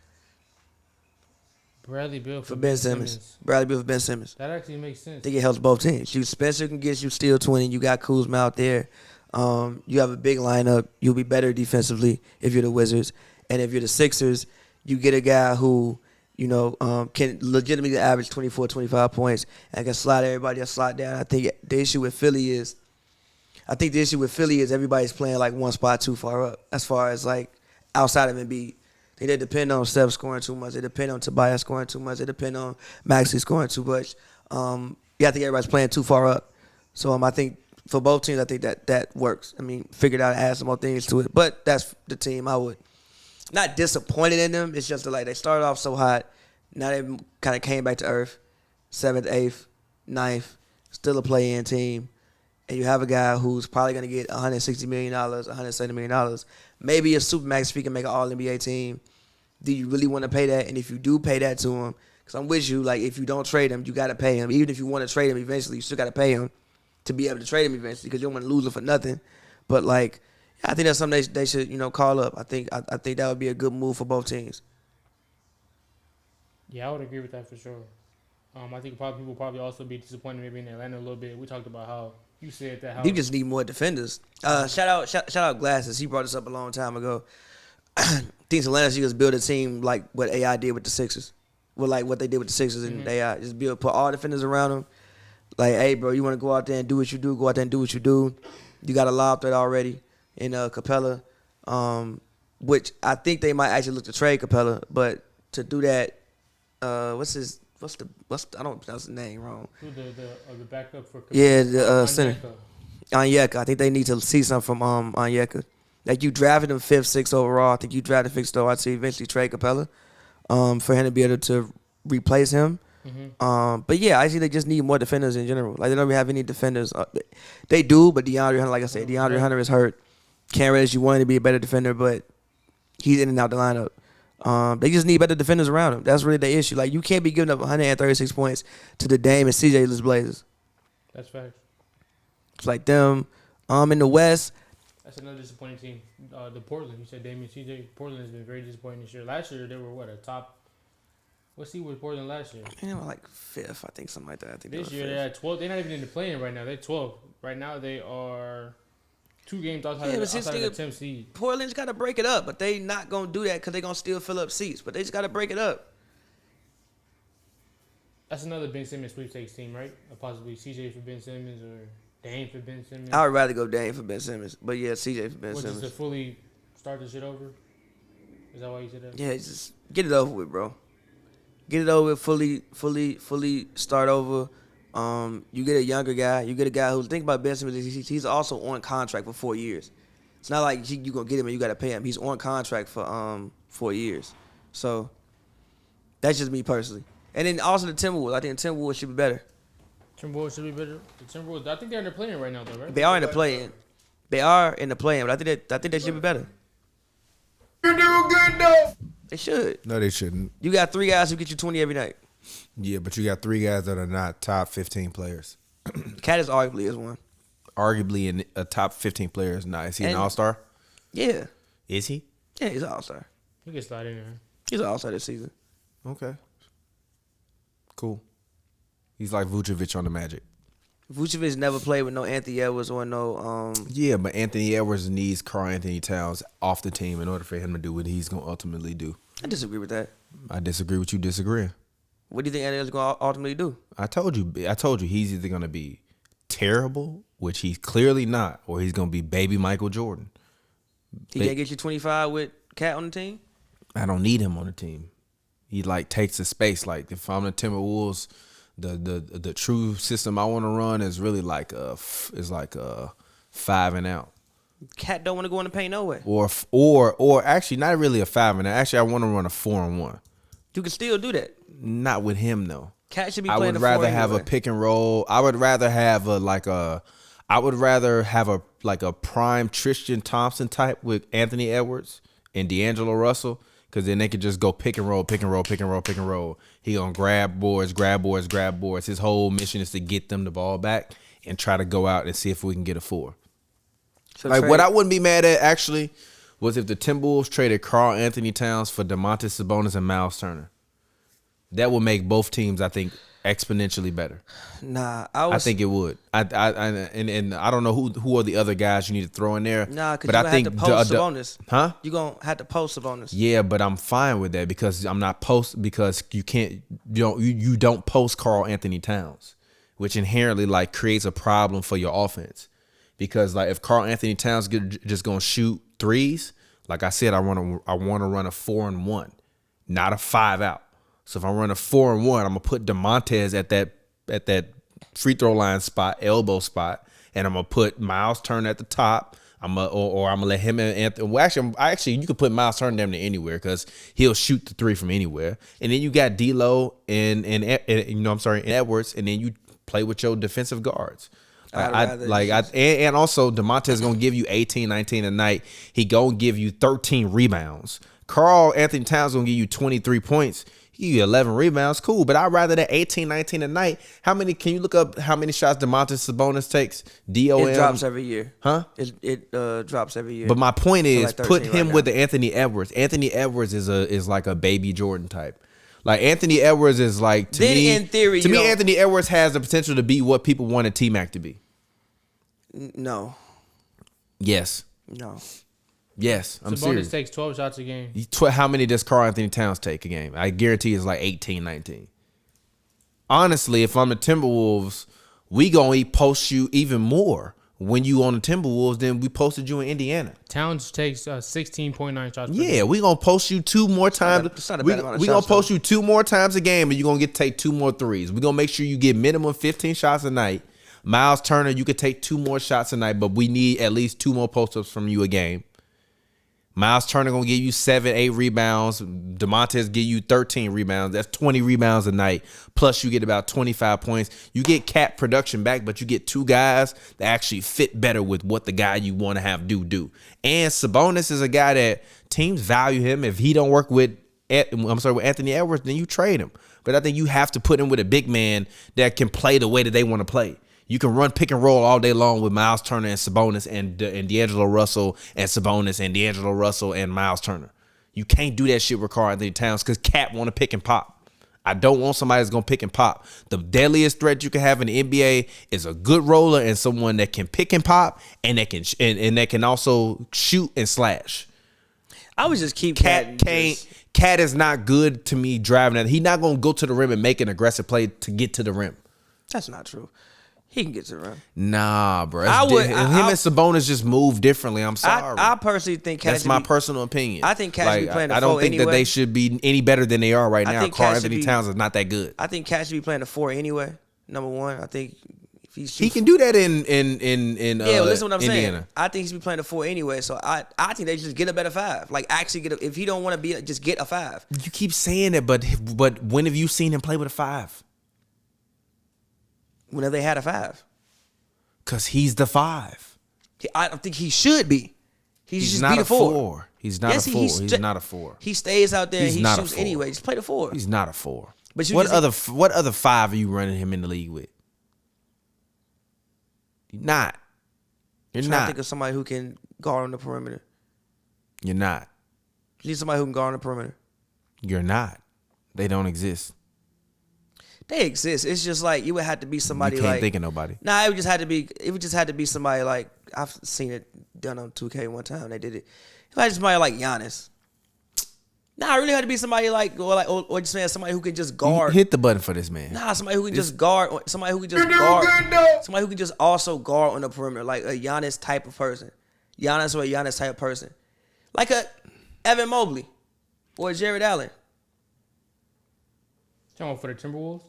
Bradley Beal for Ben Simmons. Bradley Beal for Ben Simmons. That actually makes sense. I think it helps both teams. Spencer can get you steal 20. You got Kuzma out there. You have a big lineup. You'll be better defensively if you're the Wizards. And if you're the Sixers, you get a guy who, can legitimately average 24, 25 points and can slide everybody else slide down. I think the issue with Philly is everybody's playing like one spot too far up as far as like outside of Embiid. They depend on Steph scoring too much. They depend on Tobias scoring too much. They depend on Maxey scoring too much. I think everybody's playing too far up. So I think for both teams, I think that works. I mean, figured out to add some more things to it. But that's the team I would. Not disappointed in them. It's just like they started off so hot. Now they kind of came back to earth. 7th, 8th, 9th. Still a play-in team. And you have a guy who's probably going to get $160 million, $170 million. Maybe a Supermax if he can make an All-NBA team. Do you really want to pay that? And if you do pay that to him, because I'm with you, like if you don't trade him, you got to pay him. Even if you want to trade him eventually, you still got to pay him to be able to trade him eventually because you don't want to lose him for nothing. But like, I think that's something they should, call up. I think that would be a good move for both teams. Yeah, I would agree with that for sure. I think people will probably also be disappointed maybe in Atlanta a little bit. We talked about how you said that. You just need more defenders. Shout out Glasses. He brought this up a long time ago. I think Atlanta should just build a team like what AI did with the Sixers. Well, like what they did with the Sixers and AI. Just put all defenders around them. Like, hey, bro, you want to go out there and do what you do, go out there and do what you do. You got a lob threat already in Capella, which I think they might actually look to trade Capella. But to do that, I don't pronounce the name wrong. Who the backup for Capella? Yeah, the center. Onyeka. I think they need to see something from Onyeka. Like you drafted him 5th, 6th overall. I think you drafted 5th overall to eventually trade Capella for him to be able to replace him. Mm-hmm. But yeah, I see they just need more defenders in general. Like they don't really have any defenders. They do, but DeAndre Hunter, like I said, DeAndre Hunter is hurt. Cam Reddish, you wanted to be a better defender, but he's in and out the lineup. They just need better defenders around him. That's really the issue. Like you can't be giving up 136 points to the Dame and CJ Blazers. That's facts. It's like them. In the West. That's another disappointing team. The Portland. You said Damian CJ. Portland has been very disappointing this year. Last year they were a top. What seed was Portland last year? Like 5th, I think, something like that. I think this year they're at 12. They're not even in the play-in right now. They're 12. Right now they are 2 games outside of the 10th seed. Portland's got to break it up, but they not going to do that because they're going to still fill up seats. But they just got to break it up. That's another Ben Simmons sweepstakes team, right? Or possibly CJ for Ben Simmons or Dame for Ben Simmons. I would rather go Dame for Ben Simmons, but yeah, CJ for Ben Simmons. Just to fully start this shit over? Is that why you said that? Yeah, just get it over with, bro. Get it over with, fully start over. You get a younger guy. You get a guy who, think about Ben Simmons, he's also on contract for 4 years. It's not like you're going to get him and you got to pay him. He's on contract for 4 years. So that's just me personally. And then also the Timberwolves. I think the Timberwolves should be better. Timberwolves should be better. The Timberwolves, I think they're in the play-in right now, though, right? They are in the play-in. They are in the play-in, but I think they should be better. You're doing good though. They should. No, they shouldn't. You got 3 guys who get you 20 every night. Yeah, but you got 3 guys that are not top 15 players. Cat is arguably is one. Arguably in a top 15 player is not. Is he an And- all-star? Yeah. Is he? Yeah, he's an all-star. He can slide in there. He's an all-star this season. Okay. Cool. He's like Vucevic on the Magic. Vucevic never played with no Anthony Edwards or no Yeah, but Anthony Edwards needs Karl Anthony Towns off the team in order for him to do what he's going to ultimately do. I disagree with that. I disagree with you disagreeing. What do you think Anthony Edwards is going to ultimately do? I told you he's either going to be terrible, which he's clearly not, or he's going to be baby Michael Jordan. He can't get you 25 with Cat on the team? I don't need him on the team. He like takes the space. Like if I'm the Timberwolves, the true system I want to run is really like a 5 and out. Cat don't want to go in the paint no way. Or actually not really a 5 and out. Actually, I want to run a 4 and 1. You can still do that. Not with him though. Cat should be I playing would the 4 rather have anyway. a pick and roll. I would rather have a prime Tristan Thompson type with Anthony Edwards and D'Angelo Russell, because then they could just go pick and roll, pick and roll, pick and roll, pick and roll. He gonna grab boards. His whole mission is to get them the ball back and try to go out and see if we can get a 4. So Like Trae- what I wouldn't be mad at actually was if the Timberwolves traded Karl Anthony Towns for Domantas Sabonis and Miles Turner. That would make both teams, I think, exponentially better. Nah, I think it would. And I don't know who are the other guys you need to throw in there. Nah, because but you're I going think to have to post Sabonis. Huh? You're going to have to post Sabonis. Yeah, but I'm fine with that because I'm not because you don't post Karl Anthony Towns, which inherently like creates a problem for your offense. Because like if Karl Anthony Towns just gonna shoot threes, like I said, I want to run a 4 and 1, not a 5 out. So if I run a 4 and 1, I'm gonna put DeMontes at that free throw line spot, elbow spot, and I'm gonna put Miles Turner at the top. I'm gonna let him and Anthony. Well, actually, you could put Miles Turner down there anywhere because he'll shoot the 3 from anywhere. And then you got D'Lo and Edwards, and then you play with your defensive guards. And also DeMonte is gonna give you 18, 19 a night. He gonna give you 13 rebounds. Karl Anthony Towns gonna give you 23 points. He give you 11 rebounds, cool. But I'd rather that 18, 19 a night. Can you look up how many shots Domantas Sabonis takes? DOM. It drops every year. Huh? It drops every year. But my point is, like 13 put him right with now. the Anthony Edwards. Anthony Edwards is like a baby Jordan type. Like Anthony Edwards is like to Then me. in theory, to you me, don't- Anthony Edwards has the potential to be what people wanted T-Mac to be. No. Yes, yes, I'm Sabonis serious. takes 12 shots a game. How many does Karl Anthony Towns take a game? I guarantee it's like 18, 19. Honestly, if I'm the Timberwolves, we gonna post you even more when you on the Timberwolves than we posted you in Indiana. Towns takes 16.9 shots per Yeah, game. we gonna post you 2 more times. It's not a We bad amount of gonna shots, post though. you 2 more times a game, and you're gonna take 2 more threes. We gonna make sure you get minimum 15 shots a night. Miles Turner, you could take 2 more shots a night, but we need at least 2 more post-ups from you a game. Miles Turner gonna give you 7, 8 rebounds. DeMontes give you 13 rebounds. That's 20 rebounds a night. Plus you get about 25 points. You get cap production back, but you get 2 guys that actually fit better with what the guy you want to have do. And Sabonis is a guy that teams value him. If he don't work with Anthony Edwards, then you trade him. But I think you have to put him with a big man that can play the way that they want to play. You can run pick and roll all day long with Miles Turner and Sabonis and D'Angelo Russell and Sabonis and D'Angelo Russell and Miles Turner. You can't do that shit with Karl Anthony Towns because Cat want to pick and pop. I don't want somebody that's going to pick and pop. The deadliest threat you can have in the NBA is a good roller and someone that can pick and pop and that can and that can also shoot and slash. I would just keep Cat is not good to me driving that. He's not going to go to the rim and make an aggressive play to get to the rim. That's not true. He can get to the rim. Nah, bro. Him and Sabonis just move differently. I'm sorry. I personally think Cat That's my personal opinion. I think Cat should be playing the I don't 4 think that anyway. they should be any better than they are right I now. think Karl Cat should Anthony be- Towns is not that good. I think Cat should be playing the 4 anyway. Number one, I think He can do that in yeah, listen to what I'm Indiana. saying. I think he should be playing the 4 anyway. So I think they should just get a better 5. Like actually if he don't want to be, just get a 5. You keep saying that, but when have you seen him play with a 5? Whenever they had a 5. Cause he's the 5. I don't think he should be. He's just not be a the 4. He's not a 4. He's not a 4. He stays out there He's and he not a shoots 4. anyway. Just play the 4. He's not a 4. But what other 5 are you running him in the league with? You're not. You're trying not. to think of somebody who can guard on the perimeter. You're not. You need somebody who can guard on the perimeter. You're not. They don't exist. They exist. It's just like you would have to be somebody You can't like. think of nobody. Nah, it would just have to be somebody like I've seen it done on 2K one time. They did it. It had somebody like Giannis. Nah, it really had to be somebody like or just man, somebody who can just guard. Hit the button for this man. Nah, somebody who can just guard. Somebody who can just guard. Somebody who can just also guard on the perimeter, like a Giannis type of person. Giannis or a Giannis type of person, like a Evan Mobley or Jared Allen. Talking for the Timberwolves.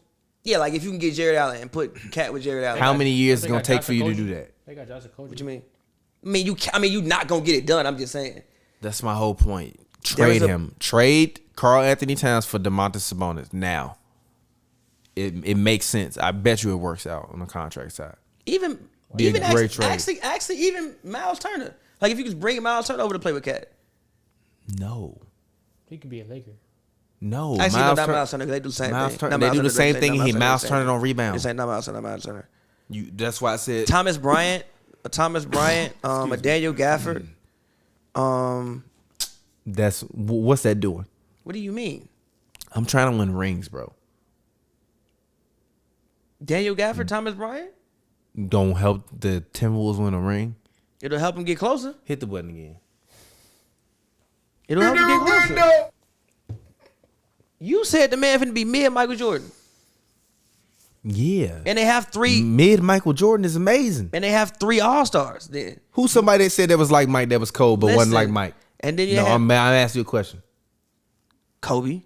Yeah, like if you can get Jared Allen and put Cat with Jared Allen. How many years is They it gonna got take Josh for you to Okogie. do that? They got Josh Okogie. What you mean? I mean, you not gonna get it done. I'm just saying. That's my whole point. Trade him. Trade Karl Anthony Towns for Domantas Sabonis now. It makes sense. I bet you it works out on the contract side. Even Be a great trade. actually, even Miles Turner. Like if you could bring Miles Turner over to play with Cat. No. He could be a Laker. No. Actually, no, not Miles Turner. They do the same Miles thing. Turner, Not they Miles do the Turner, same not thing, and he Miles same Turner thing. on rebound. This ain't not Miles Turner. Miles Turner. That's why I said Thomas Bryant, a Daniel Gafford. what's that doing? What do you mean? I'm trying to win rings, bro. Daniel Gafford, Thomas Bryant? Don't help the Timberwolves win a ring. It'll help him get closer. Hit the button again. It'll help him get closer. You said the man finna be mid Michael Jordan. Yeah. And they have 3 Mid Michael Jordan is amazing. and they have 3 All-Stars then. Who's somebody that said that was like Mike that was cold but wasn't Listen, like Mike? And then you No, have I'm asking you a question. Kobe.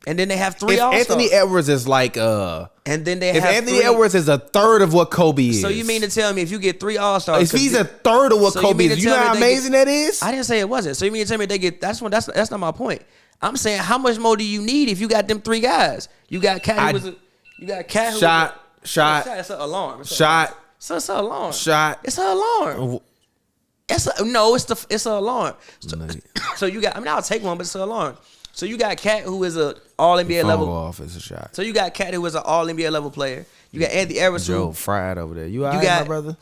And then they have 3 If All-Stars. Anthony Edwards is like and then they if have Anthony 3 Edwards is a third of what Kobe is. So you mean to tell me if you get 3 All-Stars, if he's a third of what So you Kobe mean is, to you know tell me how they amazing that is? I didn't say it wasn't. So you mean to tell me they get that's not my point. I'm saying how much more do you need if you got them 3 guys? You got Cat who was a you got Cat who Shot. It's an alarm. It's an Shot. alarm. So it's an alarm. Shot. It's an alarm. It's an alarm. So you got I'll take one, but it's an alarm. So you got Cat who is a all NBA level. Off is a shot. So you got Cat who is an all NBA level player. You got Anthony Edwards Joe who fried over there. You all right, got- my brother?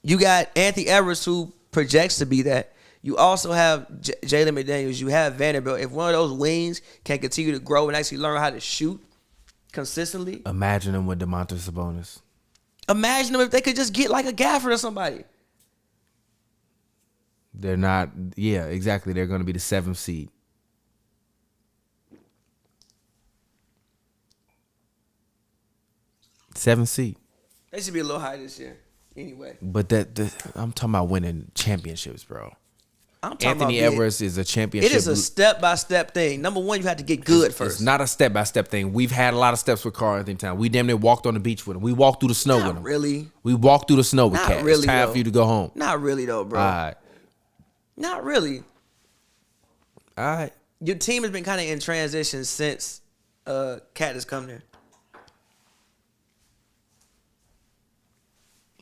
you got Anthony Edwards who projects to be that. You also have Jalen McDaniels. You have Vanderbilt. If one of those wings can continue to grow and actually learn how to shoot consistently, Imagine him with Domantas Sabonis. imagine them if they could just get like a Gafford or somebody. They're not. Yeah, exactly. They're going to be the 7th seed. 7th seed. They should be a little high this year anyway. But I'm talking about winning championships, bro. I'm talking Anthony about Edwards is a championship. It is a step-by-step thing. Number one, you have to get good first. It's not a step-by-step thing. We've had a lot of steps with Karl Anthony Towns. We damn near walked on the beach with him. We walked through the snow with him. Not really. We walked through the snow with Not Cat. really, It's time though. for you to go home. Not really though, bro. All right. Not really. All right. Your team has been kind of in transition since Cat has come there.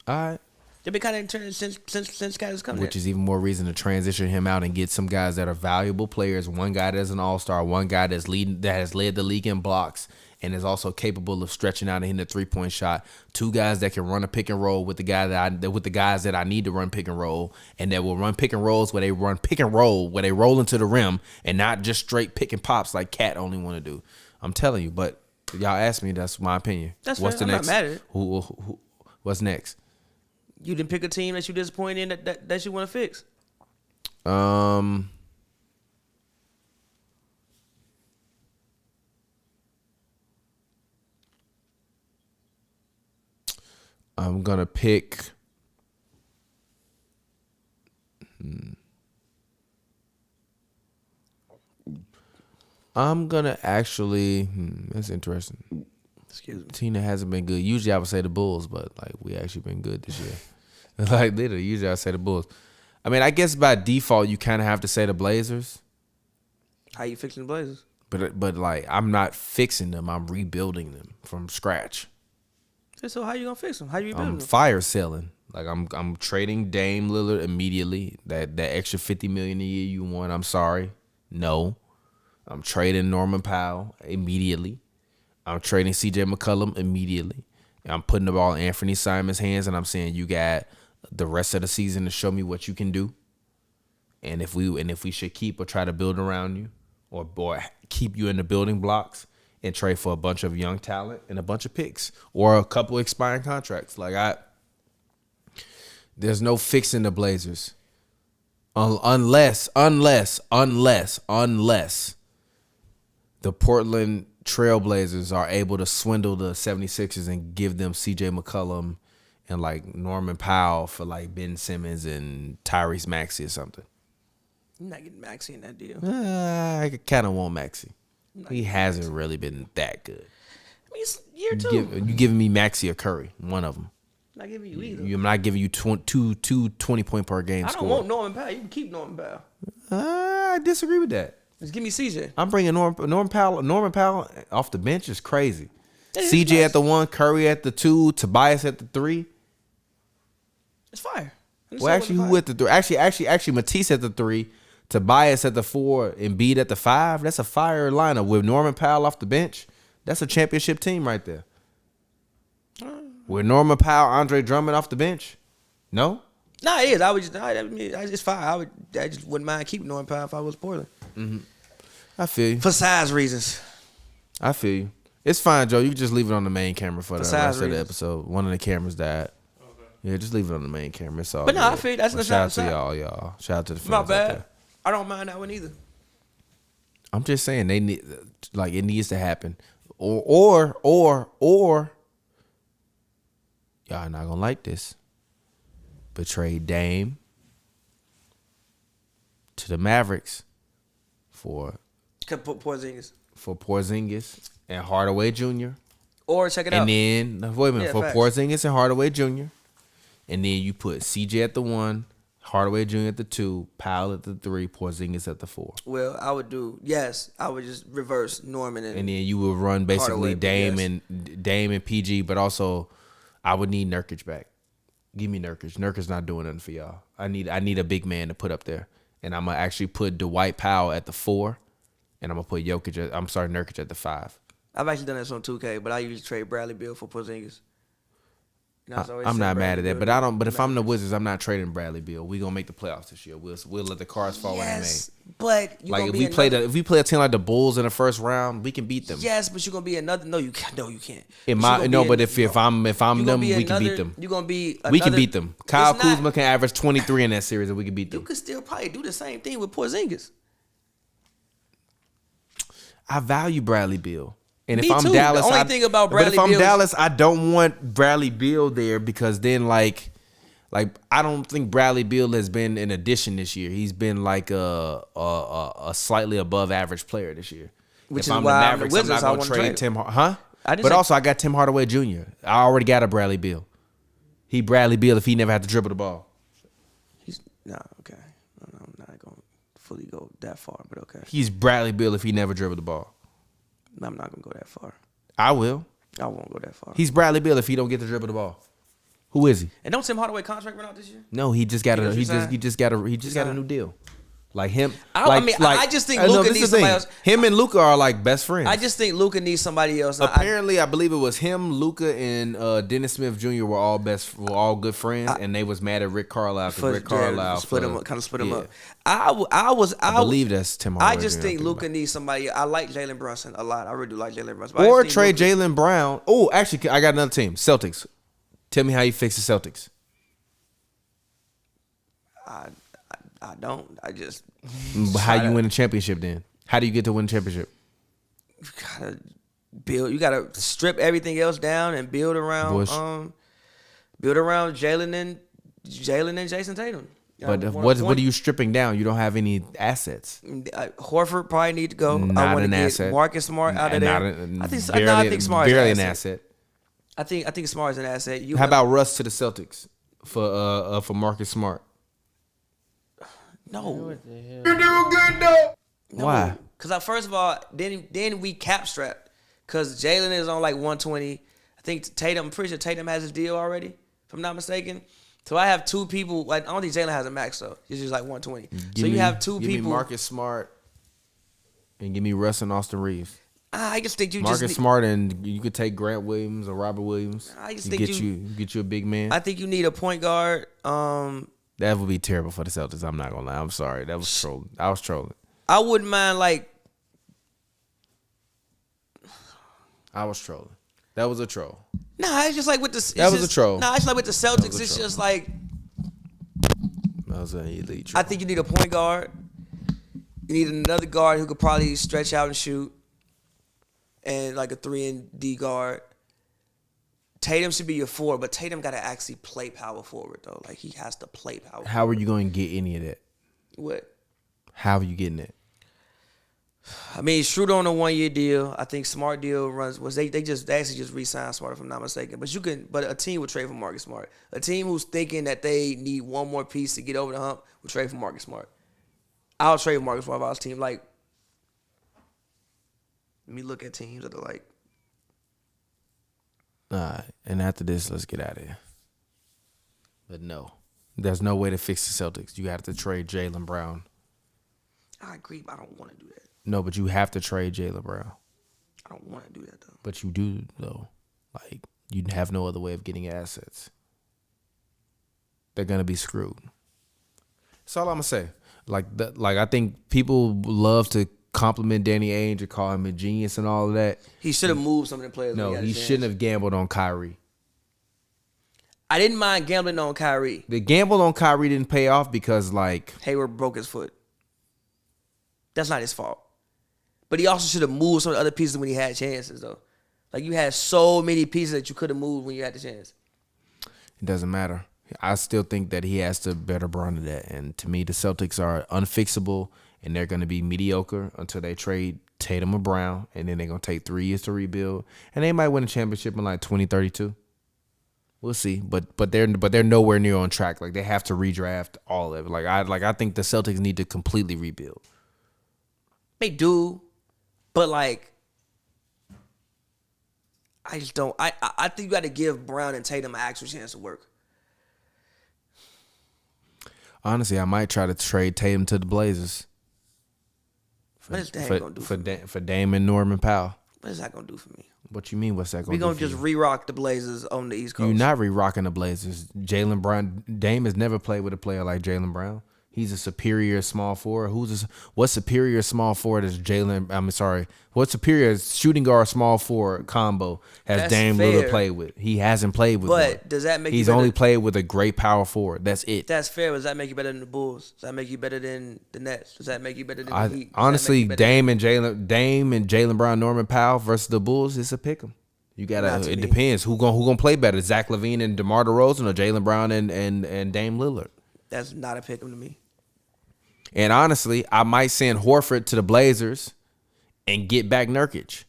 All right. They've been kind of in transition since Cat has come Which there. is even more reason to transition him out and get some guys that are valuable players. One guy that's an all-star. One guy that has led the league in blocks and is also capable of stretching out and hitting the 3-point shot. 2 guys that can run a pick and roll with the guys that I need to run pick and roll, and that will run pick and rolls where they run pick and roll where they roll into the rim and not just straight pick and pops like Cat only want to do. I'm telling you, but y'all asked me. That's my opinion. That's What's fair. the I'm next? not mad at it. What's next? You didn't pick a team that you disappointed in that you want to fix. I'm gonna pick. I'm gonna actually. That's interesting. Excuse me. Team that hasn't been good. Usually I would say the Bulls, but like we actually been good this year. Like literally, usually I say the Bulls. I mean, I guess by default you kind of have to say the Blazers. How you fixing the Blazers? But like I'm not fixing them. I'm rebuilding them from scratch. So how you gonna fix them? How you rebuilding I'm them? fire selling. Like I'm trading Dame Lillard immediately. That extra $50 million a year you want. I'm sorry, no. I'm trading Norman Powell immediately. I'm trading C.J. McCollum immediately. I'm putting the ball in Anthony Simon's hands, and I'm saying you got the rest of the season to show me what you can do. And if we should keep or try to build around you, or keep you in the building blocks and trade for a bunch of young talent and a bunch of picks or a couple expiring contracts. There's no fixing the Blazers unless the Portland Trailblazers are able to swindle the 76ers and give them C.J. McCollum and like Norman Powell for like Ben Simmons and Tyrese Maxey or something. You're not getting Maxey in that deal. I kind of want Maxey. He hasn't really been that good. I mean, it's year two. You giving me Maxey or Curry, one of them. Not giving you either. I'm not giving you two 20-point per game I score. don't want Norman Powell. You can keep Norman Powell. I disagree with that. Just give me CJ. I'm bringing Norman Powell off the bench is crazy. That is CJ nice. at the 1, Curry at the 2, Tobias at the 3. It's fire. Well, actually, who at the 3? Actually, Matisse at the 3, Tobias at the 4, and Embiid at the 5. That's a fire lineup with Norman Powell off the bench. That's a championship team right there. With Norman Powell, Andre Drummond off the bench. No? Nah, it is. I just fire. I just wouldn't mind keeping Norman Powell if I was Portland. Mm-hmm. I feel you. For size reasons. I feel you. It's fine, Joe. You can just leave it on the main camera for the size rest of the reasons. episode. One of the cameras died. Okay. Yeah, just leave it on the main camera. It's all But no, good. I feel that's Well, not shout out to y'all. Shout out to the fans My out bad. there. I don't mind that one either. I'm just saying they need, like, it needs to happen. Or y'all not gonna like this. But trade Dame to the Mavericks for Porzingis. And Hardaway Jr. Or check it out. And then wait a minute, Yeah, for facts. Porzingis and Hardaway Jr. And then you put CJ at the 1, Hardaway Jr. at the 2, Powell at the 3, Porzingis at the 4. Well, I would just reverse Norman and And then you would run basically Hardaway, Dame and PG, but also I would need Nurkic back. Give me Nurkic. Nurkic's not doing nothing for y'all. I need a big man to put up there. And I'm gonna actually put Dwight Powell at the 4, and I'm gonna put Nurkic at the 5. I've actually done this on 2K, but I usually trade Bradley Beal for Porzingis. You know, I'm not mad at that, but I don't. But if I'm the Wizards, I'm not trading Bradley Beal. We gonna make the playoffs this year. We'll let the cards fall when they Yes, may. but you Like gonna if be we another, play a team like the Bulls in the first round, we can beat them. Yes, but you're gonna be another. No, you can't. No, you can't. If I'm You're them, gonna we be can beat them. You're gonna be. We can another- beat them. Kyle It's not- Kuzma can average 23 in that series, and we can beat You them. could still probably do the same thing with Porzingis. I value Bradley Beal. And Me if I'm too. Dallas, The only thing about Bradley but if I'm Beal is- Dallas, I don't want Bradley Beal there because then like I don't think Bradley Beal has been an addition this year. He's been like a slightly above average player this year. Which if is I'm why the I'm the Mavericks, Wizards, I I'm not wanna gonna trade trade Tim. him. Huh? I didn't But say- also I got Tim Hardaway Jr. I already got a Bradley Beal. He Bradley Beal if he never had to dribble the ball. Okay. I'm not gonna fully go that far, but okay. He's Bradley Beal if he never dribbled the ball. I'm not gonna go that far. I will. I won't go that far. He's Bradley Beal if he don't get to dribble the ball. Who is he? And don't Tim Hardaway contract run out this year? No, he just got He a just he just resigned? he just got a new deal. Like him. I just think Luka this is needs the thing. somebody else. Him and Luka are like best friends. I just think Luka needs somebody else. Apparently, I believe it was him, Luka, and Dennis Smith Jr. were all good friends, and they was mad at Rick Carlisle because Rick Carlisle split him up. I I believe that's Tim Hardaway. I just Jr. think I'm Luka thinking needs somebody. I like Jalen Brunson a lot. I really do like Jalen Brunson. about. But I Or just trade think Jalen Brown. Oh, actually, I got another team. Celtics. Tell me how you fix the Celtics. I don't. I just How you win a championship then? How do you get to win a championship? gotta build. You gotta strip everything else down and build around Bush. Jalen and Jason Tatum. But what are you stripping down? You don't have any assets. Horford probably need to go. I Not want an to get asset. Marcus Smart out of there. I think Smart barely is an asset. I think Smart is an asset. How about Russ to the Celtics for Marcus Smart? No. You do good though. Why? Because first of all, then we cap strapped. Because Jalen is on like 120. I think Tatum. I'm pretty sure Tatum has his deal already, if I'm not mistaken. So I have two people. Like I don't think Jalen has a max though. He's just like 120. You have two give people. Me Marcus Smart and give me Russ and Austin Reeves. I just think Marcus Smart, and you could take Grant Williams or Robert Williams. I just think you get you a big man. I think you need a point guard. That would be terrible for the Celtics. I'm not gonna lie. I'm sorry. That was trolling. I was trolling. I wouldn't mind like. I was trolling. That was a troll. Nah, it's just like with the. That was a troll. Nah, it's like with the Celtics. It's just like. That was an elite troll. I think you need a point guard. You need another guard who could probably stretch out and shoot. And like a 3-and-D guard. Tatum should be your 4, but Tatum got to actually play power forward, though. Like, he has to play power forward. How are you going to get any of that? What? How are you getting it? I mean, Schroeder on a 1-year deal. I think Smart deal runs. They actually just re-signed Smart, if I'm not mistaken. But a team would trade for Marcus Smart. A team who's thinking that they need one more piece to get over the hump would trade for Marcus Smart. I'll trade for Marcus Smart if I was a team. Like, let me look at teams that are like. All right, and after this, let's get out of here. But no, there's no way to fix the Celtics. You have to trade Jaylen Brown. I agree, but I don't want to do that. No, but you have to trade Jaylen Brown. I don't want to do that, though. But you do, though. Like, you have no other way of getting assets. They're going to be screwed. That's all I'm going to say. Like, I think people love to compliment Danny Ainge and call him a genius and all of that. He should have moved some of the players. No, he shouldn't have gambled on Kyrie. I didn't mind gambling on Kyrie. The gamble on Kyrie didn't pay off because, like, Hayward broke his foot. That's not his fault. But he also should have moved some of the other pieces when he had chances, though. Like, you had so many pieces that you could have moved when you had the chance. It doesn't matter. I still think that he has to better Braun to that. And to me, the Celtics are unfixable, and they're going to be mediocre until they trade Tatum or Brown, and then they're going to take 3 years to rebuild. And they might win a championship in like 2032. We'll see. But they're nowhere near on track. Like, they have to redraft all of it. I think the Celtics need to completely rebuild. They do, but like, I just don't. I think you got to give Brown and Tatum an actual chance to work. Honestly, I might try to trade Tatum to the Blazers. What is that gonna do for Dame and Norman Powell? What is that gonna do for me? What you mean? What's that gonna do? We gonna just re-rock the Blazers on the East Coast. You're not re-rocking the Blazers. Jaylen Brown, Dame has never played with a player like Jaylen Brown. He's a superior small forward. What superior small forward is Jaylen? What superior shooting guard small forward combo has That's Dame fair. Lillard played with? He hasn't played with. But one. does that make He's you better? only played with a great power forward. That's it. That's fair. Does that make you better than the Bulls? Does that make you better than the Nets? Does that make you better than the Heat? Honestly, Dame and Jaylen Brown, Norman Powell versus the Bulls, it's a pick 'em. You gotta. It depends who gonna play better, Zach LaVine and DeMar DeRozan or Jaylen Brown and Dame Lillard. That's not a pick 'em to me. And honestly, I might send Horford to the Blazers and get back Nurkic.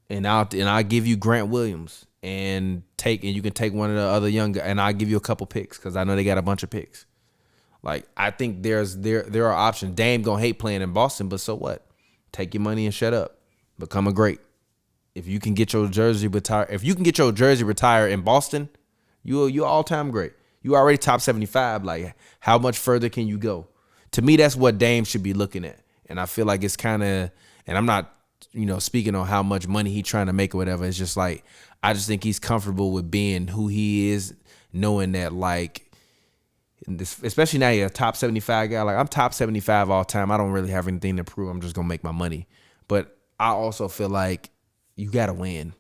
And I'll give you Grant Williams and you can take one of the other young guys, and I'll give you a couple picks because I know they got a bunch of picks. Like, I think there are options. Dame gonna hate playing in Boston, but so what? Take your money and shut up. Become a great. If you can get your jersey retired in Boston, you all time great. You already top 75. Like, how much further can you go? To me, that's what Dame should be looking at. And I feel like it's kind of, and I'm not, speaking on how much money he's trying to make or whatever. It's just like, I just think he's comfortable with being who he is, knowing that, like, especially now you're a top 75 guy. Like, I'm top 75 all time. I don't really have anything to prove. I'm just going to make my money. But I also feel like you got to win.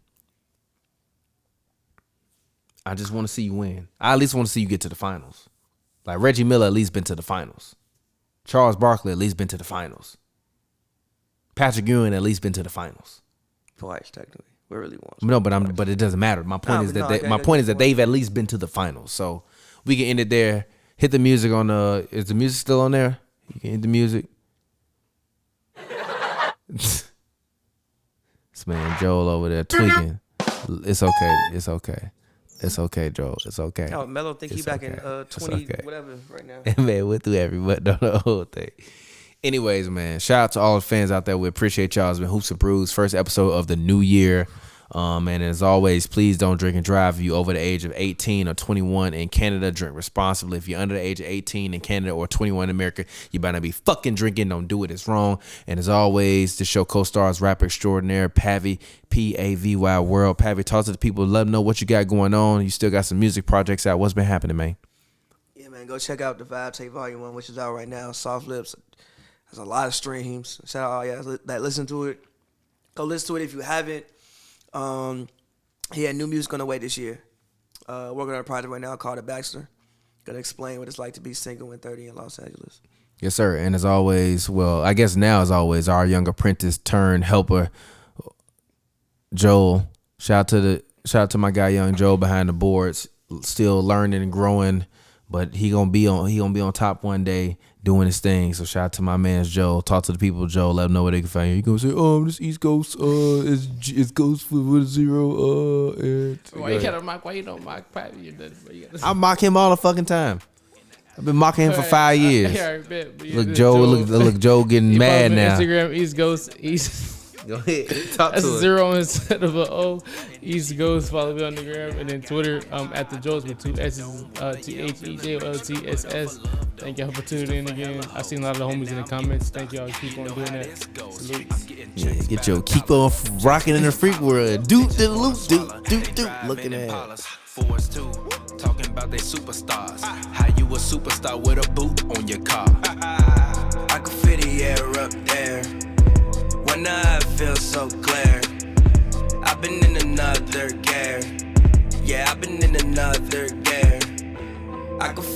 I just want to see you win. I at least want to see you get to the finals. Like, Reggie Miller at least been to the finals. Charles Barkley at least been to the finals. Patrick Ewing at least been to the finals. Twice, technically. We really want. No, but it doesn't matter. My point is that they've at least been to the finals. So we can end it there. Hit the music on the. Is the music still on there? You can hit the music. This man Joel over there tweaking. It's okay. It's okay. It's okay, Joel. It's okay. Oh, Melo think he It's back okay. in It's 20 okay. whatever right now. Man, went through everybody on the whole thing. Anyways, man, shout out to all the fans out there. We appreciate y'all. It's been Hoops and Brews, first episode of the new year. And as always, please don't drink and drive. If you over the age of 18 or 21 in Canada, drink responsibly. If you're under the age of 18 in Canada or 21 in America, you better not be fucking drinking. Don't do it. It's wrong. And as always, the show co-stars rapper extraordinaire Pavy, Pavy World. Pavy, talk to the people. Let them know what you got going on. You still got some music projects out. What's been happening, man? Yeah, man, go check out the Fav Tape Volume 1, which is out right now. Soft Lips. There's a lot of streams. Shout out all y'all that listen to it. Go listen to it if you haven't. He had new music on the way this year. Working on a project right now called The Baxter. Gonna explain what it's like to be single and 30 in Los Angeles. Yes, sir. And as always, well, I guess now as always, our young apprentice turned helper, Joel. Shout out to my guy, young Joel, behind the boards, still learning and growing, but he gonna be on top one day doing his thing. So shout out to my man Joel. Talk to the people, Joel. Let them know where they can find you. You gonna say, this East Coast, it's Ghost with 0. Why you gotta mock? Why you don't mock Pavy? I mock him all the fucking time. I've been mocking him for 5 years. Look, Joe getting mad now. Instagram East Coast East. Go ahead, talk That's to a 0 instead of an O. East Coast. Follow me on the gram, and then Twitter at the Joes with 2 S's, TheJoltss. Thank y'all for tuning in again. I seen a lot of the homies in the comments. Thank y'all. Keep on doing that. Salute. Yeah, get your keep on rocking in the freak world. Doot to the loop, doot. Looking at it. Fours too, talking about they superstars. How you a superstar with a boot on your car? I can feel the air up there. When I feel so clear. I've been in another gear. Yeah, I've been in another gear. I can